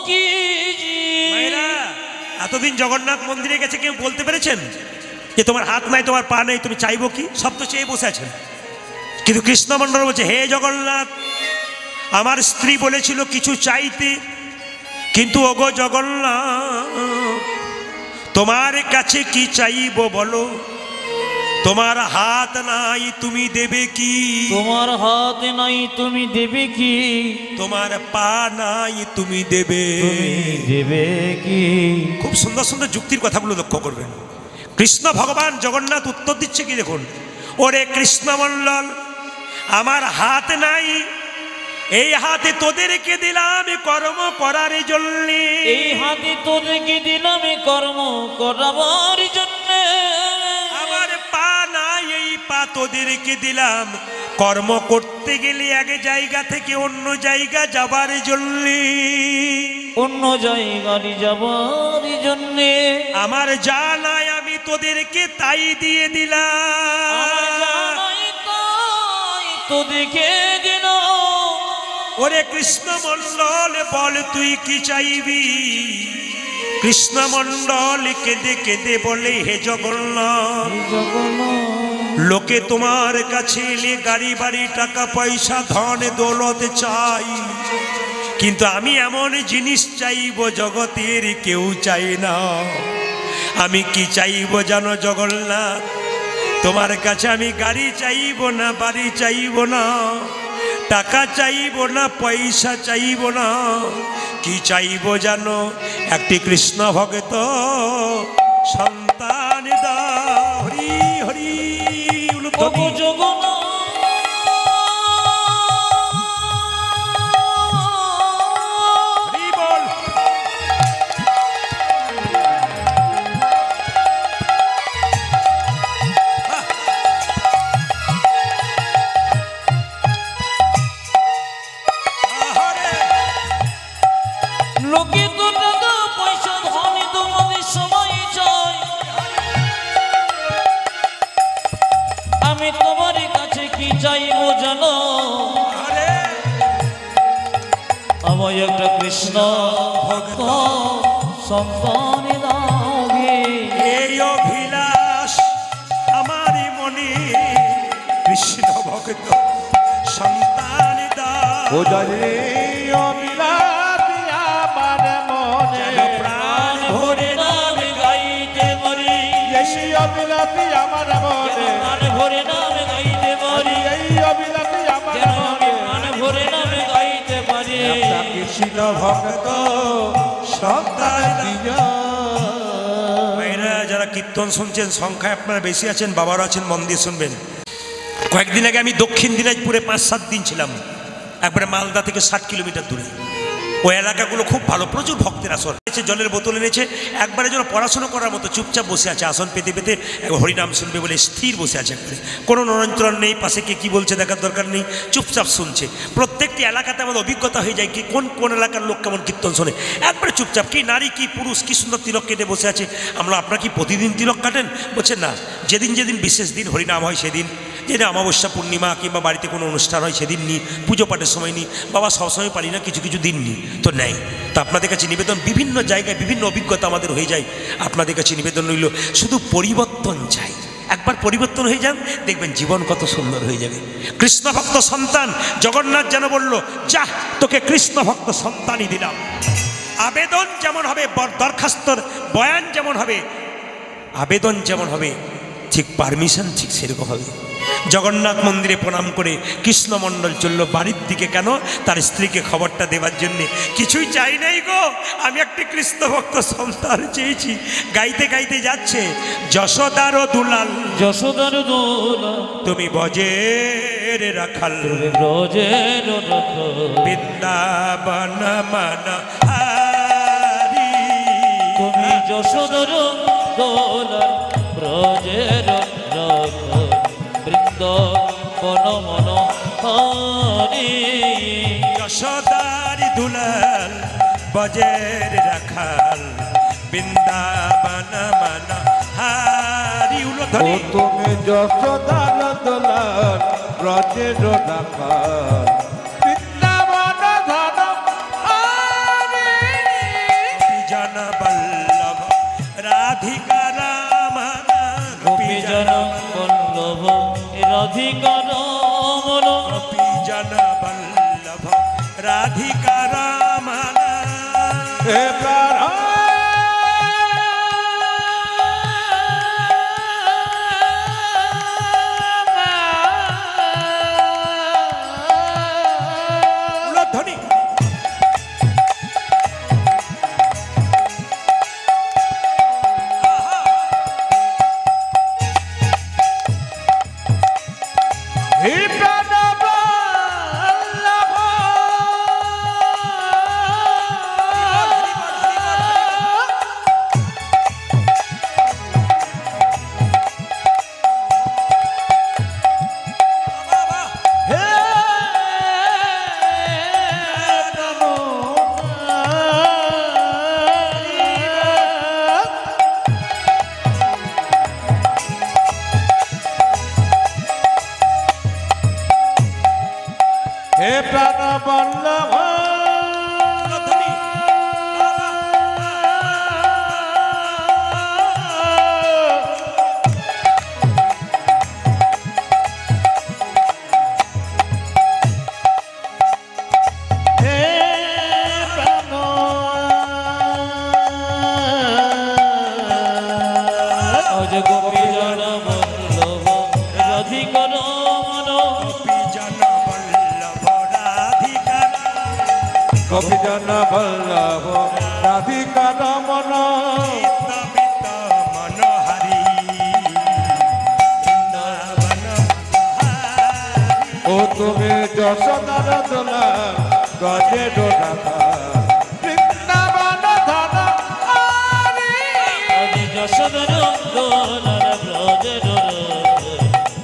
B: কি?
A: মায়েরা, এতদিন জগন্নাথ মন্দিরে গেছে, কেউ বলতে পেরেছেন যে তোমার হাত নাই, তোমার পা নাই, তুমি চাইবো কি? সব তো চেয়ে বসে আছেন। কিন্তু কৃষ্ণমণ্ডল বলছে, হে জগন্নাথ, আমার স্ত্রী বলেছিল কিছু চাইতে, কিন্তু ওগো জগন্নাথ, তোমার কাছে কি চাইবো বলো? তোমার হাত নাই, তুমি দেবে কি?
B: তোমার হাত নাই, তুমি দেবে কি?
A: তোমার পা নাই, তুমি দেবে
B: দেবে কি?
A: খুব সুন্দর সুন্দর যুক্তির কথাগুলো লক্ষ্য করবেন। কৃষ্ণ ভগবান জগন্নাথ উত্তর দিচ্ছে কি দেখুন, ওরে কৃষ্ণমণ্ডল, আমার হাত নাই, এই হাতে তোদেরকে দিলাম কর্ম করার জন্য,
B: এই হাতে তোদেরকে দিলাম কর্ম করাবার জন্য।
A: আমার পা নাই, এই পা তোদেরকে দিলাম কর্ম করতে গেলে এক জায়গা থেকে অন্য জায়গা যাবার জন্য,
B: অন্য জায়গায় যাবার জন্য।
A: আমার যা নাই আমি তোদেরকে তাই দিয়ে দিলাম,
B: তোদেরকে দিল।
A: ওরে কৃষ্ণমণ্ডল বল তুই কি চাইবি? কৃষ্ণমণ্ডল কেঁদে কেঁদে বলে, হে জগন্নাথ, লোকে তোমার কাছে এলে গাড়ি বাড়ি টাকা পয়সা ধন দৌলত চাই, কিন্তু আমি এমন জিনিস চাইব জগতের কেউ চাই না। আমি কি চাইব জানো জগন্নাথ? তোমার কাছে আমি গাড়ি চাইব না, বাড়ি চাইব না, টাকা চাইব না, পয়সা চাইব না, কি চাইব জানো? একটি কৃষ্ণ ভক্ত সন্তান দাও। হরি হরি
B: লোকে তো টাকা পয়সা ধন তোমাদের সবাই চাই, আমি তোমার কাছে কি চাইবো জানো? আমায় একটা কৃষ্ণ ভক্ত সন্তান দাও গে।
A: এই অভিলাষ আমার মনে, কৃষ্ণ ভক্ত সন্তান দাও।
C: ও জানি অবিলাস আমার মনে,
A: প্রাণ ভরে দাও।
C: অভিলাষী আমার মনে
B: প্রাণ ভরে নাম গাইতে পারি,
C: এই অভিলাষী আমার
B: যেন আমি
C: মনে
B: প্রাণ ভরে নাম গাইতে পারি।
C: একটা কৃষ্ণ ভক্ত সন্তান দিয়া
A: ভাইরা যারা কীর্তন শুনছেন সংখ্যায় আপনারা বেশি আছেন, বাবারা আছেন, মন দিয়ে শুনবেন। কয়েকদিন আগে আমি দক্ষিণ দিনাজপুরে 5-7 দিন ছিলাম, একবারে মালদা থেকে 60 কিলোমিটার দূরে। ওই এলাকাগুলো খুব ভালো, প্রচুর ভক্তের আসন এনেছে, জলের বোতল এনেছে, একবারে যেন পড়াশোনা করার মতো চুপচাপ বসে আছে, আসন পেতে পেতে হরিনাম শুনবে বলে স্থির বসে আছে একবারে, কোনো নড়নচড়ন নেই, পাশে কে কী বলছে দেখার দরকার নেই, চুপচাপ শুনছে। প্রত্যেকটি এলাকাতে আমাদের অভিজ্ঞতা হয়ে যায় কি কোন কোন এলাকার লোক কেমন কীর্তন শোনে, একবারে চুপচাপ। কি নারী কি পুরুষ কি সুন্দর তিলক কেটে বসে আছে। আমরা আপনার কি প্রতিদিন তিলক কাটেন? বলছে না, যেদিন যেদিন বিশেষ দিন হরিনাম হয় সেদিন, যেদিন অমাবস্যা পূর্ণিমা কিংবা বাড়িতে কোনো অনুষ্ঠান হয় সেদিন নিই, পুজো পাঠের সময় নিই। বাবা সবসময় পারি না, কিছু কিছু দিন নিই, তো নেই। তো আপনাদের কাছে নিবেদন, বিভিন্ন জায়গায় বিভিন্ন অভিজ্ঞতা আমাদের হয়ে যায়, আপনাদের কাছে নিবেদন রইল শুধু পরিবর্তন চাই। একবার পরিবর্তন হয়ে যান, দেখবেন জীবন কত সুন্দর হয়ে যাবে। কৃষ্ণ ভক্ত সন্তান জগন্নাথ যেন বলল, যা তোকে কৃষ্ণ ভক্ত সন্তানই দিলাম। আবেদন যেমন হবে, দরখাস্তর বয়ান যেমন হবে, আবেদন যেমন হবে, ঠিক পারমিশন ঠিক সেরকম হবে। জগন্নাথ মন্দিরে প্রণাম করে কৃষ্ণমণ্ডল চলল বাড়ির দিকে। কেন? তার স্ত্রীকে খবরটা দেওয়ার জন্যে। কিছুই চাই নাই গো, আমি একটি কৃষ্ণ ভক্ত সন্তান চেয়েছি। গাইতে গাইতে যাচ্ছে, যশোদার দুলাল
B: যশোদার দোলা
A: তুমি বজের রাখাল,
B: তুমি ব্রজের রাখাল,
A: বৃন্দাবন মনোহারি।
B: তুমি যশোদার দোলা ব্রজের রাখাল, বৃন্দাবন মনোহারি।
A: যশোদার দুলাল বজের রাখাল, বৃন্দাবন মনোহারি।
C: ও
A: উলধ্বনি।
C: তুমি যশোদার দোলাল ব্রজের রাখাল, বৃন্দাবন ধন হরি।
A: জন বল্লভ রাধিকা রামন,
B: গোপী জন বল্লভ রাধিকা রমণ,
A: জন বল্লভ রাধিকা রামন।
C: হে প্রাণ
A: উলধ্বনি।
C: হে প্রাণ বল্লভ হে হে প্রাণ বল্লভ
A: উলধ্বনি।
C: হে প্রাণ
B: আজ গোপী জন বল্লভ রাধিকা রমণ,
A: জন বল্লভ রাধিকা
C: কবিজন বল্লভ রাধিকা রমণ
A: বিত মনোহারি, বৃন্দাবন মনোহারি।
C: ও তুমি যশোদার দোলাল ব্রজের রাখাল, বৃন্দাবন ধন হরি।
B: আজ যশোদার দোলার ব্রজের রাখাল,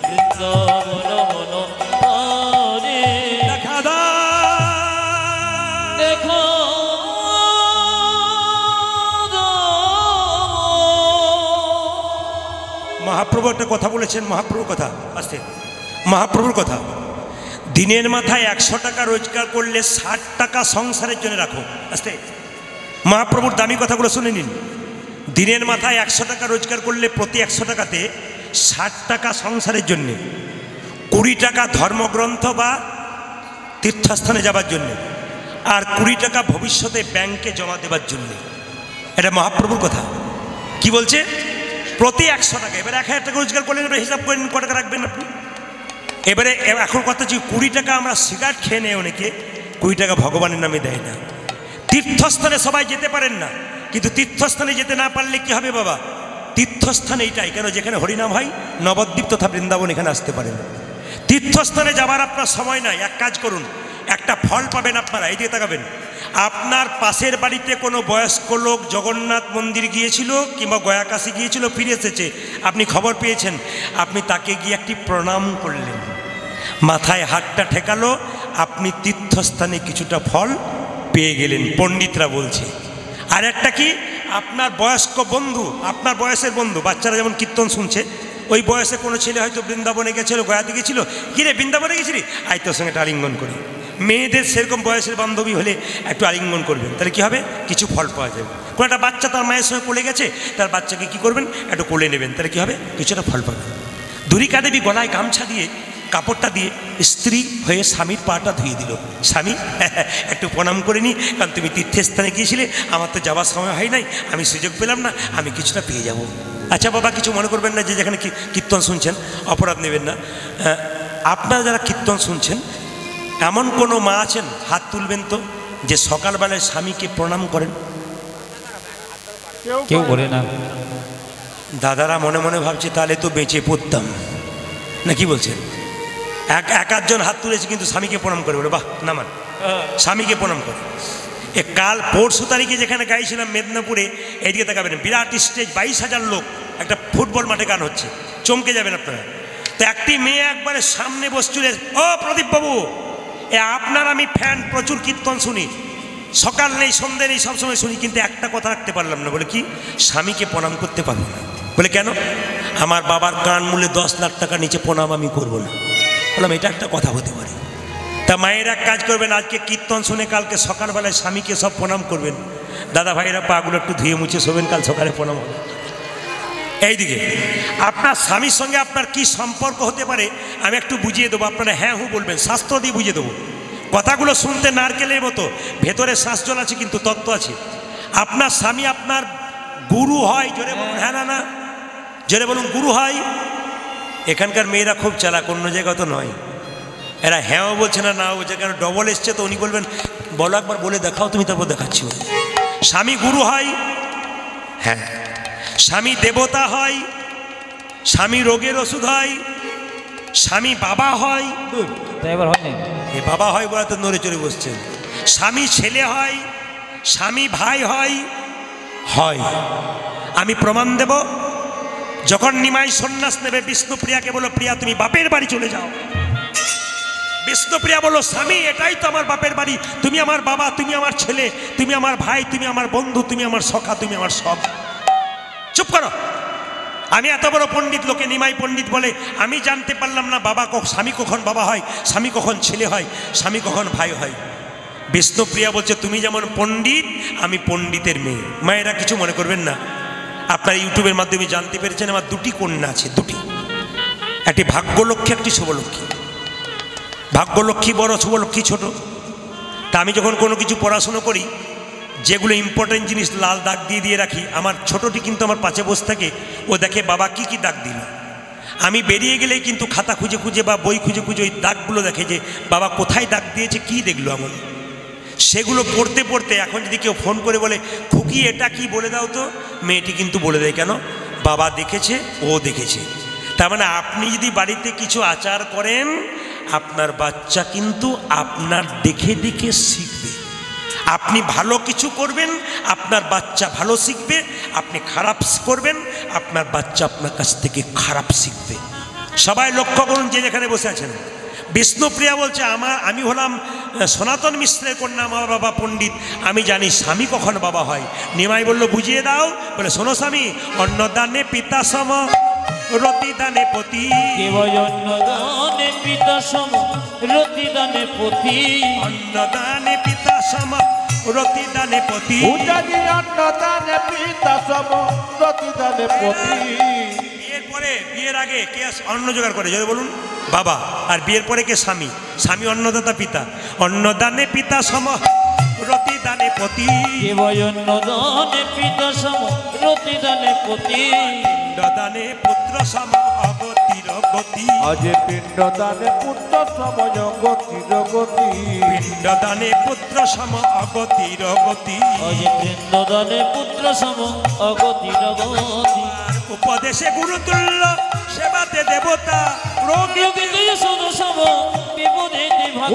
B: বৃন্দাবন মনোহারি।
A: দেখা দাও।
B: দেখো
A: মহাপ্রভু একটা কথা বলেছেন, মহাপ্রভুর কথা আসতে, মহাপ্রভুর কথা। দিনের মাথায় 100 টাকা রোজগার করলে 60 টাকা সংসারের জন্য রাখো। আসতে, মহাপ্রভুর দামি কথাগুলো শুনে নিন। দিনের মাথায় 100 টাকা রোজগার করলে প্রতি 100 টাকাতে 60 টাকা সংসারের জন্যে, 20 টাকা ধর্মগ্রন্থ বা তীর্থস্থানে যাবার জন্যে, আর 20 টাকা ভবিষ্যতে ব্যাংকে জমা দেবার জন্যে। এটা মহাপ্রভুর কথা। কি বলছে? প্রতি 100 টাকা। এবারে 1000 টাকা রোজগার করলেন, এবার হিসাব করেন কত টাকা রাখবেন আপনি। এবারে এখন কথা হচ্ছে 20 টাকা আমরা সিগারেট খেয়ে নেই, অনেকে 20 টাকা ভগবানের নামে দেয় না। তীর্থস্থানে সবাই যেতে পারেন না, কিন্তু তীর্থস্থানে যেতে না পারলে কি হবে বাবা? তীর্থস্থান এইটাই কেন, যেখানে হরিনাম হয়, নবদ্বীপ তথা বৃন্দাবন, এখানে আসতে পারেন। তীর্থস্থানে যাবার আপনার সময় নাই। এক কাজ করুন, একটা ফল পাবেন আপনারা, এই দিকে তাকাবেন। আপনার পাশের বাড়িতে কোনো বয়স্ক লোক জগন্নাথ মন্দির গিয়েছিল কিংবা গয়াকাশি গিয়েছিল, ফিরে এসেছে, আপনি খবর পেয়েছেন, আপনি তাকে গিয়ে একটি প্রণাম করলেন, মাথায় হাতটা ঠেকালো, আপনি তীর্থস্থানে কিছুটা ফল পেয়ে গেলেন, পণ্ডিতরা বলছে। আর একটা কি, আপনার বয়স্ক বন্ধু, আপনার বয়সের বন্ধু, বাচ্চারা যেমন কীর্তন শুনছে, ওই বয়সে কোনো ছেলে হয়তো বৃন্দাবনে গেছিল, গয়াতে গেছিল, কিরে বৃন্দাবনে গেছিলি, আই তোর সঙ্গে একটা আলিঙ্গন করি। মেয়েদের সেরকম বয়সের বান্ধবী হলে একটু আলিঙ্গন করবেন, তাহলে কী হবে, কিছু ফল পাওয়া যাবে। কোনো একটা বাচ্চা তার মায়ের সঙ্গে কোলে গেছে, তার বাচ্চাকে কী করবেন, একটু কোলে নেবেন, তাহলে কী হবে, কিছুটা ফল পাবেন। দুরিকা দেবী গলায় গামছা দিয়ে, কাপড়টা দিয়ে স্ত্রী হয়ে স্বামীর পাটা ধুয়ে দিল, স্বামী একটু প্রণাম করে নি, কারণ তুমি তীর্থস্থানে গিয়েছিলে, আমার তো যাওয়ার সময় হয় নাই, আমি সুযোগ পেলাম না, আমি কিছুটা পেয়ে যাব। আচ্ছা বাবা, কিছু মনে করবেন না যে যেখানে কীর্তন শুনছেন, অপরাধ নেবেন না। আপনারা যারা কীর্তন শুনছেন, এমন কোনো মা আছেন, হাত তুলবেন তো, যে সকালবেলায় স্বামীকে প্রণাম করেন?
B: কেউ করে না।
A: দাদারা মনে মনে ভাবছে তাহলে তো বেঁচে পড়তাম না, কি বলছেন? এক আধজন হাত তুলেছে, কিন্তু স্বামীকে প্রণাম করে, বলে বাহ নামান, স্বামীকে প্রণাম করে। কাল পরশু তারিখে যেখানে গাইছিলাম মেদিনীপুরে, এইদিকে তাকাবেন, বিরাট স্টেজ, 22,000 লোক, একটা ফুটবল মাঠে গান হচ্ছে, চমকে যাবেন আপনারা। তো একটি মেয়ে একবারে সামনে বসছিল, ও প্রদীপ বাবু, আপনার আমি ফ্যান, প্রচুর কীর্তন শুনি, সকাল নেই সন্ধ্যে নেই সবসময় শুনি, কিন্তু একটা কথা রাখতে পারলাম না। বলে কি, স্বামীকে প্রণাম করতে পারবো না। বলে কেন? আমার বাবার কান মূলে 10 লাখ টাকা নিচে প্রণাম আমি করবো না। বললাম এটা একটা কথা হতে পারে। তা মায়ের এক কাজ করবেন, আজকে কীর্তন শুনে কালকে সকালবেলায় স্বামীকে সব প্রণাম করবেন। দাদা ভাইরা পাগুলো একটু ধুয়ে মুছে শোবেন, কাল সকালে প্রণাম হবে। এইদিকে আপনার স্বামীর সঙ্গে আপনার কি সম্পর্ক হতে পারে আমি একটু বুঝিয়ে দেবো, আপনারা হ্যাঁ হু বলবেন, শাস্ত্র দিয়ে বুঝিয়ে দেবো। কথাগুলো শুনতে নারকেলের মতো, ভেতরে শ্বাসজল আছে কিন্তু তত্ত্ব আছে। আপনার স্বামী আপনার গুরু হয়, জোরে বলুন হ্যাঁ না না, জোরে বলুন গুরু হয়। এখানকার মেয়েরা খুব চালাক, অন্য জায়গা তো নয়, এরা হ্যাঁও বলছে না নাও বলছে, কারণ ডবল এসছে তো উনি বলবেন বলো একবার বলে দেখাও তুমি, তারপর দেখাচ্ছি। স্বামী গুরু হয়, হ্যাঁ, স্বামী দেবতা হয়, স্বামী রোগের ওষুধ হয়, স্বামী বাবা হয়।
B: তো এবার হয় না,
A: এ বাবা হয় বলে তো নড়ে চড়ে বসছেন। স্বামী ছেলে হয়, স্বামী ভাই হয়, হয়। আমি প্রমাণ দেব, যখন নিমাই সন্ন্যাস নেবে, বিষ্ণুপ্রিয়াকে বলো প্রিয়া তুমি বাপের বাড়ি চলে যাও। বিষ্ণুপ্রিয়া বলল স্বামী এটাই তো আমার বাপের বাড়ি, তুমি আমার বাবা, তুমি আমার ছেলে, তুমি আমার ভাই, তুমি আমার বন্ধু, তুমি আমার সখা, তুমি আমার সব। চুপ করো। আমি এত বড় পণ্ডিত, লোকে নিমাই পণ্ডিত বলে, আমি জানতে পারলাম না বাবা স্বামী কখন বাবা হয়, স্বামী কখন ছেলে হয়, স্বামী কখন ভাই হয়। বিষ্ণুপ্রিয়া বলছে তুমি যেমন পণ্ডিত, আমি পণ্ডিতের মেয়ে। মায়েরা কিছু মনে করবেন না, আপনার ইউটিউবের মাধ্যমে জানতে পেরেছেন আমার 2টি কন্যা আছে, 2টি, একটি ভাগ্যলক্ষ্মী, একটি শুভলক্ষ্মী। ভাগ্যলক্ষ্মী বড়, শুভলক্ষ্মী ছোট। তা আমি যখন কোনো কিছু পড়াশুনো করি, যেগুলো ইম্পর্টেন্ট জিনিস লাল দাগ দিয়ে দিয়ে রাখি, আমার ছোটটি কিন্তু আমার পাশে বসে থাকে, ও দেখে বাবা কি কি দাগ দিল। আমি বেরিয়ে গেলেই কিন্তু খাতা খুঁজে খুঁজে বা বই খুঁজে খুঁজে ওই দাগগুলো দেখে যে বাবা কোথায় দাগ দিয়েছে, কি দেখলো এমন। সেগুলো পড়তে পড়তে এখন যদি কেউ ফোন করে বলে খুকি এটা কি বলে দাও তো, মেয়েটি কিন্তু বলে দেয়, কেন বাবা দেখেছে, ও দেখেছে। তার মানে আপনি যদি বাড়িতে কিছু আচার করেন, আপনার বাচ্চা কিন্তু আপনার দেখে দেখে শিখবে। আপনি ভালো কিছু করবেন, আপনার বাচ্চা ভালো শিখবে। আপনি খারাপ করবেন, আপনার বাচ্চা আপনার কাছ থেকে খারাপ শিখবে। সবাই লক্ষ্য করুন যে যেখানে বসে আছেন। বিষ্ণুপ্রিয়া বলছে আমি হলাম সনাতন মিশ্রের কন্যা, আমার বাবা পণ্ডিত, আমি জানি স্বামী কখন বাবা হয়। নিমাই বলল বুঝিয়ে দাও। বলে শোনো স্বামী, অন্নদানে পিতা সম, রতিদানে পতি।
B: অন্নদানে পিতা সম, রতিদানে পতি।
A: অন্নদানে পিতা সম, রতিদানে পতি।
C: অন্নদানে পিতা সম, রতিদানে পতি।
A: বিয়ের পরে, বিয়ের আগে কে অন্ন জোগাড় করে, যদি বলুন বাবা, আর বিয়ের পরে কে স্বামী। স্বামী অন্নদাতা পিতা। অন্নদানে পিতা সম, রতিদানে পতি।
B: অন্নদানে পিতা সম, রতিদানে পতি।
A: পিণ্ডদানে পুত্র সম অগতির গতি,
C: আজ পিণ্ডদানে পুত্র সময় গতির গতি,
A: পিণ্ডদানে পুত্র সম অগতির গতি,
B: আজ পিণ্ডদানে পুত্র সম অগতির গতি,
A: উপদেশে গুরুতুল্য সেবাতে দেবতা, রোগী
B: যোগী তুই শুধু সম বিপদে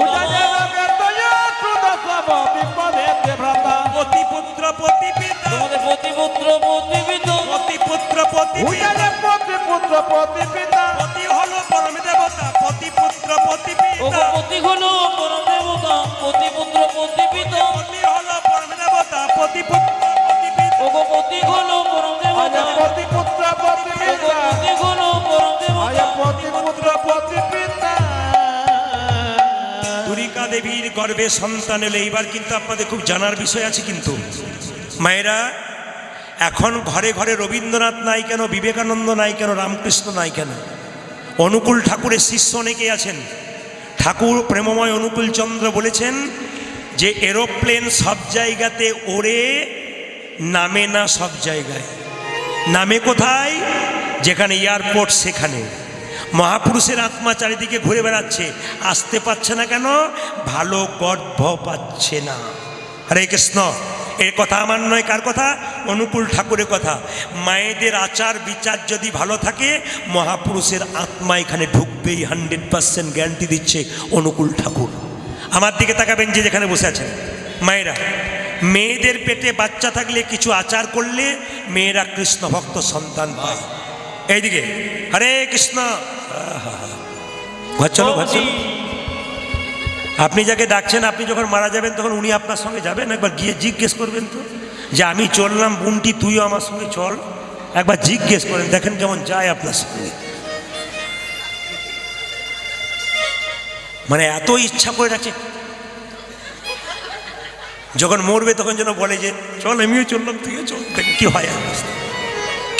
C: উজানে রোগের দয়া সুদা সব বিপদেতে ভ্রাতা,
A: পতি পুত্র পতি পিতা,
B: তোমাদের প্রতিপুত্র প্রতিপিত,
A: পতি পুত্র পতি
C: উজানে প্রতি পুত্র প্রতি পিতা,
A: পতি হলো পরম দেবতা, পতি পুত্র পতি
B: ওগো
A: পিতা,
B: পতি হলো পরম দেবতা, প্রতিপুত্র প্রতিপিত,
A: পতি হলো পরম দেবতা, পতি পুত্র পতি পিতা,
B: ওগো পতি হলো পরম
C: আজ
B: দেবতা,
C: প্রতি পুত্র প্রতি
B: ওগো
C: পিতা,
B: পতি হলো পরম
C: আজ
B: দেবতা,
C: প্রতি পুত্র প্রতি পিতা।
A: দুরিকা দেবীর গর্ভে সন্তান এলে এইবার কিন্তু আপনাদের খুব জানার বিষয় আছে কিন্তু মায়েরা, এখন ঘরে ঘরে রবীন্দ্রনাথ নাই কেন, বিবেকানন্দ নাই কেন, রামকৃষ্ণ নাই কেন, অনুকূল ঠাকুরের শিষ্য অনেকেই আছেন। ঠাকুর প্রেমময় অনুকূল চন্দ্র বলেছেন যে এরোপ্লেন সব জায়গাতে ওড়ে, নামে না সব জায়গায়। নামে কোথায়? যেখানে এয়ারপোর্ট সেখানে। মহাপুরুষের আত্মা চারিদিকে ঘুরে বেড়াচ্ছে, আসতে পারছে না কেন? ভালো গর্ভ পাচ্ছে না। হরে কৃষ্ণ। এর কথা আমার নয়, কার কথা? অনুকূল ঠাকুরের কথা। মায়েদের আচার বিচার যদি ভালো থাকে, মহাপুরুষের আত্মা এখানে ঢুকবেই, 100% গ্যারান্টি দিচ্ছে অনুকূল ঠাকুর। আমার দিকে তাকাবেন, যে যেখানে বসে আছেন মায়েরা, মেয়েদের পেটে বাচ্চা থাকলে কিছু আচার করলে মেয়েরা কৃষ্ণ ভক্ত সন্তান পায়। এইদিকে হরে কৃষ্ণ। ঘর চলো, ঘর চলো। আপনি যাকে ডাকছেন, আপনি যখন মারা যাবেন তখন উনি আপনার সঙ্গে যাবেন? একবার গিয়ে জিজ্ঞেস করবেন তো, যে আমি চললাম বুনটি, তুইও আমার সঙ্গে চল। একবার জিজ্ঞেস করেন, দেখেন কেমন যায় আপনার সঙ্গে। মানে এত ইচ্ছা করে রাখছে, যখন মরবে তখন যেন বলে যে চল আমিও চললাম, তুইও চল। দেখেন কি হয় অবস্থা।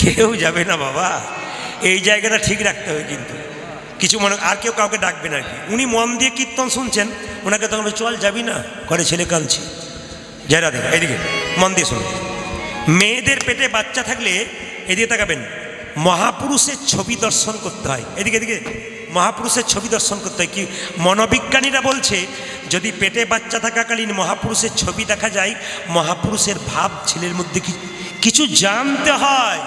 A: কেউ যাবে না বাবা, এই জায়গাটা ঠিক রাখতে হবে কিন্তু। কিছু মনে, আর কেউ কাউকে ডাকবে না আর কি। উনি মন দিয়ে কীর্তন শুনছেন, ওনাকে তখন চল যাবি না, ঘরে ছেলে কাঁদছে, যারা দেখ এইদিকে মন দিয়ে শুনুন। মেয়েদের পেটে বাচ্চা থাকলে এদিকে তাকাবেন, মহাপুরুষের ছবি দর্শন করতে হয়। এদিকে এদিকে মহাপুরুষের ছবি দর্শন করতে হয়। কি মনোবিজ্ঞানীরা বলছে, যদি পেটে বাচ্চা থাকাকালীন মহাপুরুষের ছবি দেখা যায়, মহাপুরুষের ভাব ছেলের মধ্যে কিছু জানতে হয়।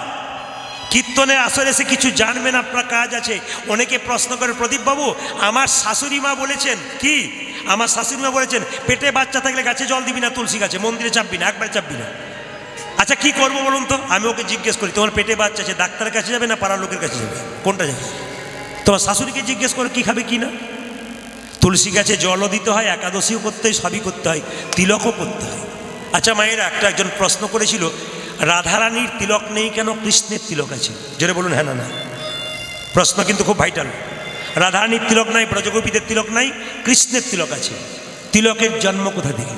A: কীর্তনের আসরে এসে কিছু জানবেন, আপনার কাজ আছে। অনেকে প্রশ্ন করে, প্রদীপবাবু আমার শাশুড়ি মা বলেছেন কি, আমার শাশুড়ি মা বলেছেন পেটে বাচ্চা থাকলে গাছে জল দিবি না, তুলসী গাছে, মন্দিরে চাপবি না, একবারে চাপবি না। আচ্ছা কি করবো বলুন তো? আমি ওকে জিজ্ঞেস করি, তোমার পেটে বাচ্চা আছে, ডাক্তারের কাছে যাবে না পাড়ার লোকের কাছে যাবে? কোনটা যাবে? তোমার শাশুড়িকে জিজ্ঞেস করে কি খাবে কি না। তুলসী গাছে জলও দিতে হয়, একাদশীও করতে হয়, সবই করতে হয়, তিলকও করতে হয়। আচ্ছা মায়েরা, একজন প্রশ্ন করেছিল, রাধারানীর তিলক নেই কেন, কৃষ্ণের তিলক আছে? জোরে বলুন হ্যাঁ না না। প্রশ্ন কিন্তু খুব ভাইটাল। রাধারানীর তিলক নাই, ব্রজগোপীদের তিলক নাই, কৃষ্ণের তিলক আছে। তিলকের জন্ম কোথা থেকে?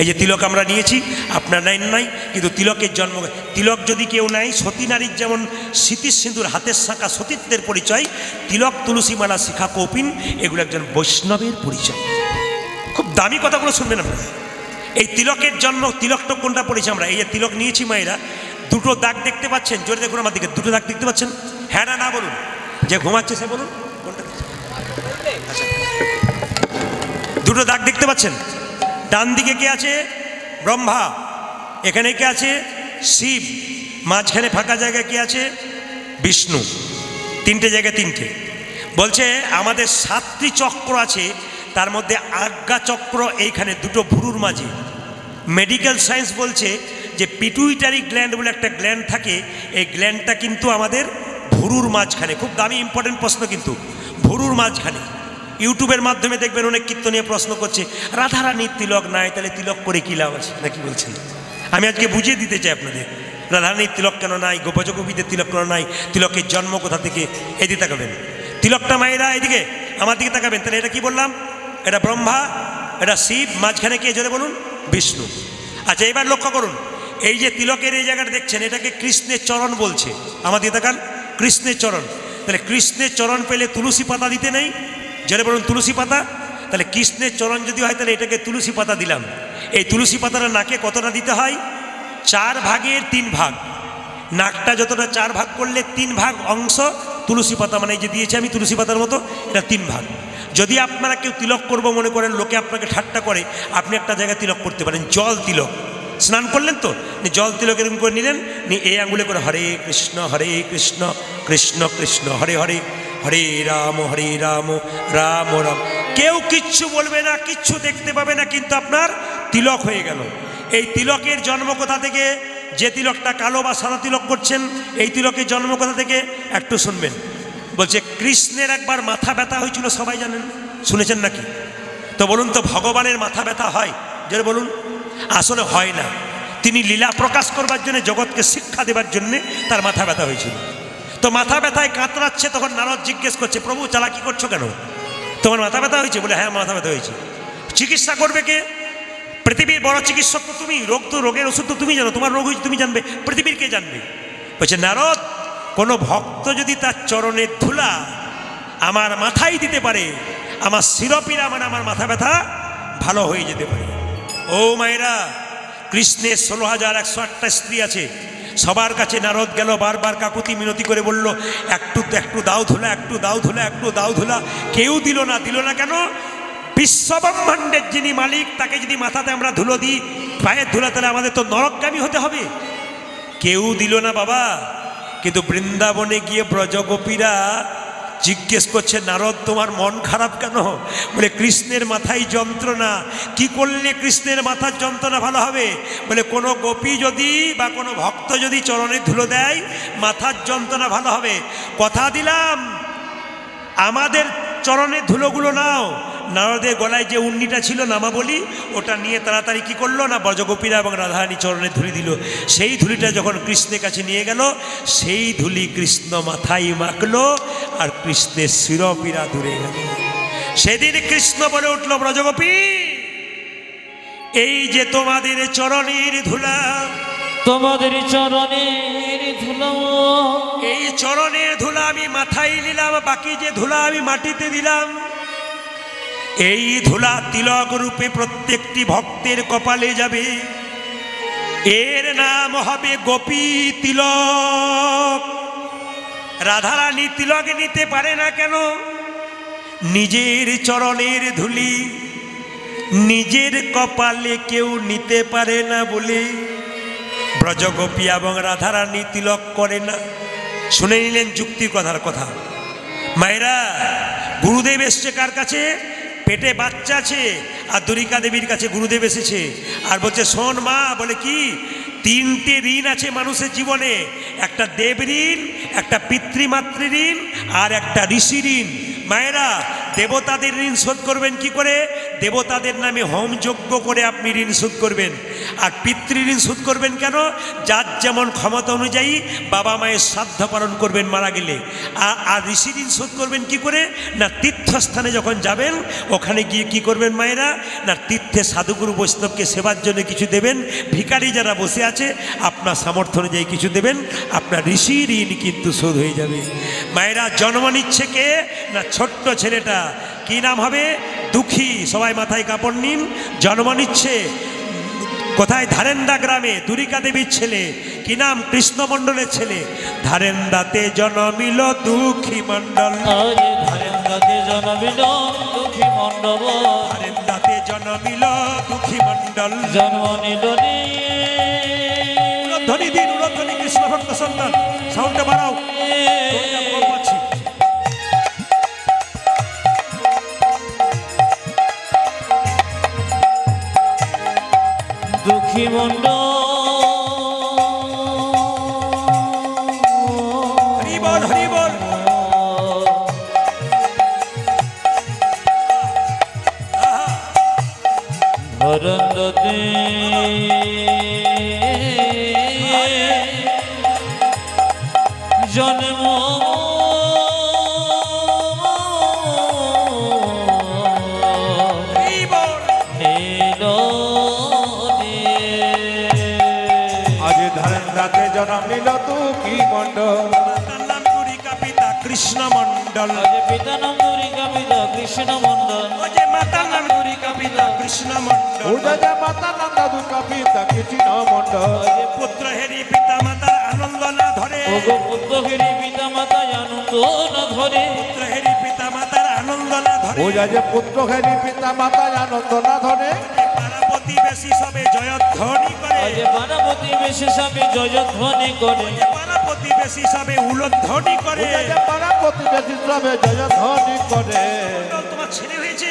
A: এই যে তিলক আমরা নিয়েছি, আপনার নাই নাই, কিন্তু তিলকের জন্ম। তিলক যদি কেউ নাই, সতী নারীর যেমন স্মৃতির সিঁদুর হাতের শাঁখা সতীত্বের পরিচয়, তিলক তুলসীমালা শিখা কৌপিন এগুলো একজন বৈষ্ণবের পরিচয়। খুব দামি কথাগুলো শুনবেন আপনারা। এই তিলকের জন্ম, তিলকটা কোনটা পড়েছি আমরা? এই যে তিলক নিয়েছি মায়েরা, দুটো দাগ দেখতে পাচ্ছেন? জোরে দেখুন আমার দিকে, দুটো দাগ দেখতে পাচ্ছেন? হ্যাঁ না না বলুন, যে ঘুমাচ্ছে সে বলুন কোনটা। দুটো দাগ দেখতে পাচ্ছেন? ডান দিকে কে আছে? ব্রহ্মা। এখানে কে আছে? শিব। মাঝখানে ফাঁকা জায়গায় কে আছে? বিষ্ণু। তিনটে জায়গায় তিনটে। বলছে আমাদের 7টি চক্র আছে, তার মধ্যে আজ্ঞা চক্র এইখানে দুটো ভুরুর মাঝে। মেডিকেল সায়েন্স বলছে যে পিটুইটারি গ্ল্যান্ড বলে একটা গ্ল্যান্ড থাকে, এই গ্ল্যান্ডটা কিন্তু আমাদের ভুরুর মাঝখানে। খুব দামি ইম্পর্টেন্ট প্রশ্ন কিন্তু, ভুরুর মাঝখানে। ইউটিউবের মাধ্যমে দেখবেন অনেক কীর্তনীয় প্রশ্ন করছে, রাধারানীর তিলক নাই, তাহলে তিলক করে কী লাভ আছে নাকি বলছেন? আমি আজকে বুঝিয়ে দিতে চাই আপনাদের, রাধারানীর তিলক কেন নাই, গোপজগোপীদের তিলক কেন নাই, তিলকের জন্ম কোথা থেকে। এদিকে তাকাবেন, তিলকটা মায়েরা এদিকে আমার দিকে তাকাবেন। তাহলে এটা কি বললাম? এটা ব্রহ্মা, এটা শিব, মাঝখানে কে জোরে বলুন? বিষ্ণু। আচ্ছা এবার লক্ষ্য করুন, এই যে তিলকের এই জায়গাটা দেখছেন, এটাকে কৃষ্ণের চরণ বলছে। আমার দিকে তাকান, কৃষ্ণের চরণ। তাহলে কৃষ্ণের চরণ পেলে তুলসী পাতা দিতে নেই? জোরে বলুন তুলসী পাতা। তাহলে কৃষ্ণের চরণ যদি হয়, তাহলে এটাকে তুলসী পাতা দিলাম। এই তুলসী পাতাটা নাকে কতটা দিতে হয়? 4 ভাগের 3 ভাগ। নাকটা যতটা 4 ভাগ করলে 3 ভাগ অংশ তুলসী পাতা, মানে এই যে দিয়েছি আমি তুলসী পাতার মতো, এটা 3 ভাগ। যদি আপনারা কেউ তিলক করব মনে করেন, লোকে আপনাকে ঠাট্টা করে, আপনি একটা জায়গায় তিলক করতে পারেন, জল তিলক। স্নান করলেন তো, জল তিলক এরকম করে নিলেন, নিয়ে এই আঙুলে করে হরে কৃষ্ণ কৃষ্ণ কৃষ্ণ হরে হরে, হরে রাম রাম রাম। কেউ কিচ্ছু বলবে না, কিচ্ছু দেখতে পাবে না, কিন্তু আপনার তিলক হয়ে গেল। এই তিলকের জন্ম কোথা থেকে? যে তিলকটা কালো বা সাদা তিলক করছেন, এই তিলকের জন্ম কোথা থেকে একটু শুনবেন। বলছে কৃষ্ণের একবার মাথা ব্যথা হয়েছিল, সবাই জানেন, শুনেছেন নাকি? তো বলুন তো, ভগবানের মাথা ব্যথা হয়? যে বলুন, আসলে হয় না। তিনি লীলা প্রকাশ করবার জন্য, জগৎকে শিক্ষা দেবার জন্য তার মাথা ব্যথা হয়েছিল। তো মাথা ব্যথায় কাতরাচ্ছে, তখন নারদ জিজ্ঞেস করছে, প্রভু চালাকি করছো কেন? তোমার মাথা ব্যথা হয়েছে? বলে হ্যাঁ মাথা ব্যথা হয়েছে। চিকিৎসা করবে কে? পৃথিবীর বড় চিকিৎসক তো তুমি, রোগের ওষুধ তো তুমি জানো, তোমার রোগ হয়েছে তুমি জানবে, পৃথিবীর কে জানবে? বলছে নারদ, কোনো ভক্ত যদি তার চরণের ধুলা আমার মাথায় দিতে পারে, আমার শিরপীড়া মানে আমার মাথা ব্যথা ভালো হয়ে যেতে পারে। ও মায়েরা, কৃষ্ণের 16,108টা স্ত্রী আছে, সবার কাছে নারদ গেল, বারবার কাকুতি মিনতি করে বলল, একটু দাও ধুলা, একটু দাও ধুলা। কেউ দিল না কেন? বিশ্বব্রহ্মাণ্ডের যিনি মালিক, তাকে যদি মাথাতে আমরা ধুলো দিই, পায়ের ধুলা, তাহলে আমাদের তো নরকগামী হতে হবে। কেউ দিল না বাবা। কিন্তু বৃন্দাবনে গিয়ে ব্রজগোপীরা জিজ্ঞেস করছে, নারদ তোমার মন খারাপ কেন? বলে কৃষ্ণের মাথায় যন্ত্রণা। কি করলে কৃষ্ণের মাথার যন্ত্রণা ভালো হবে? বলে কোনো গোপী যদি বা কোনো ভক্ত যদি চরণে ধুলো দেয়, মাথার যন্ত্রণা ভালো হবে। কথা দিলাম, আমাদের চরণের ধুলোগুলো নাও। নারদের গলায় যে উন্নিটা ছিল নামাবলী, ওটা নিয়ে তাড়াতাড়ি কি করলো না, ব্রজগোপীরা এবং রাধারানী চরণে ধুলি দিল। সেই ধুলিটা যখন কৃষ্ণের কাছে নিয়ে গেল, সেই ধুলি কৃষ্ণ মাথায় মাখলো, আর কৃষ্ণের শিরপীড়া দূরে গেল। সেদিন কৃষ্ণ বলে উঠল, ব্রজগোপী, এই যে তোমাদের চরণের ধুলা,
B: তোমাদের চরণের ধুলো,
A: এই চরণের ধুলা আমি মাথায় নিলাম, বাকি যে ধুলা আমি মাটিতে দিলাম। এই ধুলা তিলক রূপে প্রত্যেকটি ভক্তের কপালে যাবে। এর নাম হবে গোপী তিলক। রাধারানী তিলক নিতে পারে না কেন? নিজের চরণের ধুলি নিজের কপালে কেউ নিতে পারে না বলে ব্রজগোপী এবং রাধারানী তিলক করে না। শুনে নিলেন যুক্তির কথার কথা। মায়েরা, গুরুদেব এসছে কার কাছে? পেটে বাচ্চা আছে, আর দ্বারিকা দেবীর কাছে গুরুদেব এসেছে, আর বলছে শোন মা, বলে কি, 3টে ঋণ আছে মানুষের জীবনে, একটা দেব ঋণ, একটা পিতৃমাতৃ ঋণ, আর একটা ঋষি ঋণ। মায়েরা, দেবতাদের ঋণ শোধ করবেন কি করে? দেবতাদের নামে হোম যজ্ঞ করে আপনি ঋণ শোধ করবেন। আর পিতৃ ঋণ শোধ করবেন কেন? যার যেমন ক্ষমতা অনুযায়ী বাবা মায়ের শ্রাদ্ধ পালন করবেন মারা গেলে। আর ঋষি ঋণ শোধ করবেন কি করে? না তীর্থস্থানে যখন যাবেন, ওখানে গিয়ে কি করবেন মায়েরা? না তীর্থে সাধুগুরু বৈষ্ণবকে সেবার জন্য কিছু দেবেন। ভিখারি যারা বসে আছে, আপনার সামর্থ্য অনুযায়ী কিছু দেবেন, আপনার ঋষি ঋণ কিন্তু শোধ হয়ে যাবে। মায়েরা, জন্ম নিচ্ছে কে? না ছোট্ট ছেলেটা, কি নাম হবে? দুঃখী। সবাই মাথায় কাপড় নিন। জন্ম নিচ্ছে কোথায়? ধারেন্দা গ্রামে, দ্বারিকা দেবীর ছেলে। কি নাম? কৃষ্ণ মণ্ডলের ছেলে। ধারেন্দাতে জন্মিল দুঃখী মণ্ডল,
B: ধারেন্দাতে জন্মিল দুঃখী মণ্ডল,
A: ধারেন্দাতে জন্মিল দুঃখী মণ্ডল।
B: জন্ম নিল
A: উলধ্বনি দিন, উলধ্বনি, কৃষ্ণ ভক্ত সন্তান, সাউন্ডটা বাড়াও।
B: দুঃখী মণ্ডল,
A: হরি বল, হরি বল।
B: ধরন্দতে জন্ম
C: জন্ম নিল দুঃখী মণ্ডল।
A: মাতার নাম দ্বারিকা, পিতা কৃষ্ণ মণ্ডল।
B: পিতা নাম দ্বারিকা, পিতা কৃষ্ণ মণ্ডল।
A: ও যে মাতার নাম দ্বারিকা, পিতা কৃষ্ণ মণ্ডল।
C: ও যে মাতা নাম দ্বারিকা, পিতা কৃষ্ণ মণ্ডল।
A: পুত্র হেরি পিতা মাতার আনন্দ নাম
B: ওগো পুত্রহীনী পিতা মাতায় আনন্দ না ধরে
A: পুত্রহীনী পিতা মাতার আনন্দ না ধরে
C: ও যে পুত্রহীনী পিতা মাতায় আনন্দ না ধরে
A: পারাপতি বেশি সবে জয়ধ্বনি করে
B: আজ পার্বতী বিশেষ আমি জয়ধ্বনি করে
A: পারাপতি বেশি সবে উলধ্বনি করে
C: পারাপতি বেশি সবে জয়ধ্বনি করে
A: তোমার ছেলে হয়েছে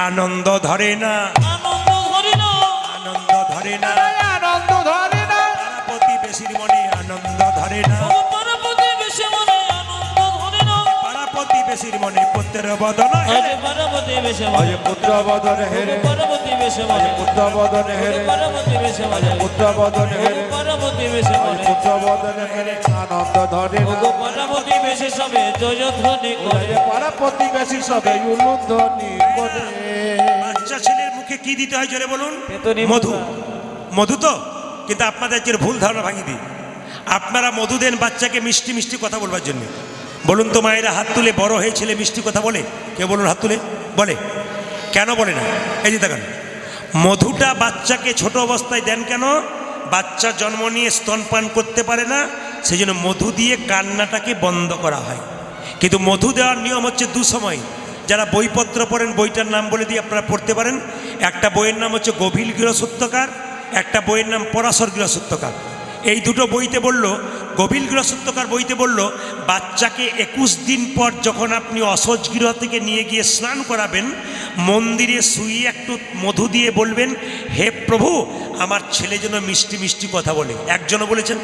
A: আনন্দ ধরে না
B: আনন্দ ধরে না
A: আনন্দ ধরে না
C: আনন্দ ধরে না
A: পারাপতি বেশির মনে আনন্দ ধরে না
B: ওগো পার্বতী বিশেষ মনে আনন্দ ধরে না
A: পারাপতি বেশির মনে পুত্রের বদন
B: আজ পার্বতী বিশেষ
C: আজ
B: মনে
C: পুত্র বদনে হেরে
B: পার্বতী বিশেষ মনে
C: পুত্র বদনে হেরে
B: পার্বতী বিশেষ মনে
C: পুত্র বদনে হেরে
B: পার্বতী বিশেষ মনে
C: পুত্র বদনে হেরে আনন্দ ধরে না
B: ওগো পার্বতী বিশেষ হবে জয়ধ্বনি করে
C: পারাপতি বেশি সবে উলুধ্বনি করে
A: বাচ্চা ছেলের মুখে কি দিতে হয় জোরে বলুন
B: পেতনি
A: মধু
B: মুখা।
A: মধু তো কিন্তু আপনাদের যে ভুল ধারণা ভাঙি দিই আপনারা মধু দেন বাচ্চাকে মিষ্টি মিষ্টি কথা বলবার জন্য বলুন তো মায়েরা হাত তুলে বড় হয়ে ছেলে মিষ্টি কথা বলে কেউ বলুন হাত তুলে বলে কেন বলে না এই যে দেখেন মধুটা বাচ্চাকে ছোট অবস্থায় দেন কেন বাচ্চা জন্ম নিয়ে স্তনপান করতে পারে না সেই জন্য মধু দিয়ে কান্নাটাকে বন্ধ করা হয় কিন্তু মধু দেওয়ার নিয়ম হচ্ছে দু সময় যারা বইপত্র পড়েন বইটার নাম বলে দিয়ে আপনারা পড়তে পারেন একটা বইয়ের নাম হচ্ছে গভীর গৃহসূত্রকার একটা বইয়ের নাম পরাশর গৃহসূত্রকার এই দুটো বইতে বলল গভীর গৃহসূত্রকার বইতে বলল বাচ্চাকে 21 দিন পর যখন আপনি অসহজ গৃহ থেকে নিয়ে গিয়ে স্নান করাবেন মন্দিরে শুয়ে একটু মধু দিয়ে বলবেন হে প্রভু আমার ছেলে যেন মিষ্টি মিষ্টি কথা বলে একজনও বলেছেন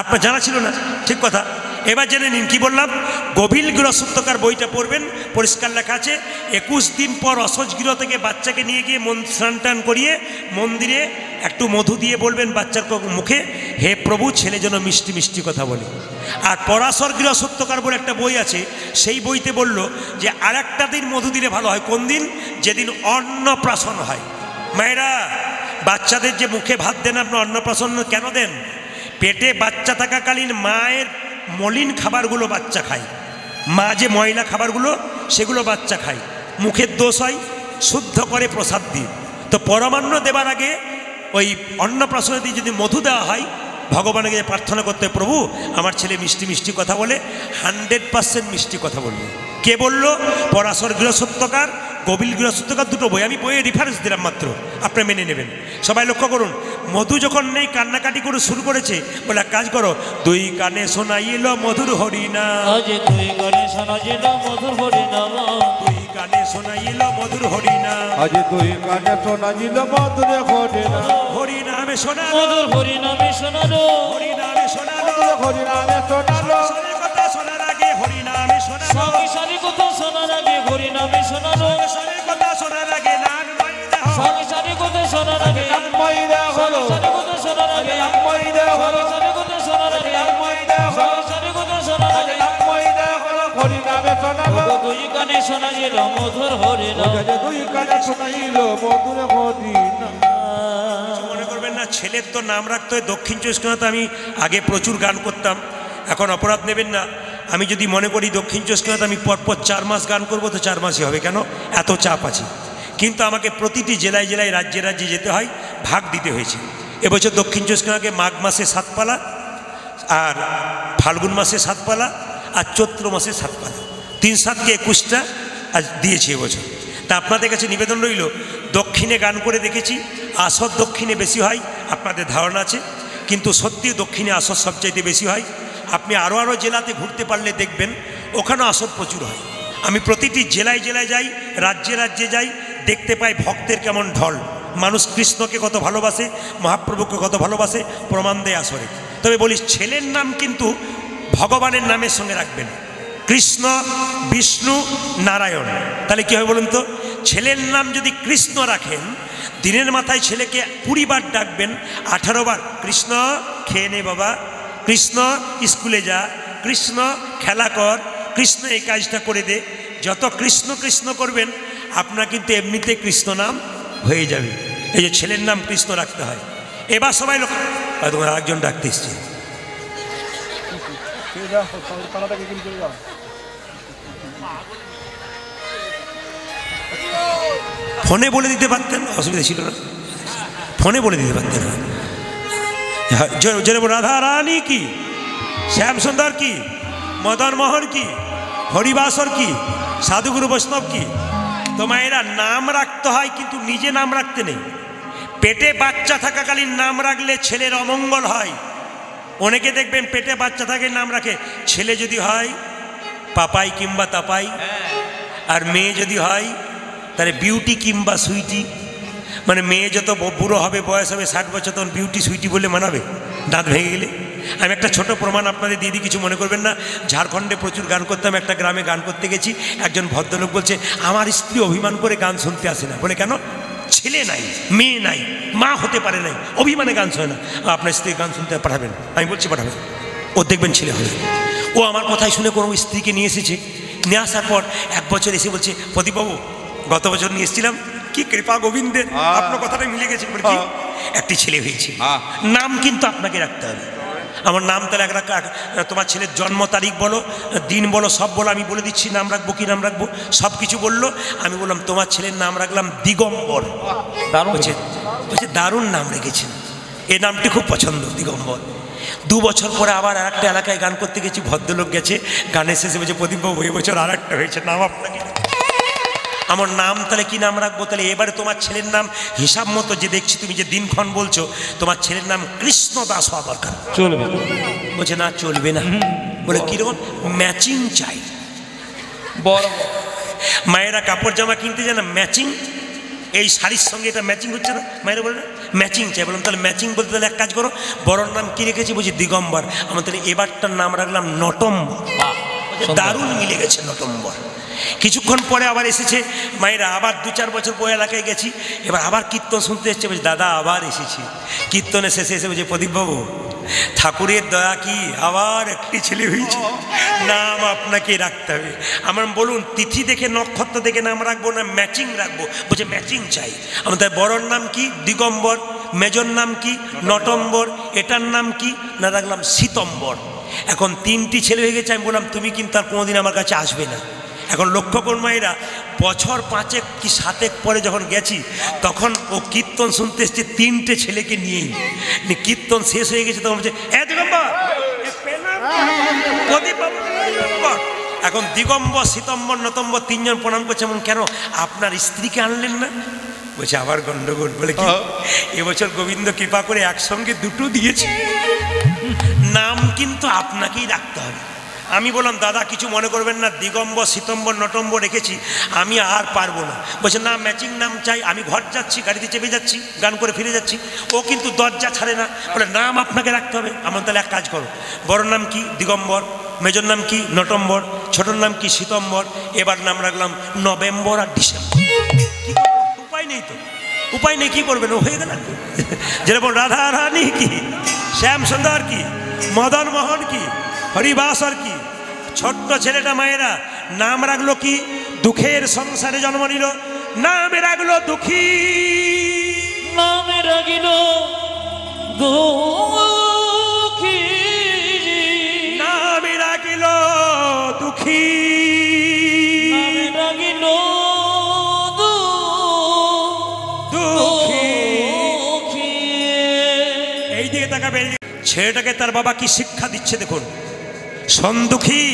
A: আপনার জানা ছিল না ঠিক কথা এবার জেনে নিন কি বললাম গভীর গৃহসূত্রকার বইটা পড়বেন পরিষ্কার লেখা আছে 21 দিন পর অসহজ গৃহ থেকে বাচ্চাকে নিয়ে গিয়ে স্নান টান করিয়ে মন্দিরে একটু মধু দিয়ে বলবেন বাচ্চার মুখে হে প্রভু ছেলে যেন মিষ্টি মিষ্টি কথা বলে আর পরাশর গৃহসূত্রকার বলে একটা বই আছে সেই বইতে বলল যে আরেকটা দিন মধু দিলে ভালো হয় কোন দিন যেদিন অন্নপ্রাশন হয় মায়েরা বাচ্চাদের যে মুখে ভাত দেন আপনি অন্নপ্রাশন কেন দেন পেটে বাচ্চা থাকাকালীন মায়ের মলিন খাবারগুলো বাচ্চা খায় মা যে ময়লা খাবারগুলো সেগুলো বাচ্চা খায় মুখের দোষ হয় শুদ্ধ করে প্রসাদ দিয়ে তো পরমান্ন দেবার আগে ওই অন্নপ্রাশনে দিয়ে যদি মধু দেওয়া হয় ভগবানকে প্রার্থনা করতে প্রভু আমার ছেলে মিষ্টি মিষ্টি কথা বলে 100% মিষ্টি কথা বলবে কে বলল পরাশর গৃহসূত্রকার গভীর গৃহসূত্রকার দুটো বই আমি বইয়ের রেফারেন্স দিলাম মাত্র আপনারা মেনে নেবেন সবাই লক্ষ্য করুন মধু যখন নেই কান্নাকাটি করে শুরু করেছে বলে এক কাজ করো দুই কানে শোনাইল মধুর হরিনা
B: আজ তুই গানে শোনাইল মধুর হরিনাম
A: দুই কানে শোনাইল মধুর হরিনা
C: আজ দুই কানে শোনাইল মধুর হরিনা
A: হরিনামে শোনালো
B: মধুর হরিনামে শোনালো
A: হরিনামে শোনালো
C: হরিনামে শোনালো
A: সারি কথা শোনার আগে হরিনামে শোনালো
B: সারি সারি কথা শোনার আগে হরিনামে শোনালো
A: সারি কথা শোনার আগে নাম ময়দা
B: সারি সারি কথা শোনার আগে
C: ময়দা হলো
B: সারি কথা শোনার আগে
C: ময়দা হলো
B: সারি কথা শোনার আগে
C: ময়দা হলো
B: সারি কথা শোনার আগে
C: ময়দা হলো হরিনামে শোনালো
B: দুই কানে শোনাইল মধুর হরিনাম
C: দুই কানে শোনাইল মধুর হরিনা
A: মনে করবেন না ছেলের তো নাম রাখতে হয় দক্ষিণ চব্বিশ পরগনাতে আমি আগে প্রচুর গান করতাম এখন অপরাধ নেবেন না আমি যদি মনে করি দক্ষিণ চব্বিশ পরগনাতে আমি পরপর 4 মাস গান করব তো 4 মাসই হবে কেন এত চাপ আছে কিন্তু আমাকে প্রতিটি জেলায় জেলায় রাজ্যে রাজ্যে যেতে হয় ভাগ দিতে হয়েছে এবছর দক্ষিণ চব্বিশ পরগনাকে মাঘ মাসে 7 পালা আর ফাল্গুন মাসে 7 পালা আর চৈত্র মাসে 7 পালা 3-7 কে 21টা আজ দিয়েছি এবছর তা আপনাদের কাছে নিবেদন রইল দক্ষিণে গান করে দেখেছি আসর দক্ষিণে বেশি হয় আপনাদের ধারণা আছে কিন্তু সত্যি দক্ষিণে আসর সবচাইতে বেশি হয় আপনি আরও জেলাতে ঘুরতে পারলে দেখবেন ওখানেও আসর প্রচুর হয় আমি প্রতিটি জেলায় জেলায় যাই রাজ্যে রাজ্যে যাই দেখতে পাই ভক্তের কেমন ঢল মানুষ কৃষ্ণকে কত ভালোবাসে মহাপ্রভুকে কত ভালোবাসে প্রমাণ দেয় আসরে তবে বলি ছেলের নাম কিন্তু ভগবানের নামের সঙ্গে রাখবেন কৃষ্ণ বিষ্ণু নারায়ণ তাহলে কী হবে বলুন তো ছেলের নাম যদি কৃষ্ণ রাখেন দিনের মাথায় ছেলেকে 20 বার ডাকবেন 18 বার কৃষ্ণ খেয়ে নে বাবা কৃষ্ণ স্কুলে যা কৃষ্ণ খেলা কর কৃষ্ণ এই কাজটা করে দে যত কৃষ্ণ কৃষ্ণ করবেন আপনার কিন্তু এমনিতে কৃষ্ণ নাম হয়ে যাবে এই যে ছেলের নাম কৃষ্ণ রাখতে হয় এবার সবাই লোক তোমার আরেকজন ডাকতে এসছে ফোনে বলে দিতে পারতেন অসুবিধা ছিল না ফোনে বলে দিতে পারতেন না যেরকম রাধা রানী কি, শ্যামসুন্দর কি, মদন মোহন কি, হরিবাসর কি, সাধুগুরু বৈষ্ণব কি। তোমার এরা নাম রাখতে হয়, কিন্তু নিজে নাম রাখতে নেই। পেটে বাচ্চা থাকাকালীন নাম রাখলে ছেলের অমঙ্গল হয়। অনেকে দেখবেন পেটে বাচ্চা থাকে নাম রাখে, ছেলে যদি হয় পাপাই কিংবা তাপাই, আর মেয়ে যদি হয় তাহলে বিউটি কিংবা সুইটি। মানে মেয়ে যত বুড়ো হবে, বয়স হবে 60 বছর, তখন বিউটি সুইটি বলে মানাবে দাঁত ভেঙে গেলে। আমি একটা ছোট প্রমাণ আপনাদের দিয়ে দিই, কিছু মনে করবেন না। ঝাড়খণ্ডে প্রচুর গান করতাম, একটা গ্রামে গান করতে গেছি, একজন ভদ্রলোক বলছে আমার স্ত্রী অভিমান করে গান শুনতে আসে না। বলে কেন? ছেলে নাই, মেয়ে নাই, মা হতে পারে নাই, অভিমানে গান শোনে না। আপনার স্ত্রী গান শুনতে পাঠাবেন? আমি বলছি পাঠাবেন, ও দেখবেন ছেলে হবে। ও আমার কথাই শুনে কোনো স্ত্রীকে নিয়ে এসেছে, নিয়ে আসার পর 1 বছর এসে বলছে প্রদীপবাবু গত বছর নিয়ে এসেছিলাম, কি কৃপা গোবিন্দের, আপনার কথাটা মিলে গেছে, একটি ছেলে হয়েছে। নাম কিন্তু আপনাকে রাখতে হবে। আমার নাম তাহলে তোমার ছেলের জন্ম তারিখ বলো, দিন বলো, সব বলো, আমি বলে দিচ্ছি নাম রাখবো কি নাম রাখবো, সব কিছু বললো। আমি বললাম তোমার ছেলের নাম রাখলাম দিগম্বর। বলছে দারুণ নাম রেখেছেন, এই নামটি খুব পছন্দ, দিগম্বর। 2 বছর পরে আবার আর একটা এলাকায় গান করতে গেছি, ভদ্রলোক গেছে, গানের শেষে বলছে প্রদীপবাবু এই বছর আর একটা হয়েছে, নাম আপনাকে। আমার নাম তাহলে কি নাম রাখবো? তাহলে এবারে তোমার ছেলের নাম হিসাব মতো যে দেখছি তুমি যে দিনক্ষণ বলছো, তোমার ছেলের নাম কৃষ্ণ দাস হওয়া দরকার।
B: চলবে?
A: বলছে না চলবে না। বলে কিরকম? ম্যাচিং চাই।
B: বড়
A: মায়েরা কাপড় জামা কিনতে যায় না, ম্যাচিং, এই শাড়ির সঙ্গে এটা ম্যাচিং হচ্ছে না, মায়েরা বলে না ম্যাচিং চাই। বললাম তাহলে ম্যাচিং বলতে তাহলে এক কাজ করো, বড়র নাম কি রেখেছি? বলছি দিগম্বর। আমার তাহলে এবারটার নাম রাখলাম নটম্বর। দারুণ মিলে গেছে নটম্বর। কিছুক্ষণ পরে আবার এসেছে মায়েরা, আবার 2-4 বছর বই এলাকায় গেছি, এবার আবার কীর্তন শুনতে এসছে। বলছি দাদা আবার এসেছি। কীর্তনে শেষে এসে বলছে প্রদীপবাবু ঠাকুরের দয়া কি আবার একটি ছেলে হয়েছে, নাম আপনাকে রাখতে হবে। আমার বলুন তিথি দেখে নক্ষত্র দেখে নাম রাখবো না ম্যাচিং রাখবো? বলছে ম্যাচিং চাই। আমার তার বড়র নাম কি? দিগম্বর। মেজর নাম কি? নটম্বর। এটার নাম কি? না রাখলাম শীতম্বর। এখন 3টি ছেলে হয়ে গেছে। আমি বললাম তুমি কিন্তু আর কোনোদিন আমার কাছে আসবে না। এখন লক্ষ্য করুন মায়েরা, বছর 5 কি 7 পরে যখন গেছি, তখন ও কীর্তন শুনতে এসছে 3টে ছেলেকে নিয়েই। কীর্তন শেষ হয়ে গেছে, তখন বলছে এখন দিগম্বর, শীতম্বর, নতম্বর 3জন প্রণাম করছে। এমন কেন? আপনার স্ত্রীকে আনলেন না? বলছে আবার গন্ডগোল। বলে কি? এবছর গোবিন্দ কৃপা করে একসঙ্গে 2টো দিয়েছে। নাম কিন্তু আপনাকেই রাখতে হবে। আমি বললাম দাদা কিছু মনে করবেন না, দিগম্বর, শীতম্বর, নটম্বর রেখেছি, আমি আর পারবো না। বলছে না ম্যাচিং নাম চাই। আমি ঘর যাচ্ছি, গাড়িতে চেপে যাচ্ছি, গান করে ফিরে যাচ্ছি, ও কিন্তু দরজা ছাড়ে না। বলে নাম আপনাকে রাখতে হবে। আমার তাহলে এক কাজ করো, বড় নাম কি? দিগম্বর। মেজর নাম কি? নটম্বর। ছোটোর নাম কি? শীতম্বর। এবার নাম রাখলাম নভেম্বর আর ডিসেম্বর। উপায় নেই তো, উপায় নেই, কি করবেন? ও হয়ে গেল। যেরকম রাধা রানী কি, শ্যামসুন্দর কি, মদন মোহন কি, হরিবাসর কি। ছোট্ট ছেলেটা মায়েরা নাম রাখলো কি? দুঃখের সংসারে জন্ম নিল, নামে রাখলো দুঃখী।
B: নামে রাখিল দুঃখী,
A: নামে রাখিল দুঃখী,
B: নামে রাখিল
A: দুঃখী।
B: দুঃখী।
A: এই দিকে তাকাবে। ছেলেটাকে তার বাবা কি শিক্ষা দিচ্ছে দেখুন, শোন দুঃখী,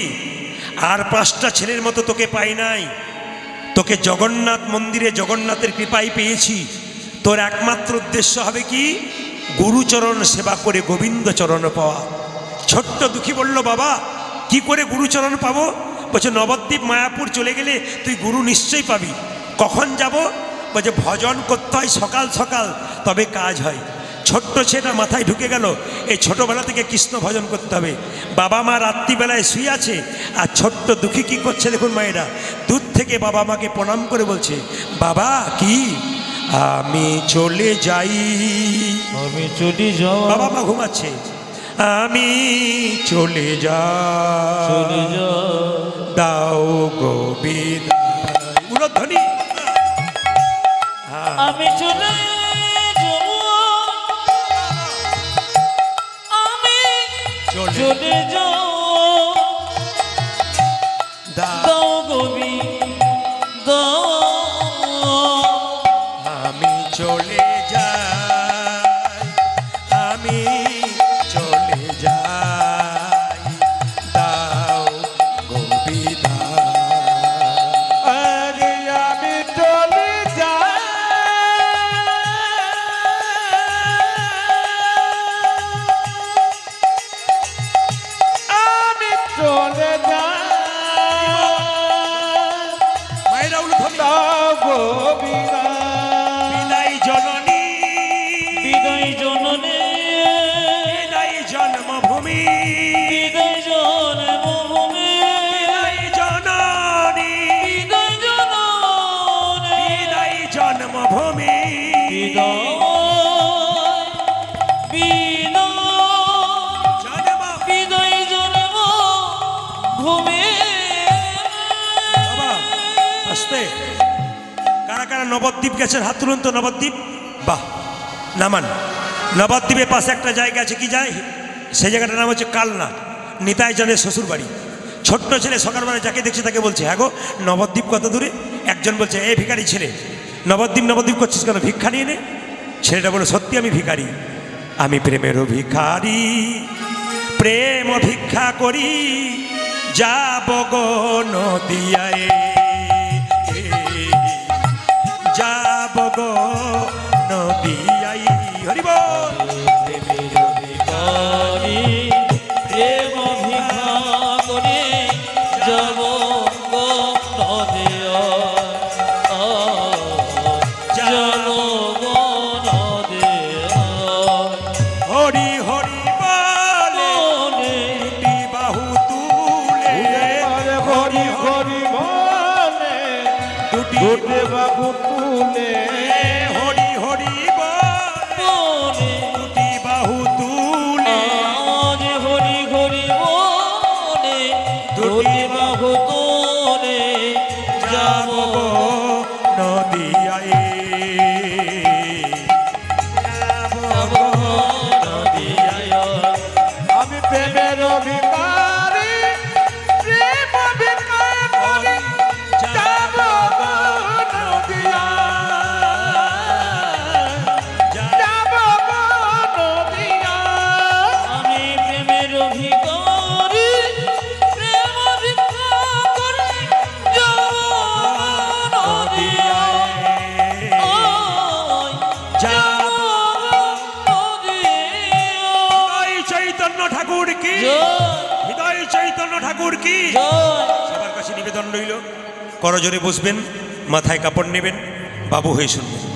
A: আর 5টা ছেলের মতো তোকে পাই নাই, তোকে জগন্নাথ মন্দিরে জগন্নাথের কৃপাই পেয়েছি। তোর একমাত্র উদ্দেশ্য হবে কি? গুরুচরণ সেবা করে গোবিন্দ চরণ পাওয়া। ছোট্ট দুঃখী বলল বাবা কি করে গুরুচরণ পাবো? বলছে নবদ্বীপ মায়াপুর চলে গেলে তুই গুরু নিশ্চয়ই পাবি। কখন যাব? বলছে ভজন করতে হয় সকাল সকাল, তবে কাজ হয়। ছোট্ট ছেলেটা মাথায় ঢুকে গেল, এই ছোটবেলা থেকে কৃষ্ণ ভজন করতে হবে। বাবা মা রাত্রিবেলায় শুয়ে আছে, আর ছোট্ট দুঃখী কী করছে দেখুন মায়েরা, দূর থেকে বাবা মাকে প্রণাম করে বলছে বাবা কি আমি চলে যাই।
B: আমি চলে যাও।
A: বাবা মা ঘুমাচ্ছে, আমি চলে যাই,
B: চলে যাও।
A: দাও গোবিন্দ উলধ্বনি।
B: আমি চলে চলে যাও, দাও গোবিন্দ।
A: আমি চলে যাই, আমি আস্তে। কারা কারা নবদ্বীপ গেছেন হাত তুলুন তো। নবদ্বীপ, বাহ, নামান। নবদ্বীপের পাশে একটা জায়গা আছে, কি যায় সেই জায়গাটার নাম হচ্ছে কালনা, নিতাই জনের শ্বশুর বাড়ি। ছোট্ট ছেলে সকালবেলা যাকে দেখছে তাকে বলছে, হ্যাঁ গো নবদ্বীপ কত দূরে? একজন বলছে, এই ভিখারি ছেলে, নবদ্বীপ নবদ্বীপ করছিস কেন, ভিক্ষা নিয়ে নে। ছেলেটা বলে, সত্যি আমি ভিখারি, আমি প্রেমেরও ভিখারি, প্রেম ভিক্ষা করি, যাব গো নদিয়ায়, যাব গো নদিয়ায়। হরি বল।
B: প্রেম ভিক্ষা করে যাব গো নদিয়ায়, যাব গো নদিয়ায়।
A: হরি হরি বলে দুটি বাহু তুলে,
C: হরি হরি বলে
A: দুটি
C: দুটি বাহু তুলে,
A: হরি হরি বলে দুটি বাহু তুলে,
B: আজ হরি হরি বলে দুটি বাহু তোলে, যাব
A: গো নদিয়ায়, যাব গো নদিয়ায়।
C: আমি প্রেমের ভিখারি, প্রেম ভিখারি, যাব গো নদিয়ায়, যাব গো নদিয়ায়।
B: আমি প্রেমের ভিখারি, প্রেম ভিক্ষা করে যাব নদিয়ায়, যাব নদিয়ায়।
A: হৃদয় চৈতন্য ঠাকুর কি, হৃদয় চৈতন্য ঠাকুর কি। সবার কাছে নিবেদন রইল, করজোরে বসবেন, মাথায় কাপড় নেবেন, বাবু হয়ে শুনবেন।